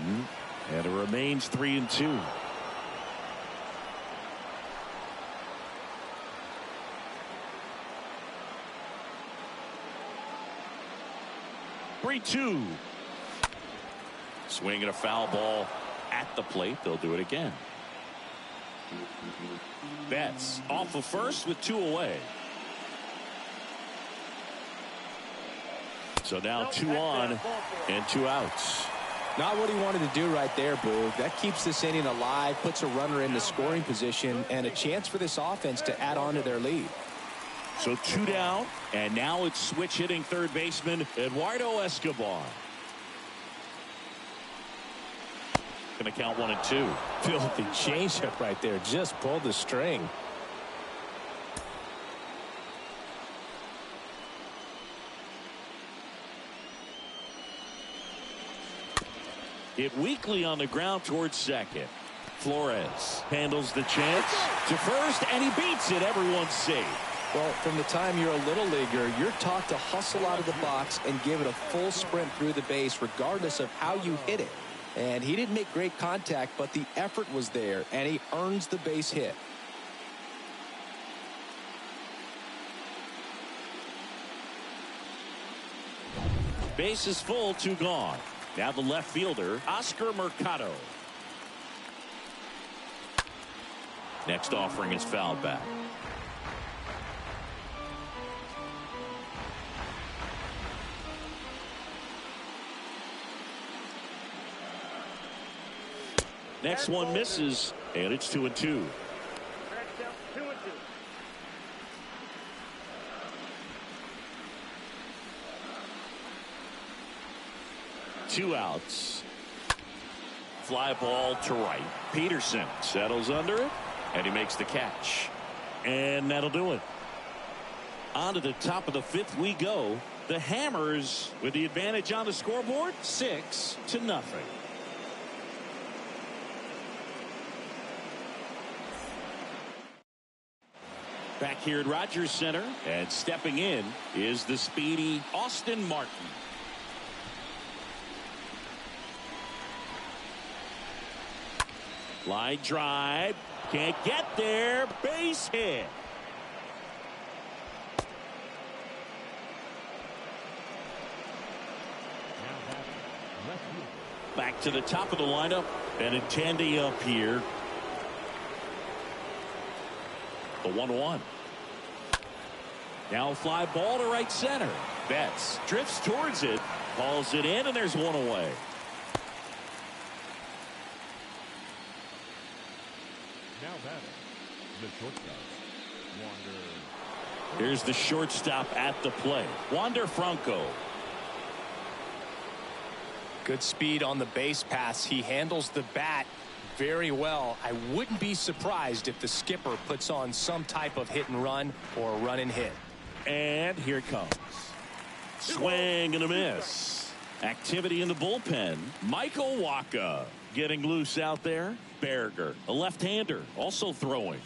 and it remains 3-2. Three-two. Swinging a foul ball at the plate. They'll do it again. Betts off of first with 2 away. So now 2 on and 2 outs. Not what he wanted to do right there, Boog. That keeps this inning alive, puts a runner in the scoring position, and a chance for this offense to add on to their lead. So 2 down, and now it's switch hitting third baseman Eduardo Escobar. Going to count 1 and 2. Filthy changeup right there. Just pulled the string. Hit weakly on the ground towards second. Flores handles the chance to first, and he beats it. Everyone's safe. Well, from the time you're a little leaguer, you're taught to hustle out of the box and give it a full sprint through the base regardless of how you hit it. And he didn't make great contact, but the effort was there, and he earns the base hit. Base is full, 2 gone. Now the left fielder, Oscar Mercado. Next offering is fouled back. Next one misses, and it's 2-2. 2 outs. Fly ball to right. Peterson settles under it, and he makes the catch. And that'll do it. On to the top of the 5th we go. The Hammers with the advantage on the scoreboard, 6-0. Back here at Rogers Center, and stepping in is the speedy Austin Martin. Line drive, can't get there, base hit. Back to the top of the lineup, and Attendee up here. The 1-1. Now a fly ball to right center. Betts drifts towards it, hauls it in, and there's 1 away. Now batting, the shortstop, Wander Here's the shortstop at the plate, Wander Franco. Good speed on the base pass. He handles the bat very well. I wouldn't be surprised if the skipper puts on some type of hit and run or run and hit. And here it comes. Swing and a miss. Activity in the bullpen. Michael Wacha getting loose out there. Berger, a left-hander, also throwing.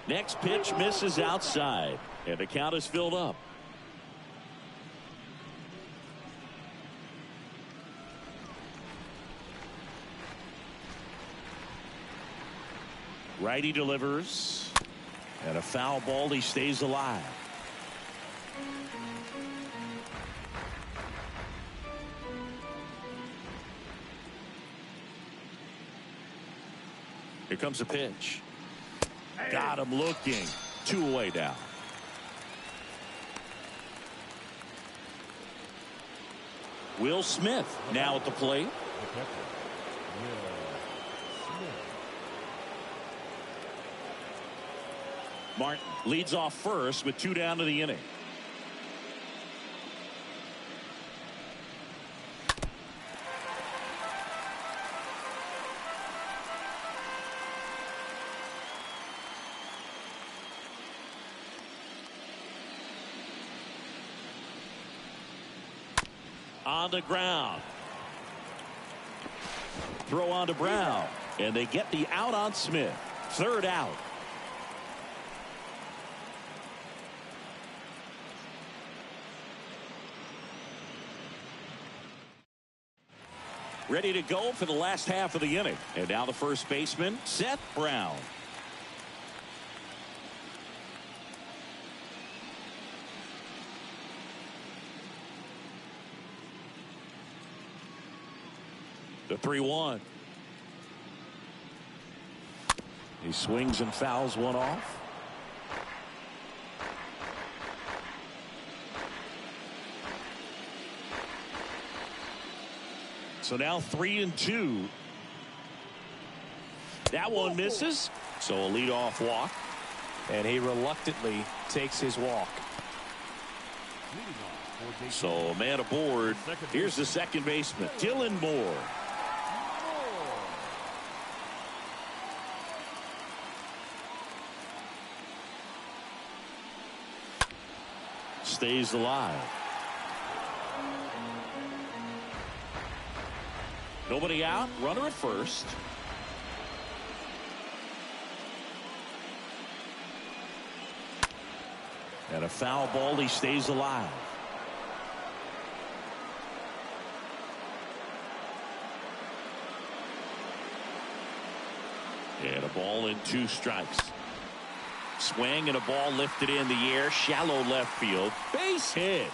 Next pitch misses outside, and the count is filled up. Righty delivers, and a foul ball. He stays alive. Here comes a pitch. Got him looking. 2 away now. Will Smith now at the plate. Martin leads off first with 2 down to the inning. On the ground. Throw on to Brown. And they get the out on Smith. 3rd out. Ready to go for the last half of the inning. And now the first baseman, Seth Brown. The 3-1. He swings and fouls one off. So now 3-2. That one misses. So a leadoff walk. And he reluctantly takes his walk. So a man aboard. Here's the second baseman, Dylan Moore. Stays alive. Nobody out. Runner at first. And a foul ball. He stays alive. And a ball and 2 strikes. Swing and a ball lifted in the air. Shallow left field. Base hit.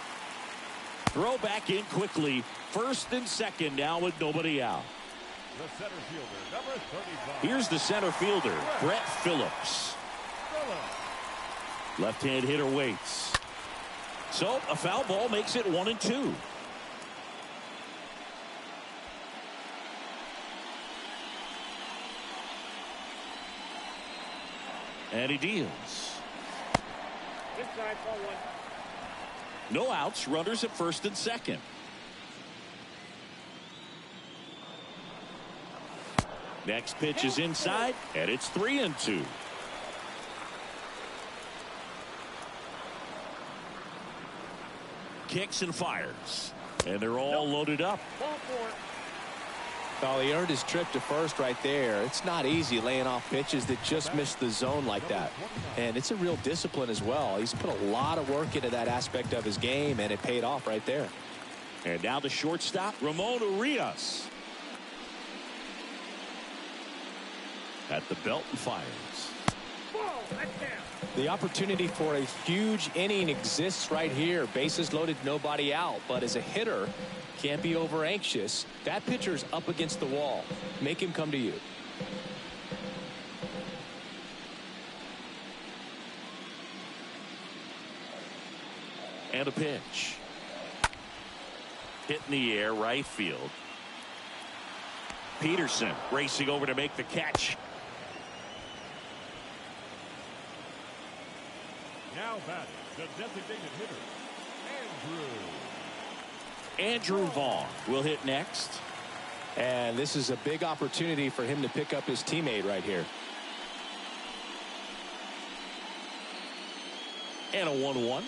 Throw back in quickly. First and second now with nobody out. The center fielder, number 35. Here's the center fielder, Brett Phillips. Left-hand hitter waits. So a foul ball makes it 1-2. And he deals. Inside, ball 1. No outs, runners at first and second. Next pitch is inside, and it's 3-2. Kicks and fires, and they're all loaded up. Ball 4. Well, he earned his trip to first right there. It's not easy laying off pitches that just miss the zone like that. And it's a real discipline as well. He's put a lot of work into that aspect of his game, and it paid off right there. And now the shortstop, Ramon Urias. At the belt and fires. Ball, that's down. The opportunity for a huge inning exists right here. Bases loaded, nobody out. But as a hitter, can't be over anxious. That pitcher's up against the wall. Make him come to you. And a pitch. Hit in the air, right field. Peterson racing over to make the catch. Now batting, the designated hitter, Andrew Vaughn will hit next. And this is a big opportunity for him to pick up his teammate right here. And a 1-1.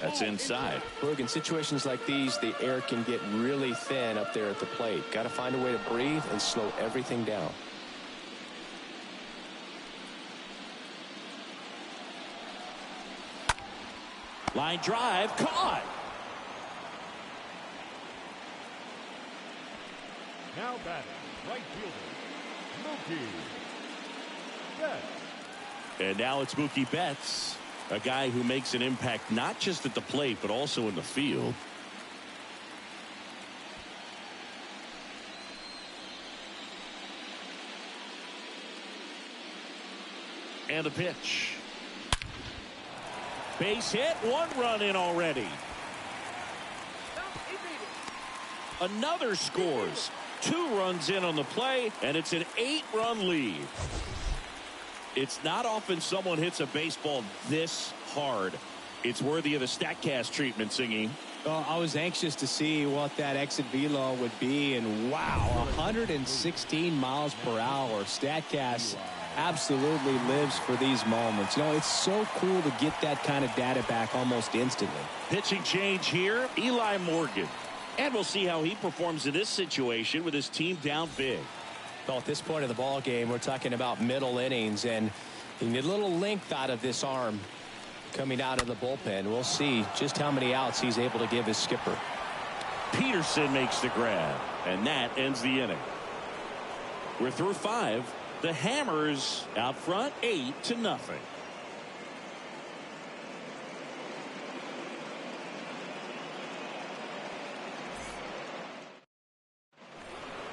That's inside. Look, in situations like these, the air can get really thin up there at the plate. Got to find a way to breathe and slow everything down. Line drive, caught. now batting, right fielder, Mookie Betts. And now it's Mookie Betts, a guy who makes an impact not just at the plate but also in the field. And a pitch. Base hit, 1 run in already. Another scores. 2 runs in on the play, and it's an 8-run lead. It's not often someone hits a baseball this hard. It's worthy of the StatCast treatment, Singy. Well, I was anxious to see what that exit velo would be, and wow, 116 miles per hour. StatCast absolutely lives for these moments. You know, it's so cool to get that kind of data back almost instantly. Pitching change here, Eli Morgan. And we'll see how he performs in this situation with his team down big. Well, at this point of the ball game, we're talking about middle innings, and you need a little length out of this arm coming out of the bullpen. We'll see just how many outs he's able to give his skipper. Peterson makes the grab, and that ends the inning. We're through 5. The Hammers out front 8-0.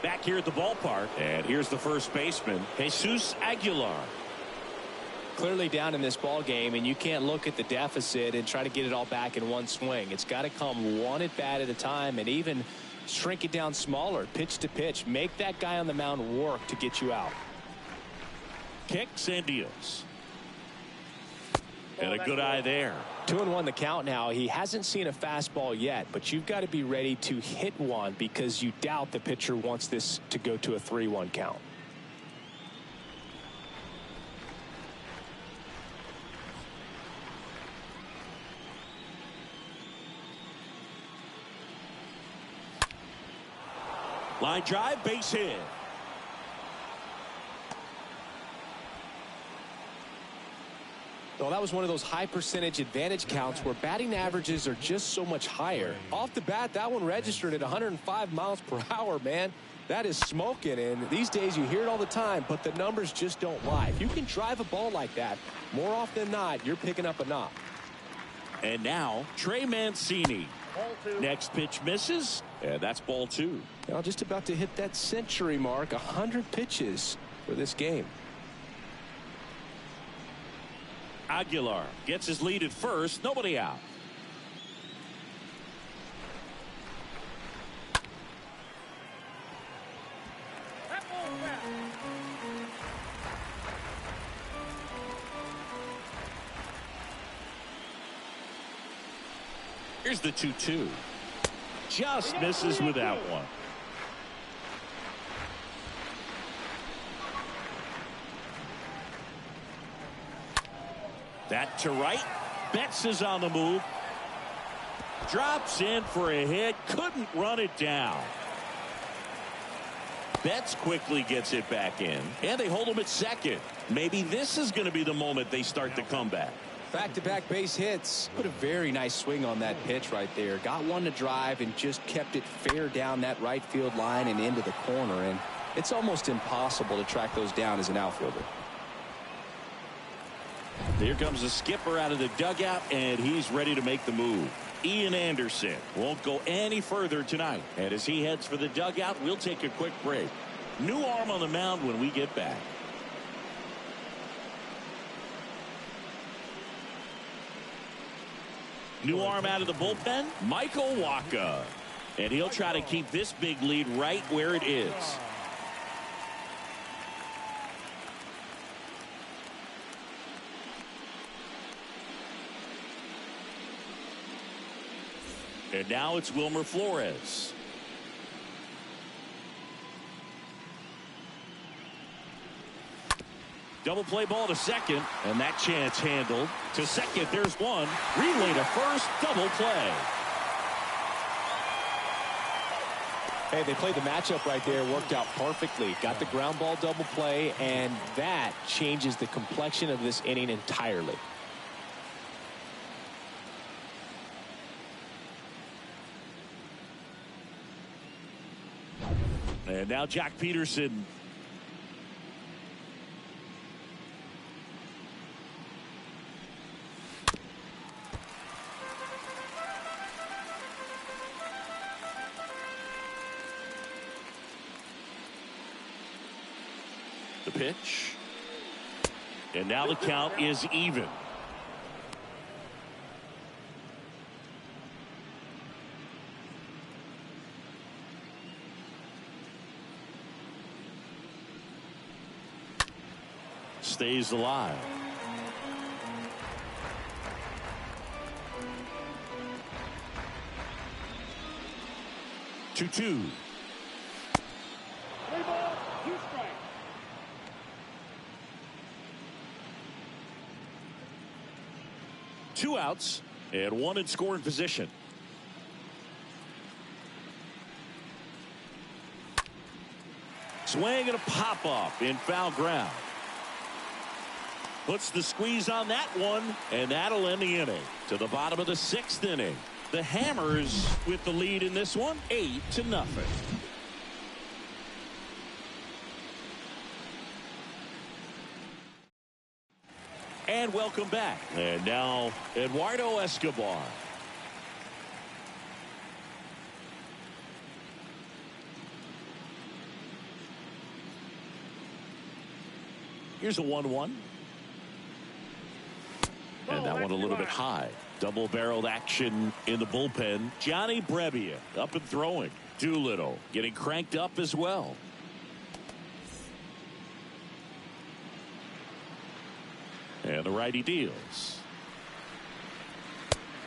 Back here at the ballpark, and here's the first baseman, Jesus Aguilar. Clearly down in this ball game, and you can't look at the deficit and try to get it all back in one swing. It's got to come one at bat at a time, and even shrink it down smaller, pitch to pitch. Make that guy on the mound work to get you out. Kicks and deals. And a good eye there. 2-1 the count now. He hasn't seen a fastball yet, but you've got to be ready to hit one because you doubt the pitcher wants this to go to a 3-1 count. Line drive, base hit. Well, that was one of those high percentage advantage counts where batting averages are just so much higher. Off the bat, that one registered at 105 miles per hour, man. That is smoking, and these days you hear it all the time, but the numbers just don't lie. If you can drive a ball like that, more often than not, you're picking up a knock. And now, Trey Mancini. Next pitch misses, and that's ball 2. Now just about to hit that century mark, 100 pitches for this game. Aguilar gets his lead at first, nobody out. Here's the 2-2. Just misses without one. That to right. Betts is on the move. Drops in for a hit. Couldn't run it down. Betts quickly gets it back in. And they hold him at second. Maybe this is going to be the moment they start the comeback. Back-to-back base hits. Put a very nice swing on that pitch right there. Got one to drive and just kept it fair down that right field line and into the corner. And it's almost impossible to track those down as an outfielder. Here comes the skipper out of the dugout, and he's ready to make the move. Ian Anderson won't go any further tonight. And as he heads for the dugout, we'll take a quick break. New arm on the mound when we get back. New arm out of the bullpen, Michael Wacha. And he'll try to keep this big lead right where it is. And now it's Wilmer Flores. Double play ball to second, and that chance handled. To second, there's one. Relay to first, double play. Hey, they played the matchup right there, worked out perfectly. Got the ground ball double play, and that changes the complexion of this inning entirely. And now Jack Peterson. The pitch. And now the count is even. Stays alive. Two. 3 balls, 2 strikes. Two outs and one in scoring position. Swing and a pop up in foul ground. Puts the squeeze on that one, and that'll end the inning. To the bottom of the 6th inning. The Hammers with the lead in this one, 8-0. And welcome back. And now Eduardo Escobar. Here's a 1-1. And that one a little bit high. Double-barreled action in the bullpen. Johnny Brebbia up and throwing. Doolittle getting cranked up as well. And the righty deals.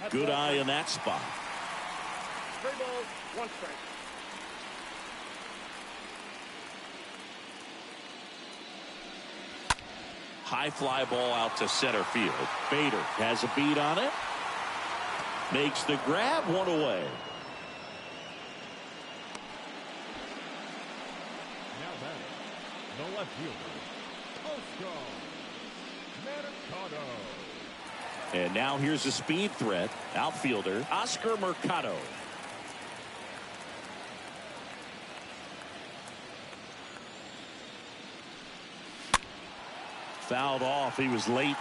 Good eye in that spot. 3 balls, 1 strike. High fly ball out to center field. Bader has a beat on it. Makes the grab, 1 away. Now batting, the left fielder, Oscar Mercado. And now here's a speed threat. Outfielder Oscar Mercado. Fouled off. He was late.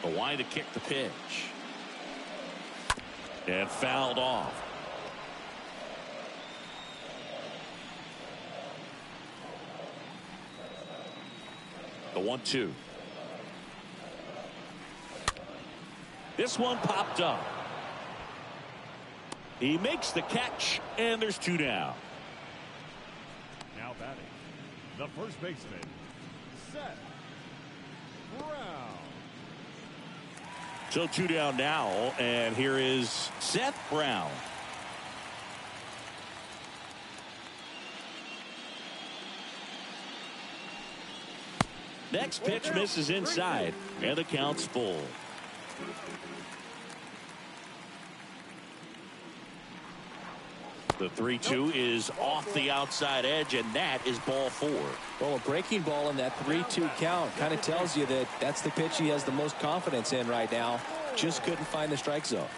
A wide to kick the pitch. And fouled off. The 1-2. This one popped up. He makes the catch, and there's 2 down. Now batting, the first baseman, Seth Brown. So 2 down now, and here is Seth Brown. Next pitch misses inside, and the count's full. The 3-2 is off the outside edge, and that is ball 4. Well, a breaking ball in that 3-2 count kind of tells you that that's the pitch he has the most confidence in right now. Just couldn't find the strike zone.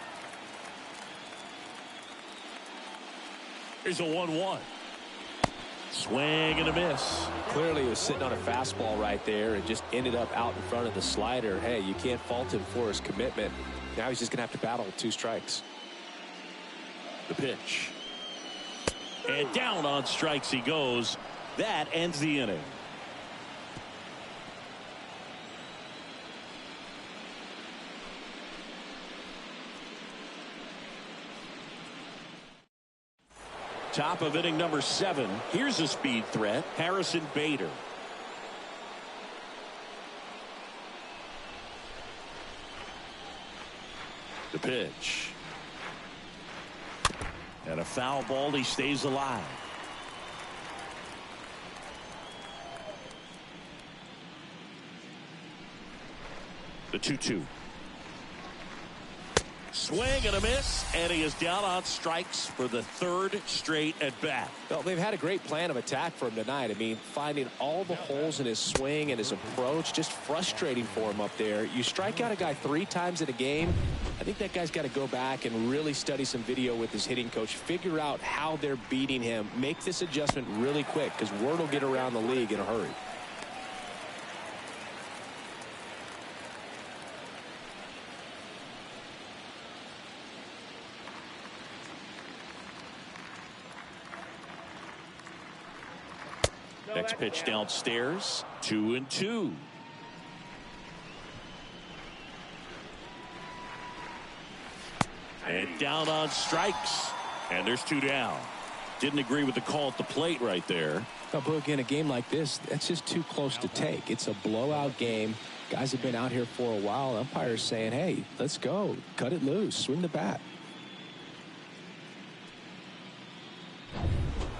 Here's a 1-1. Swing and a miss. Clearly he was sitting on a fastball right there and just ended up out in front of the slider. Hey, you can't fault him for his commitment. Now he's just going to have to battle with 2 strikes. The pitch. And down on strikes he goes. That ends the inning. Top of inning number 7. Here's a speed threat. Harrison Bader. The pitch. And a foul ball. He stays alive. The 2-2. Swing and a miss, and he is down on strikes for the 3rd straight at bat. Well, they've had a great plan of attack for him tonight. I mean, finding all the holes in his swing and his approach, just frustrating for him up there. You strike out a guy 3 times in a game, I think that guy's got to go back and really study some video with his hitting coach, figure out how they're beating him, make this adjustment really quick, because word will get around the league in a hurry. Next pitch downstairs. 2-2. And down on strikes. And there's 2 down. Didn't agree with the call at the plate right there. Now, Boog, in a game like this, that's just too close to take. It's a blowout game. Guys have been out here for a while. Umpires saying, hey, let's go. Cut it loose. Swing the bat.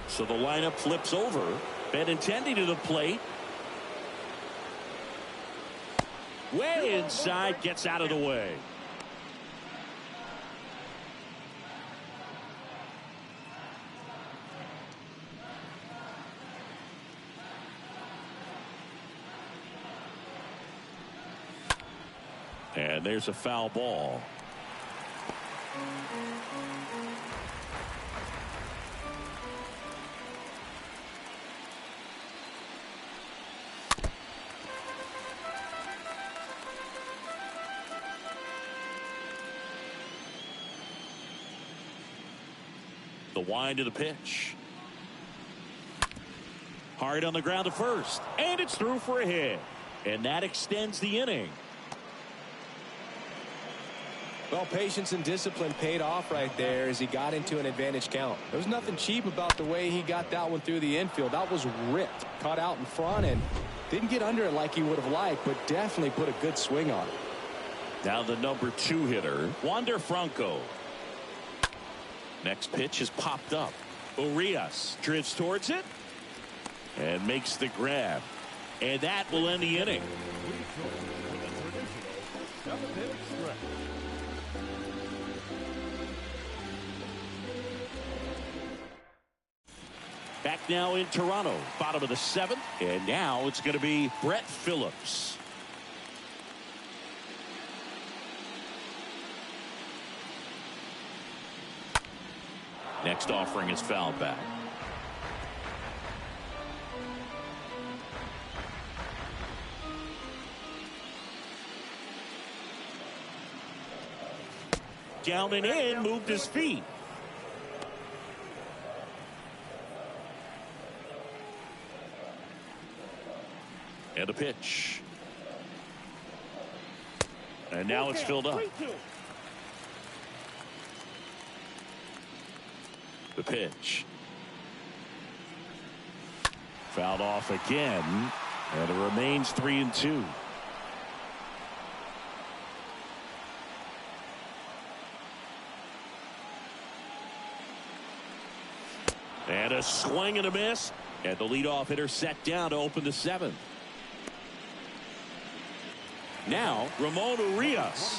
So the lineup flips over. Benintendi to the plate. Way inside, gets out of the way. And there's a foul ball. The wind of the pitch. Hard on the ground to first. And it's through for a hit. And that extends the inning. Well, patience and discipline paid off right there as he got into an advantage count. There was nothing cheap about the way he got that one through the infield. That was ripped. Caught out in front and didn't get under it like he would have liked, but definitely put a good swing on it. Now the number 2 hitter, Wander Franco. Next pitch is popped up. Urias drifts towards it and makes the grab. And that will end the inning. Back now in Toronto, bottom of the 7th, and now it's going to be Brett Phillips. Next offering is fouled back. Down and in, moved his feet. And a pitch. And now it's filled up. The pitch. Fouled off again. And it remains 3-2. And a swing and a miss. And the leadoff hitter set down to open the 7th. Now, Ramon Urias.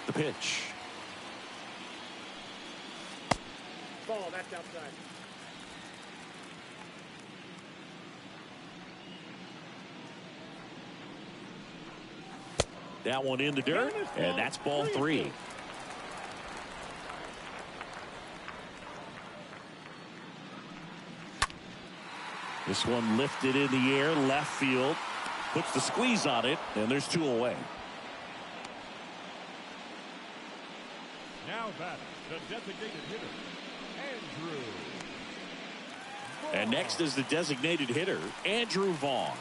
The pitch. Ball, that's outside. That one in the dirt, and that's ball 3. This one lifted in the air, left field, puts the squeeze on it, and there's 2 away. Now batting, the designated hitter, Andrew. And next is the designated hitter, Andrew Vaughn.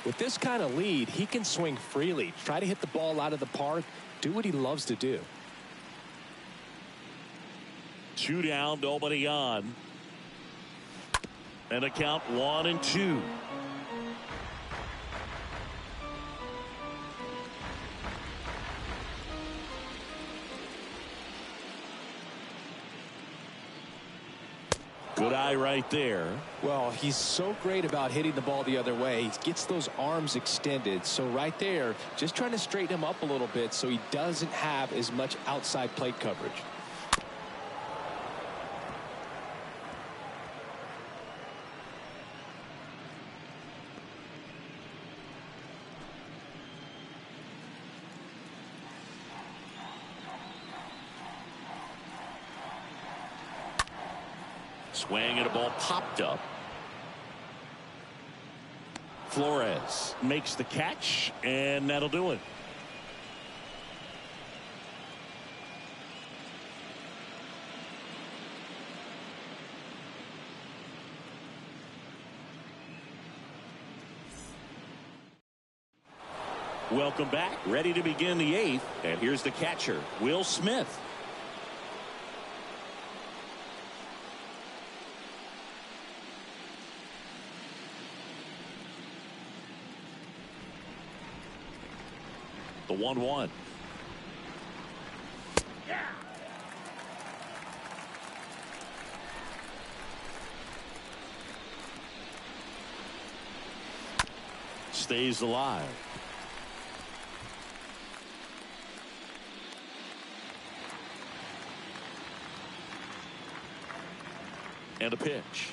With this kind of lead, he can swing freely, try to hit the ball out of the park, do what he loves to do. 2 down, nobody on. And a count 1-2. Good eye right there. Well, he's so great about hitting the ball the other way. He gets those arms extended. So right there, just trying to straighten him up a little bit so he doesn't have as much outside plate coverage. Swing and a ball popped up. Flores makes the catch, and that'll do it. Welcome back. Ready to begin the 8th. And here's the catcher, Will Smith. The 1-1. Stays alive. And a pitch.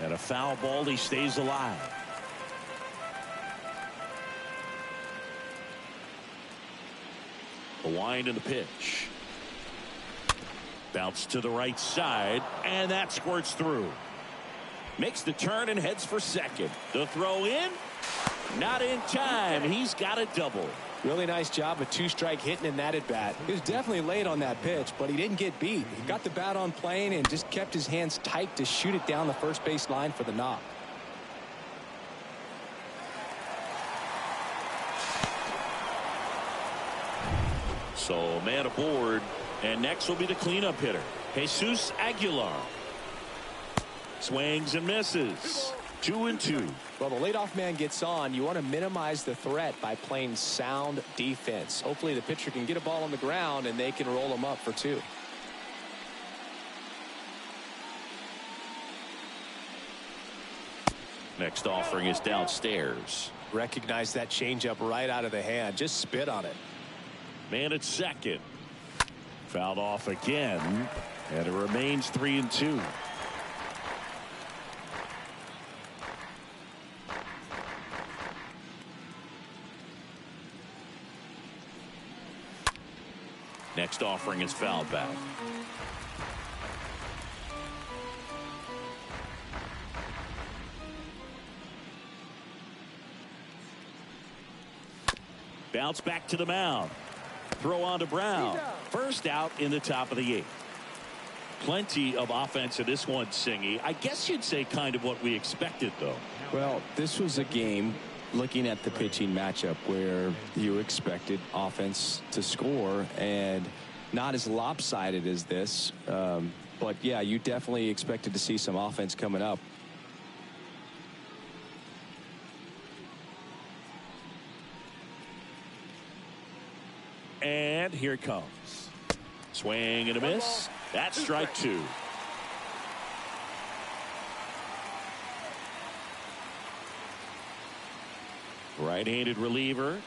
And a foul ball. He stays alive. The wind and the pitch. Bounce to the right side, and that squirts through. Makes the turn and heads for second. The throw in, not in time. He's got a double. Really nice job of 2-strike hitting in that at bat. He was definitely late on that pitch, but he didn't get beat. He got the bat on plane and just kept his hands tight to shoot it down the first base line for the knock. So man aboard, and next will be the cleanup hitter, Jesus Aguilar. Swings and misses. 2-2. Well, the leadoff man gets on. You want to minimize the threat by playing sound defense. Hopefully the pitcher can get a ball on the ground and they can roll him up for 2. Next offering is downstairs. Recognize that changeup right out of the hand. Just spit on it. Man at second. Fouled off again, and it remains 3-2. Next offering is fouled back. Bounce back to the mound. Throw on to Brown. First out in the top of the 8th. Plenty of offense in this one, Singy. I guess you'd say kind of what we expected, though. Well, this was a game, looking at the pitching matchup, where you expected offense to score, and not as lopsided as this. But, yeah, you definitely expected to see some offense coming up. And here it comes. Swing and a miss. That's strike 2. Right-handed reliever.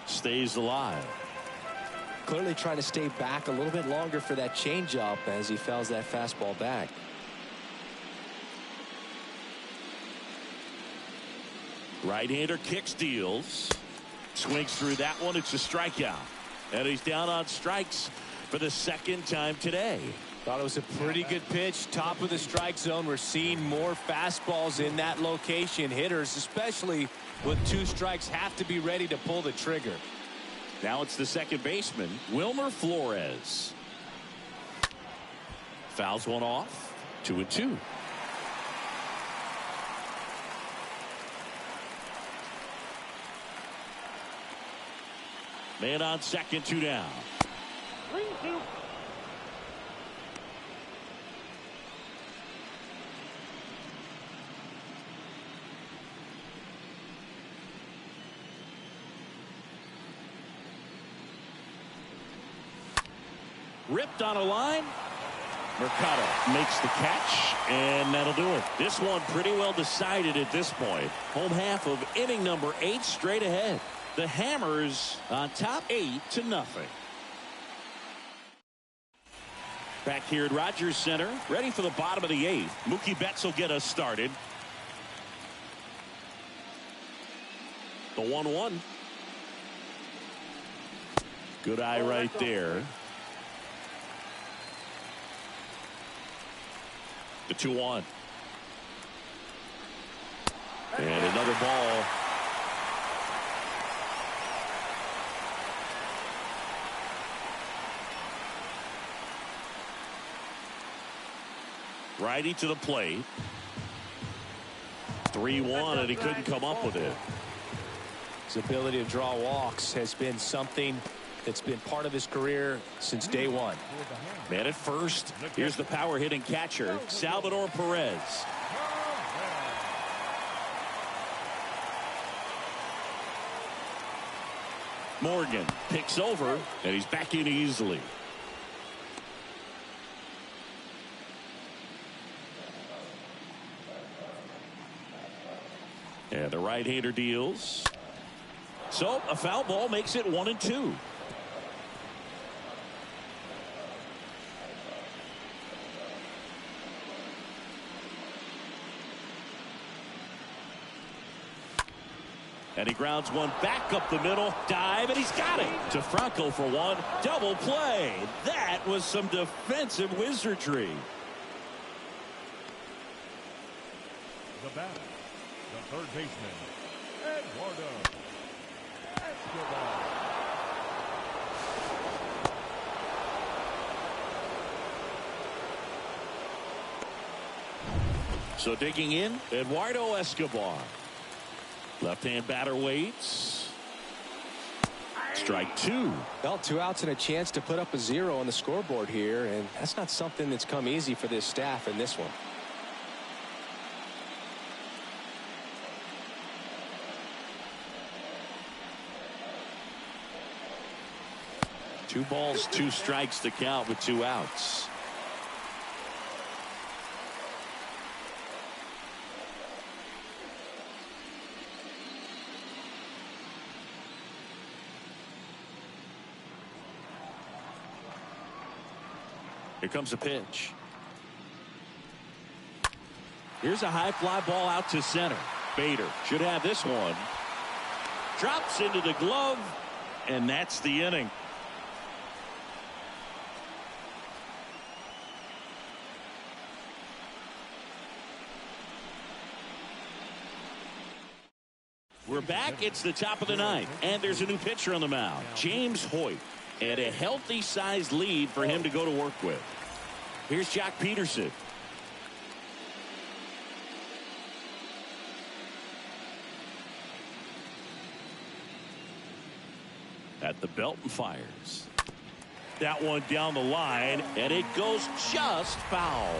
Stays alive. Clearly trying to stay back a little bit longer for that changeup as he fouls that fastball back. Right-hander kicks, deals. Swings through that one. It's a strikeout. And he's down on strikes for the second time today. Thought it was a pretty good pitch. Top of the strike zone. We're seeing more fastballs in that location. Hitters, especially with 2 strikes, have to be ready to pull the trigger. Now it's the second baseman, Wilmer Flores. Fouls one off. 2-2. Man on second, 2 down. 3-2. Ripped on a line. Mercado makes the catch, and that'll do it. This one pretty well decided at this point. Home half of inning number 8 straight ahead. The Hammers on top 8-0. Back here at Rogers Center, ready for the bottom of the 8th. Mookie Betts will get us started. The 1-1. Good eye right there. The 2-1. And another ball. Righty to the plate. 3-1, and he couldn't come up with it. His ability to draw walks has been something that's been part of his career since day one. Man at first. Here's the power hitting catcher, Salvador Perez. Morgan picks over, and he's back in easily. And the right-hander deals. So a foul ball makes it 1-2. And he grounds one back up the middle. Dive, and he's got it. To Franco for one. Double play. That was some defensive wizardry. The batter, the third baseman, Eduardo Escobar. So digging in, Eduardo Escobar. Left-hand batter waits. Strike 2. Well, 2 outs and a chance to put up a 0 on the scoreboard here, and that's not something that's come easy for this staff in this one. Two balls, 2 strikes to count with 2 outs. Here comes a pitch. Here's a high fly ball out to center. Bader should have this one. Drops into the glove, and that's the inning. We're back. It's the top of the 9th, and there's a new pitcher on the mound, James Hoyt. And a healthy-sized lead for him to go to work with. Here's Jock Peterson. At the belt and fires. That one down the line, and it goes just foul.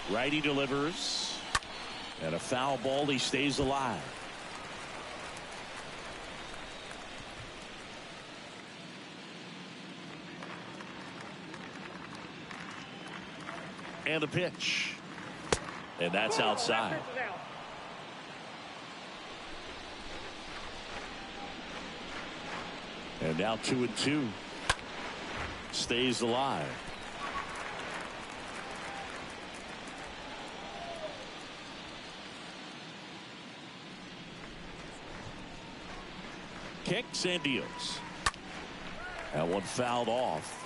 Righty delivers. And a foul ball, he stays alive. And the pitch. And that's outside. And now 2-2. Stays alive. Kicks and deals. That one fouled off.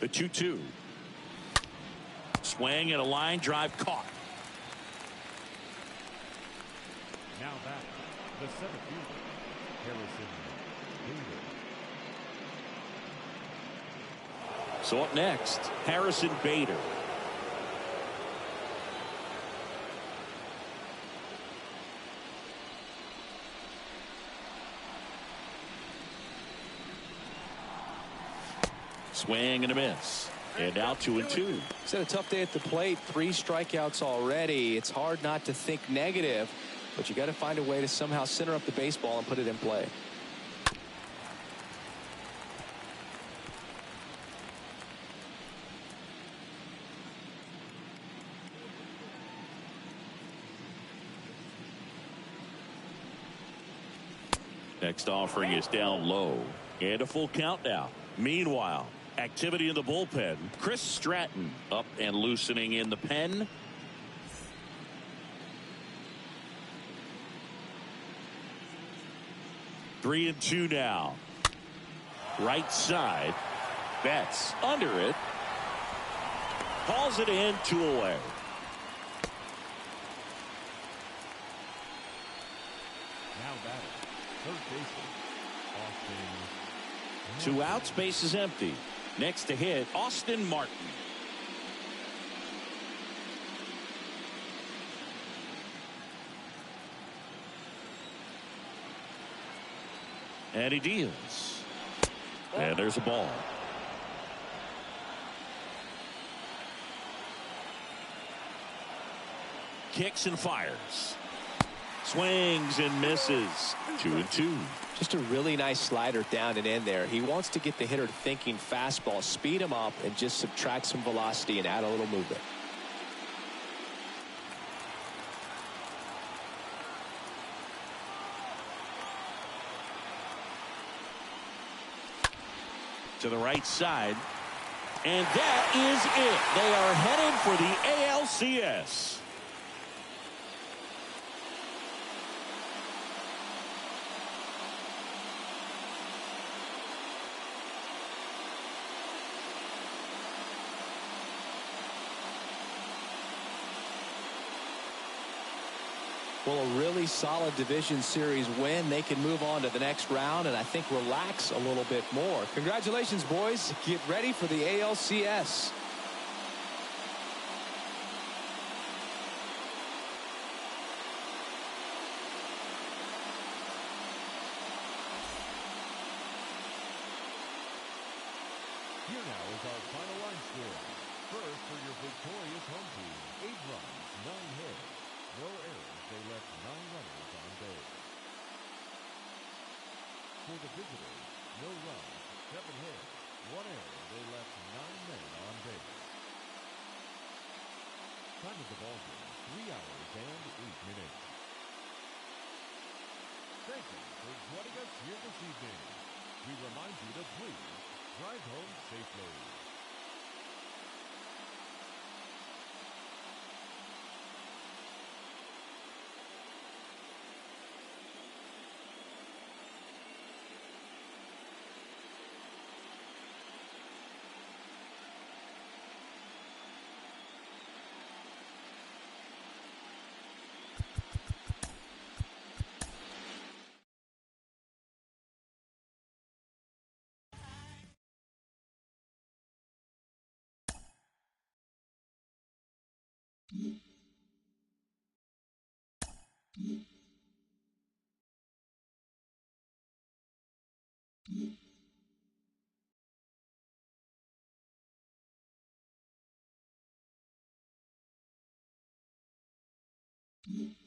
The 2-2. Swing and a line drive caught. Now back, the 7th fielder, Harrison Bader. So up next, Harrison Bader. Swing and a miss. And now 2-2. He's had a tough day at the plate. 3 strikeouts already. It's hard not to think negative, but you got to find a way to somehow center up the baseball and put it in play. Next offering is down low. And a full count now. Meanwhile, activity in the bullpen. Chris Stratton up and loosening in the pen. Three and two now. Right side. Betts under it. Calls it in, 2 away. Now batting, third baseman, Austin. 2 outs, base is empty. Next to hit, Austin Martin. And he deals. And there's a ball. Kicks and fires. Swings and misses. 2-2. Just a really nice slider down and in there. He wants to get the hitter thinking fastball, speed him up, and just subtract some velocity and add a little movement. To the right side. And that is it. They are headed for the ALCS. Well, a really solid division series win. They can move on to the next round and I think relax a little bit more. Congratulations, boys. Get ready for the ALCS. Here now is our final line score. First for your victorious home team, 8 runs, 9 hits, no errors. They left 9 runners on base. For the visitors, no runs, 7 hits, 1 error. They left 9 men on base. Time of the ball game, 3 hours and 8 minutes. Thank you for joining us here this evening. We remind you to please drive home safely. Mm-hmm.